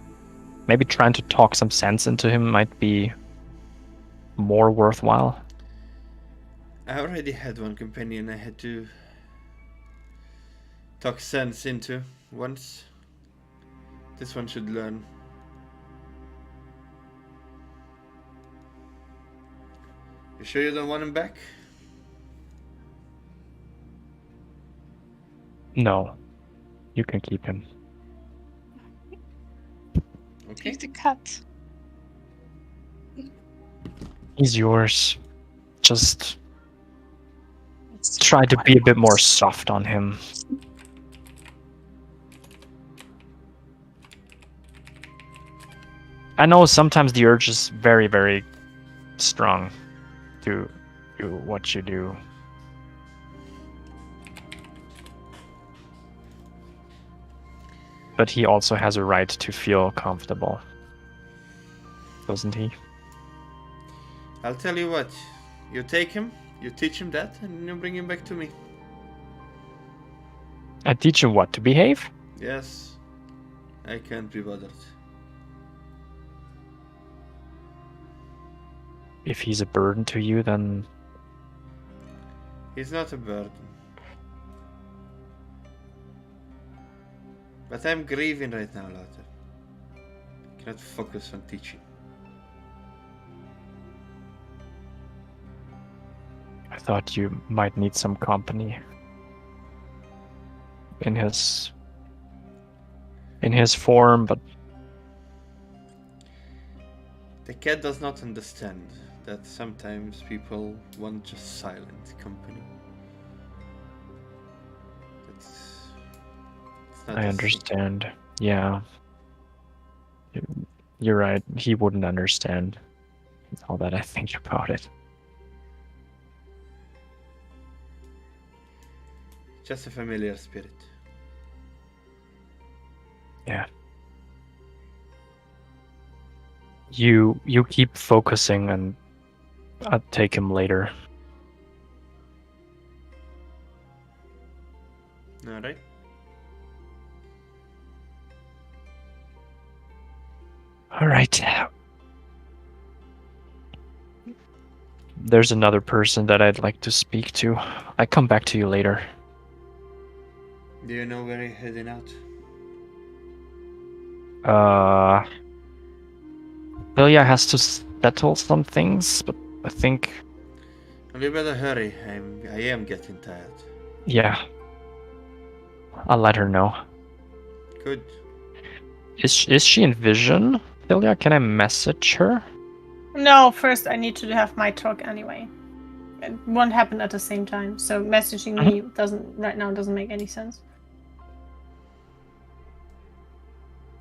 Maybe trying to talk some sense into him might be more worthwhile.
I already had one companion I had to talk sense into once. This one should learn. You sure you don't want him back?
No, you can keep him.
Okay.
Take the cat.
He's yours. Just try to be a bit more soft on him. I know sometimes the urge is very, very strong to do what you do. But he also has a right to feel comfortable, doesn't he?
I'll tell you what. You take him, you teach him that, and you bring him back to me.
I teach him what, to behave?
Yes. I can't be bothered.
If he's a burden to you, then
He's not a burden. But I'm grieving right now, Lotte. I cannot focus on teaching.
I thought you might need some company in his form, but
The cat does not understand that sometimes people want just silent company. It's not
I
the
understand. Yeah. You're right. He wouldn't understand. All that I think about it.
Just a familiar spirit.
Yeah. You keep focusing, and I'll take him later.
Alright.
All right. There's another person that I'd like to speak to. I come back to you later.
Do you know where you're heading out?
Lilia has to settle some things, but I think,
Well, you better hurry. I am getting tired.
yeah. I'll let her know.
Good.
Is she in vision, Lilia? Can I message her?
No, first I need to have my talk anyway. It won't happen at the same time, so messaging me doesn't make any sense.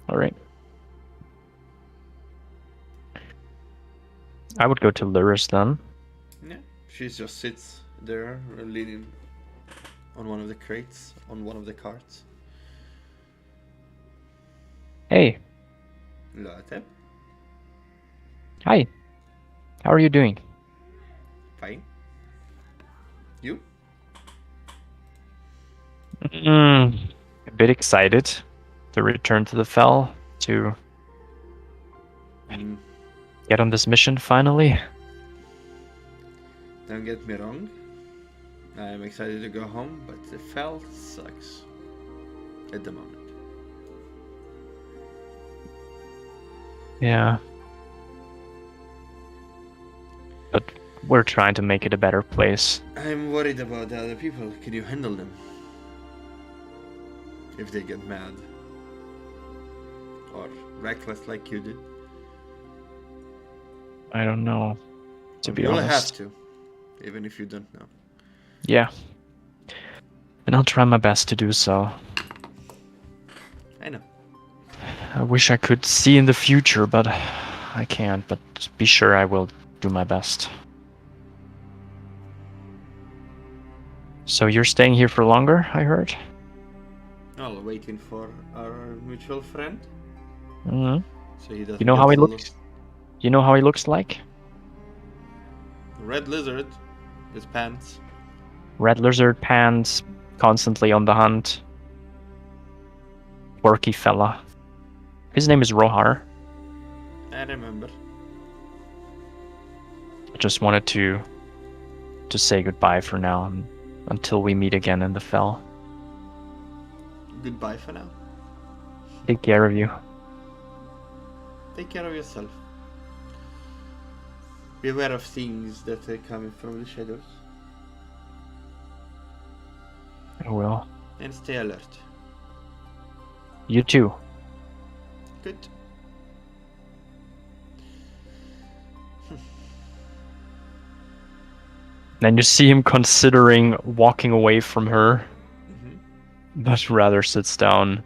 All right. I would go to Lyris then.
Yeah. She just sits there, leaning on one of the crates, on one of the carts.
Hey.
Lotte.
Hi. How are you doing?
Fine. You?
A bit excited to return to the Fell, to
Mm,
get on this mission finally.
don't get me wrong. I'm excited to go home, but the Fell sucks. At the moment.
Yeah. But we're trying to make it a better place.
I'm worried about the other people. Can you handle them? If they get mad. Or reckless like you did.
I don't know, to be
You'll
honest.
have to. Even if you don't know.
Yeah. And I'll try my best to do so. I wish I could see in the future, but I can't. But be sure I will do my best. So you're staying here for longer, I heard?
Well, waiting for our mutual friend.
Mm-hmm.
So he doesn't
You know
get
how he
full
looks? You know how he looks like?
of red lizard with pants.
Red lizard pants, constantly on the hunt. Quirky fella. His name is Rohar.
I remember.
I just wanted to say goodbye for now, until we meet again in the fell.
Goodbye for now.
Take care of you.
Take care of yourself. Be aware of things that are coming from the shadows.
I will.
And stay alert.
You too.
Good.
Then you see him considering walking away from her,
Mm-hmm.
but rather sits down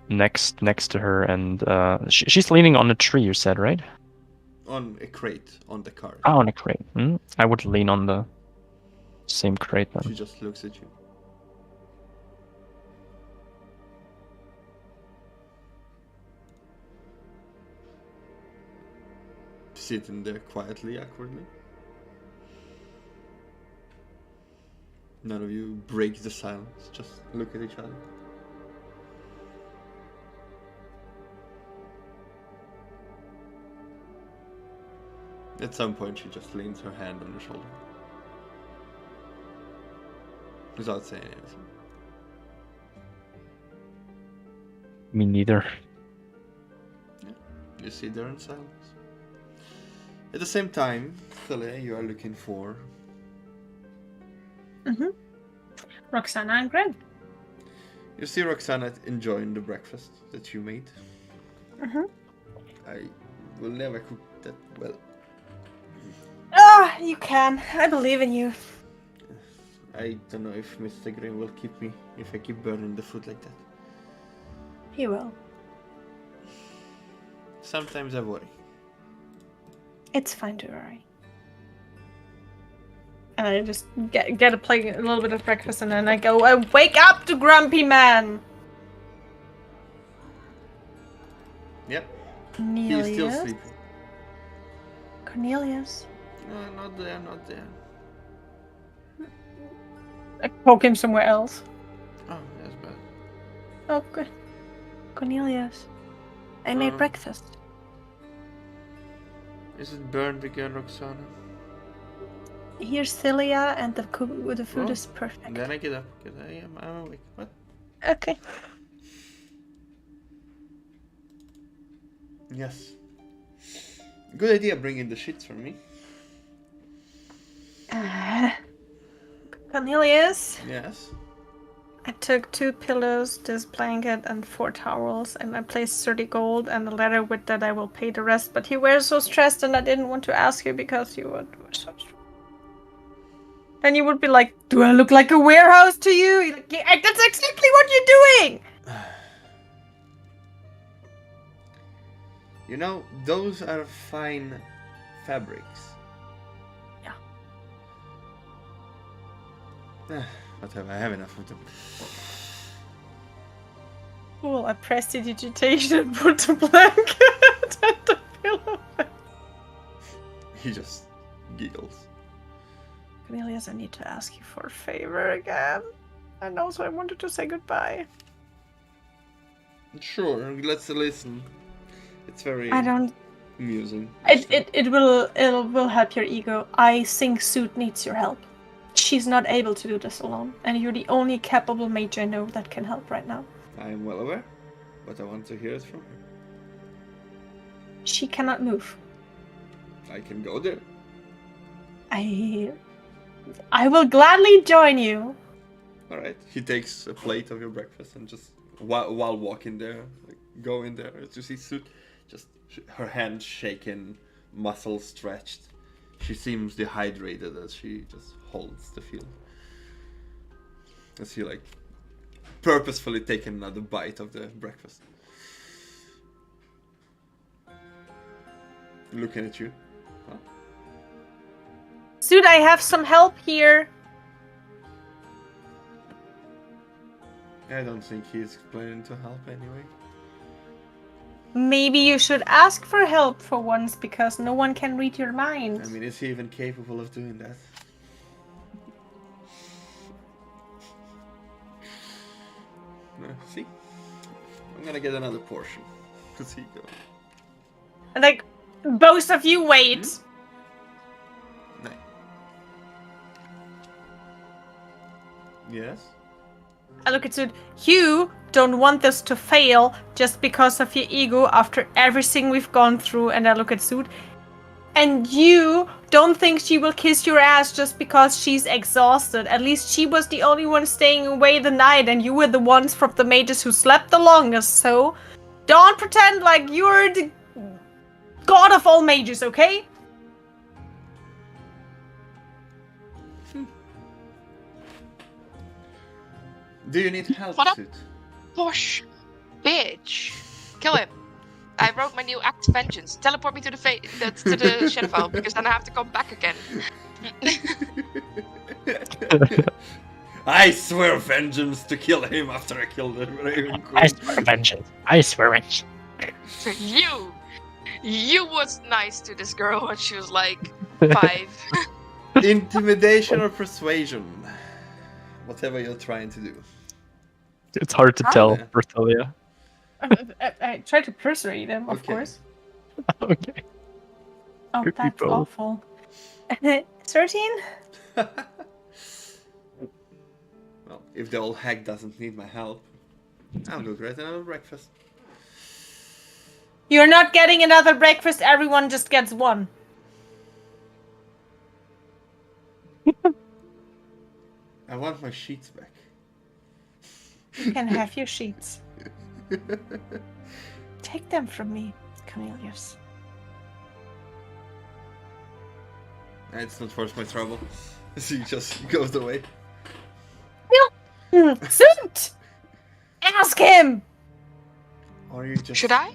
next to her, and she's leaning on a tree. You said, right?
On a crate on the cart.
Oh, on a crate. I would lean on the same crate then.
She just looks at you. Sitting there quietly, awkwardly. None of you break the silence, just look at each other. At some point she just leans her hand on your shoulder. Without saying anything.
Me neither.
You sit there in silence. At the same time, Thalia, you are looking for...
Roxana and Gren.
You see Roxana enjoying the breakfast that you made. I will never cook that well.
Ah, you can. I believe in you.
I don't know if Mr. Green will keep me if I keep burning the food like that.
He will.
Sometimes I worry.
It's fine to worry. And I just get a plate, a little bit of breakfast, and then I go, wake up, to grumpy man!
Yep,
Cornelius?
he's still sleeping.
Cornelius?
No, not there, not there.
I poke him somewhere else.
Oh, that's bad.
Oh, good. Cornelius. I made breakfast.
Is it burned again, Roxana?
Here's Celia, and the food is perfect.
Then I get up, because I'm awake. What?
Okay.
Yes. Good idea bringing the shits for me.
Cornelius?
Yes.
I took 2 pillows, this blanket, and 4 towels, and I placed 30 gold and a letter with that I will pay the rest. But you were so stressed, and I didn't want to ask you because you were so stressed. Then you would be like, do I look like a warehouse to you? You're like, yeah, that's exactly what you're doing!
You know, those are fine fabrics. Yeah. Whatever, I have enough of them.
Cool, I prestidigitation and put the blanket and the pillow.
He just giggles.
Cornelius, I need to ask you for a favor again. And also I wanted to say goodbye.
Sure, let's listen. It's very amusing.
It will help your ego. I think Suit needs your help. She's not able to do this alone, and you're the only capable mage I know that can help right now.
I am well aware, but I want to hear it from her.
She cannot move.
I can go there.
I will gladly join you.
Alright, he takes a plate of your breakfast and just, while walking there, like, go in there to see Suit, just her hand shaking, muscles stretched. She seems dehydrated as she just holds the field. As he, like, purposefully take another bite of the breakfast. Looking at you. Huh?
Suit, I have some help here.
I don't think he's planning to help anyway.
Maybe you should ask for help for once, because no one can read your mind.
I mean, is he even capable of doing that? No, see? I'm gonna get another portion. Cause he goes.
Like, both of you wait.
No. Yes?
I look at Suit. You don't want this to fail just because of your ego after everything we've gone through. And I look at Suit. And you don't think she will kiss your ass just because she's exhausted. At least she was the only one staying away the night, and you were the ones from the mages who slept the longest, so don't pretend like you're the god of all mages, okay?
Do you need help,
What up?
Suit?
Posh bitch. Kill him. I wrote my new act vengeance. Teleport me to the Shadowfell, because then I have to come back again.
I swear vengeance to kill him after I killed the Raven Queen.
I swear vengeance. I swear vengeance.
You was nice to this girl when she was like 5.
Intimidation or persuasion? Whatever you're trying to do.
It's hard to tell,
Yeah.
Berthelia.
I try to persuade him, of
Okay.
course.
Okay.
Oh,
Could be
that's
both.
awful. 13?
Well, if the old hag doesn't need my help, I'll go get another breakfast.
You're not getting another breakfast, everyone just gets one.
I want my sheets back.
You can have your sheets. Take them from me, Cornelius.
It's not worth my trouble. She just goes away.
Suit! Ask him!
Or you just...
Should I?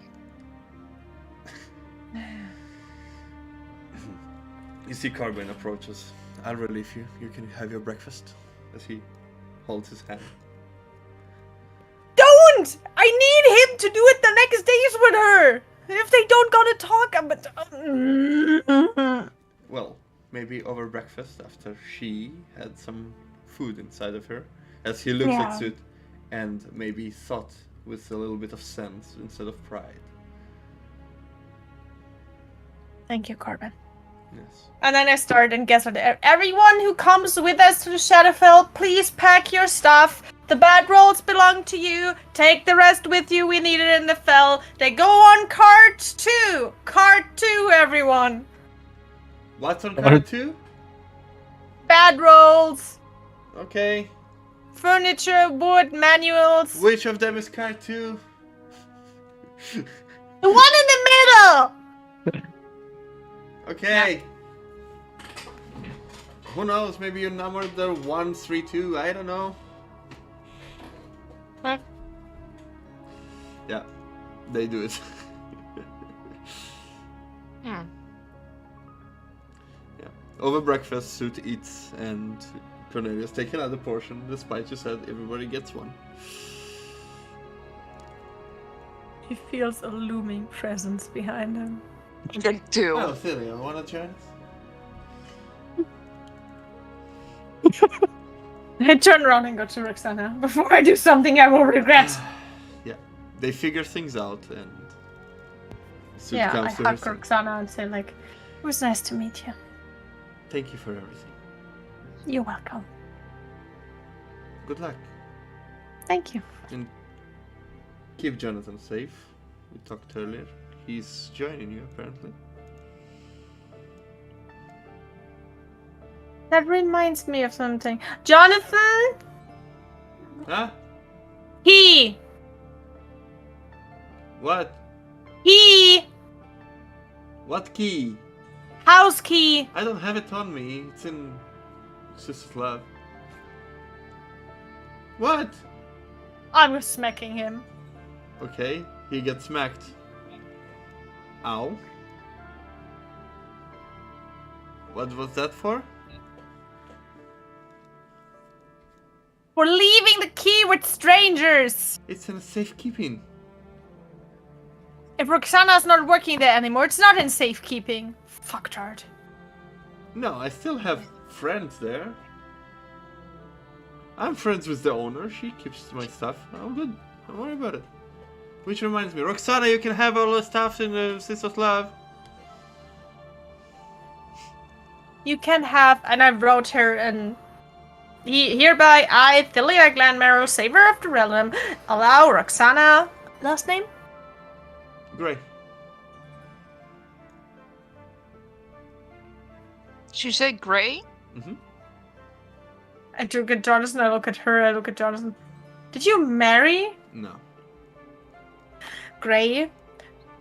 You see Carbine approaches. I'll relieve you. You can have your breakfast. As he holds his hand.
Don't! I need him to do it the next days with her! If they don't gonna talk, I'm...
Well, maybe over breakfast after she had some food inside of her. As he looks
Yeah.
at Sut and maybe thought with a little bit of sense instead of pride.
Thank you, Corbin.
Yes.
And then I start and guess what? Everyone who comes with us to the Shadowfell, please pack your stuff. The bad rolls belong to you. Take the rest with you. We need it in the fell. They go on cart 2. Cart 2, everyone.
What's on card 2?
Bad rolls.
Okay.
Furniture, wood, manuals.
Which of them is card 2?
The one in the middle.
Okay. Who knows? Maybe you numbered the 1, 3, 2. I don't know.
Huh?
Yeah, they do it.
Hmm.
Yeah. Over breakfast, Sut eats, and Cornelius take another portion, despite you said everybody gets one.
He feels a looming presence behind him.
Then 2.
Oh, Celia, wanna join us?
I turn around and go to Roxana. Before I do something I will regret.
Yeah, they figure things out, and Sut
Yeah, I
comes to her.
hug Roxana and say like, it was nice to meet you.
Thank you for everything.
You're welcome.
Good luck,
Thank you.
and keep Jonathan safe. We talked earlier. He's joining you apparently.
That reminds me of something. Jonathan!
Huh?
He!
What?
He!
What key?
House key!
I don't have it on me. It's in Sister's Love. What?
I was smacking him.
Okay, he gets smacked. Ow. What was that for?
We're leaving the key with strangers!
It's in safekeeping.
If Roxana's not working there anymore, it's not in safekeeping. Fucktard.
No, I still have friends there. I'm friends with the owner. She keeps my stuff. I'm good. Don't worry about it. Which reminds me, Roxana, you can have all the stuff in the Sisters Love.
You can have, and I wrote her, and hereby I, Thilia Glanmarrow, Saver of the Realm, allow Roxana, last name?
Great.
Did you say Gray?
Mm-hmm.
I look at Jonathan, I look at her, I look at Jonathan. Did you marry
No.
Gray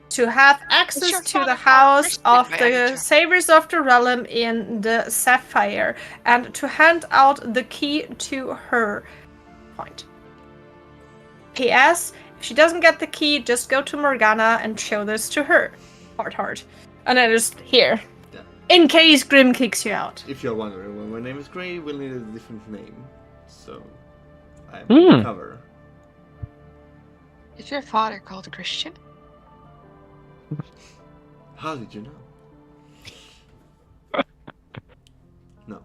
to have
your
access to
father
the
called
house
Christian,
of
my
the
editor?
Savers of the Realm in the Sapphire and to hand out the key to her? Point. P.S. If she doesn't get the key, just go to Morgana and show this to her. Heart. And I just here.
Yeah.
In case Grim kicks you out.
If you're wondering, when my name is Gray, we'll need a different name. So, I'm on the cover.
Is your father called Christian?
How did you know? No.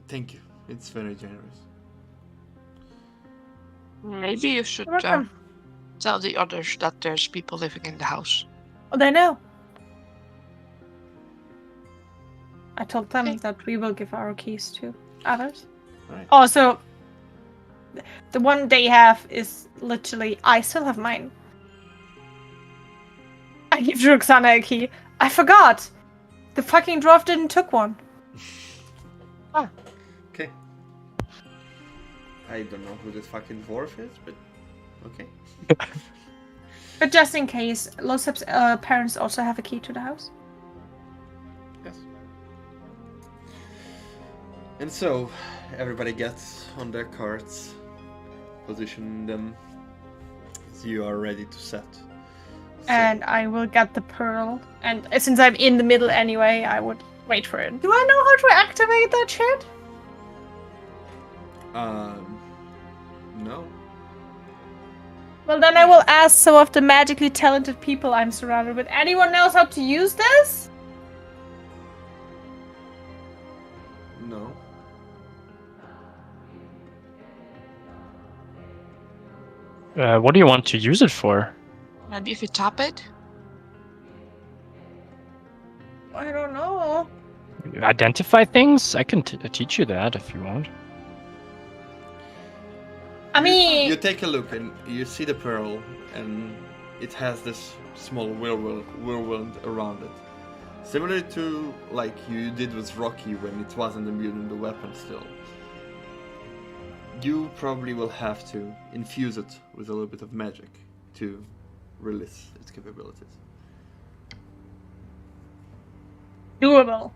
Thank you. It's very generous.
Maybe you should
You're welcome.
tell the others that there's people living in the house.
Oh, they know. I told them
Okay.
that we will give our keys to others.
Right.
Also, the one they have is literally, I still have mine. I give Roxana a key. I forgot! The fucking dwarf didn't took one.
Okay. I don't know who this fucking dwarf is, but okay.
But just in case, Losep's parents also have a key to the house.
Yes. And so, everybody gets on their carts, position them as you are ready to set.
And I will get the pearl. And since I'm in the middle anyway, I would wait for it. Do I know how to activate that shit?
No.
Well, then I will ask some of the magically talented people I'm surrounded with. Anyone knows how to use this?
No.
What do you want to use it for?
Maybe if you tap it?
I don't know.
Identify things? I can teach you that if you want.
I mean,
You take a look and you see the pearl, and it has this small whirlwind around it. Similar to like you did with Rocky when it wasn't immune in the weapon still. You probably will have to infuse it with a little bit of magic to release its capabilities.
doable.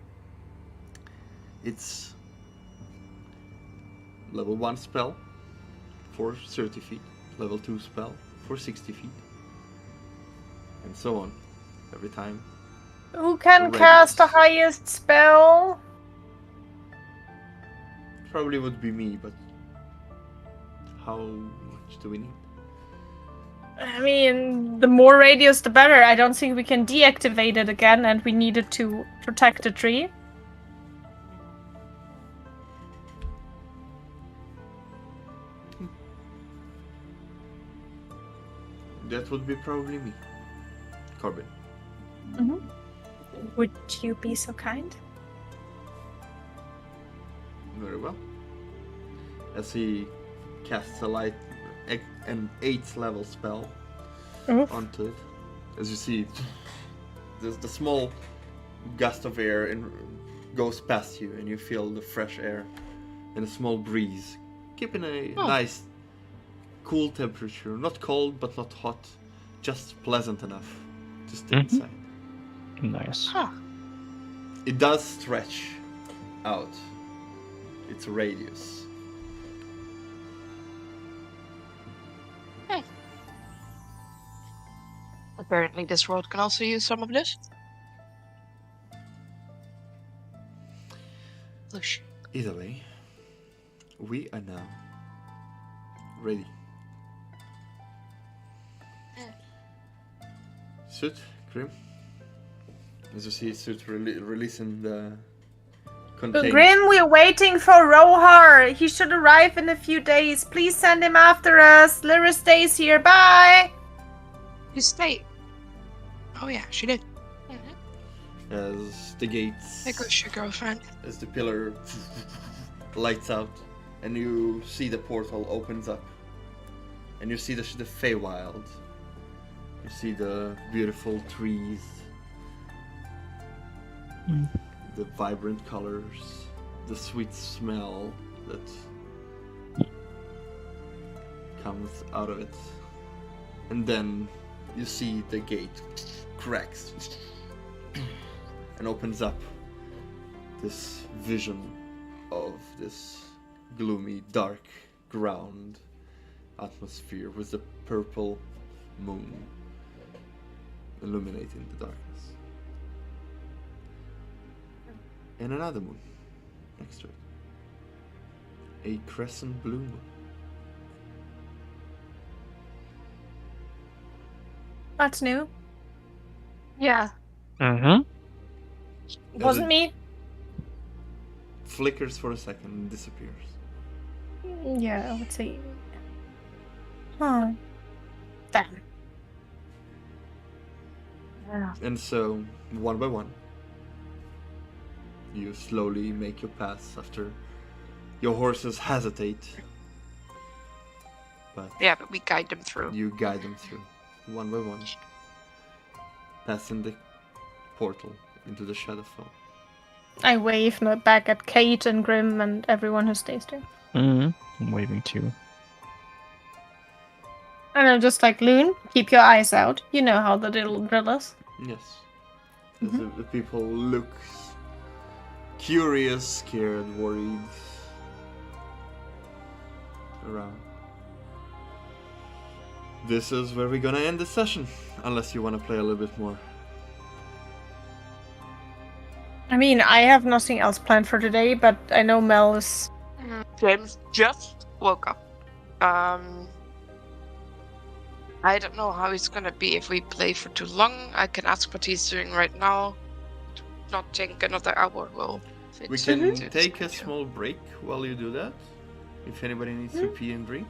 It's level 1 spell for 30 feet, level 2 spell for 60 feet, and so on, every time.
Who can
Radius.
cast the highest spell?
Probably would be me, but how much do we need?
I mean, the more radius, the better. I don't think we can deactivate it again, and we need it to protect the tree.
That would be probably me, Corbin.
Would you be so kind?
Very well. As he casts an 8th level spell onto it, as you see, the small gust of air goes past you, and you feel the fresh air and a small breeze, keeping a nice, cool temperature. Not cold, but not hot, just pleasant enough to stay inside.
Nice.
It does stretch out its radius.
Apparently, this world can also use some of this. Push.
Either way, we are now ready. Suit, Grim. As you see, Suit releasing the container.
Grim, we're waiting for Rohar. He should arrive in a few days. Please send him after us. Lyra stays here. Bye.
You stay. Oh yeah, she did.
As the gates,
There goes your girlfriend.
as the pillar lights out, and you see the portal opens up, and you see the Feywild. You see the beautiful trees, the vibrant colors, the sweet smell that comes out of it, and then you see the gate cracks and opens up this vision of this gloomy, dark ground atmosphere with the purple moon illuminating the darkness. And another moon next to it. A crescent blue moon.
That's new.
Yeah.
Mm-hmm.
Wasn't
it
me.
Flickers for a second and disappears.
Yeah, I would say. Huh. Damn. Yeah.
And so, one by one, you slowly make your pass after your horses hesitate. But
Yeah, but we guide them through.
you guide them through, one by one, passing the portal into the Shadowfell.
I wave back at Kate and Grim and everyone who stays there.
Mm-hmm. I'm waving too.
And I'm just like, Loon, keep your eyes out. You know how the little drill is.
Yes. As the people look curious, scared, worried around. This is where we're gonna end the session, unless you want to play a little bit more.
I mean, I have nothing else planned for today, but I know Mel is...
James just woke up. I don't know how it's gonna be if we play for too long. I can ask what he's doing right now. Not think another hour will fit.
We can
into
take a
schedule.
small break while you do that, if anybody needs to pee and drink.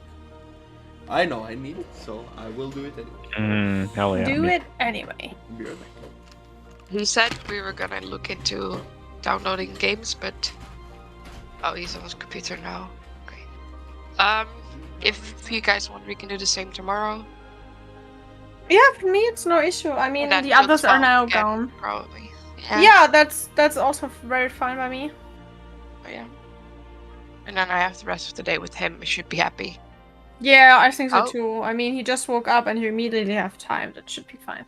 I know I need it, so I will do it anyway.
Hell yeah.
Do
me-
it anyway.
Be right back.
He said we were gonna look into downloading games, but oh, he's on his computer now. Great. If you guys want, we can do the same tomorrow.
Yeah, for me it's no issue. I mean,
And then
the
till
others are
12
now
again,
gone.
Probably.
Yeah, that's also very fine by me.
Oh, yeah. And then I have the rest of the day with him. We should be happy.
Yeah, I think so
Oh.
too. I mean, he just woke up and you immediately have time. That should be fine.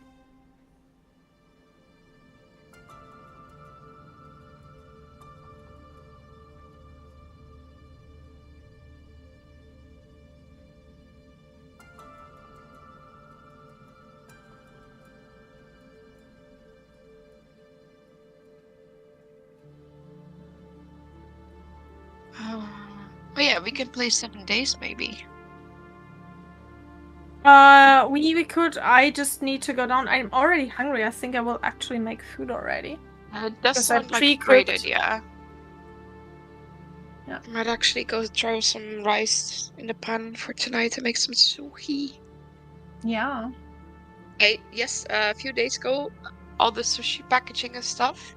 Oh yeah, we can play 7 days maybe.
We could. I just need to go down. I'm already hungry. I think I will actually make food already.
It does
Because I
sound like a great
pre-cooked.
idea.
Yeah.
I might actually go throw some rice in the pan for tonight and make some sushi.
Yeah.
Hey, yes, a few days ago, all the sushi packaging and stuff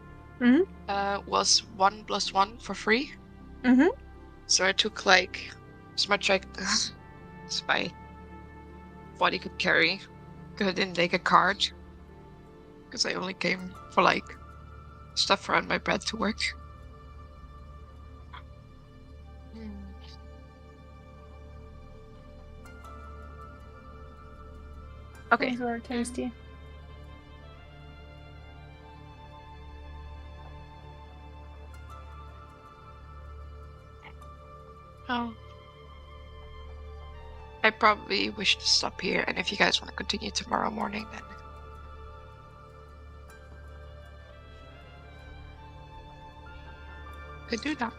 was 1+1 for free.
Mhm.
So I took like as much as my body could carry. Because I didn't take a card. Because I only came for like stuff around my bed to work. Okay.
Those are tasty.
Oh. I probably wish to stop here, and if you guys want to continue tomorrow morning, then could do that.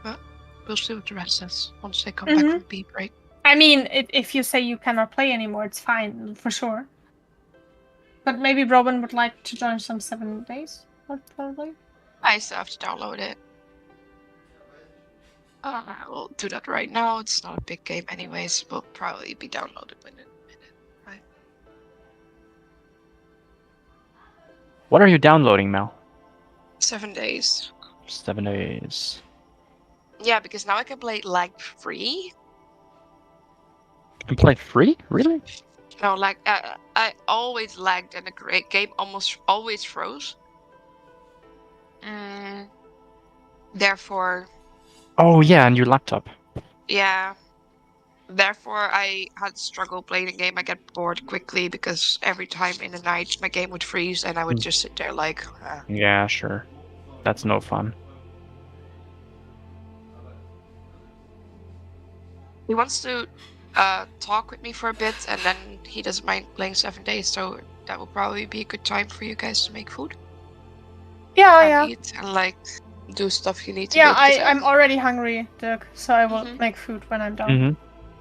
But we'll see what the rest says once they come back from pee break.
I mean, if you say you cannot play anymore, it's fine, for sure. But maybe Robin would like to join some 7 days, probably.
I still have to download it. I will do that right now. It's not a big game anyways. Will probably be downloaded within a minute. Right?
What are you downloading, Mel?
7 days.
7 days.
Yeah, because now I can play lag-free.
You can play free? Really?
No, I always lagged and the game almost always froze. Therefore...
Oh yeah, and your laptop.
Yeah. Therefore, I had struggle playing the game. I get bored quickly because every time in the night my game would freeze and I would just sit there like...
Yeah, sure. That's no fun.
He wants to talk with me for a bit, and then he doesn't mind playing 7 days, so that will probably be a good time for you guys to make food.
Yeah.
Eat and do stuff you need to
Yeah,
do.
I'm already hungry, Dirk, so I will make food when I'm done.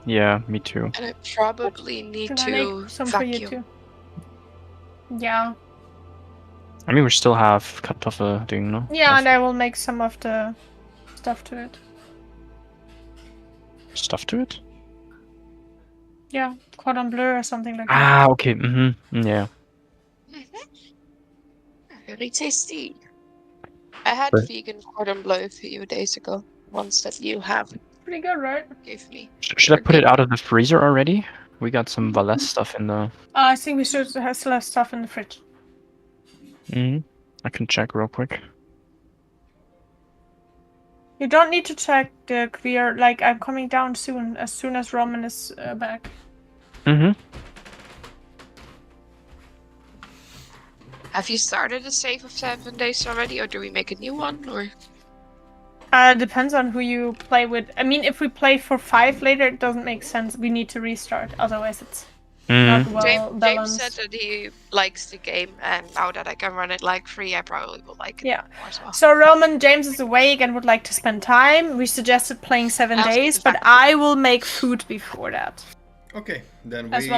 Yeah, me too.
And I probably need
Can I
to
make some
vacuum.
for you too? Yeah.
I mean, we still have kartoffelding, no?
Yeah, and I will make some of the stuff to it.
Stuff to it?
Yeah, cordon bleu or something like that.
Ah, okay. Yeah.
Very tasty. I had vegan cordon bleu a few days ago. Ones that you have
Pretty good, right?
gave me.
Should I put it out of the freezer already? We got some Valais stuff in the...
I think we should still have stuff in the fridge.
I can check real quick.
You don't need to check, Dirk. We are, I'm coming down soon as Roman is back.
Have you started a save of 7 days already, or do we make a new one, or...?
Depends on who you play with. I mean, if we play for 5 later, it doesn't make sense. We need to restart, otherwise it's not well
James
balanced.
said that he likes the game, and now that I can run it free, I probably will like it more as well.
So Roman, James is awake and would like to spend time. We suggested playing 7 days, but I will make food before that.
Okay, then
As
we
well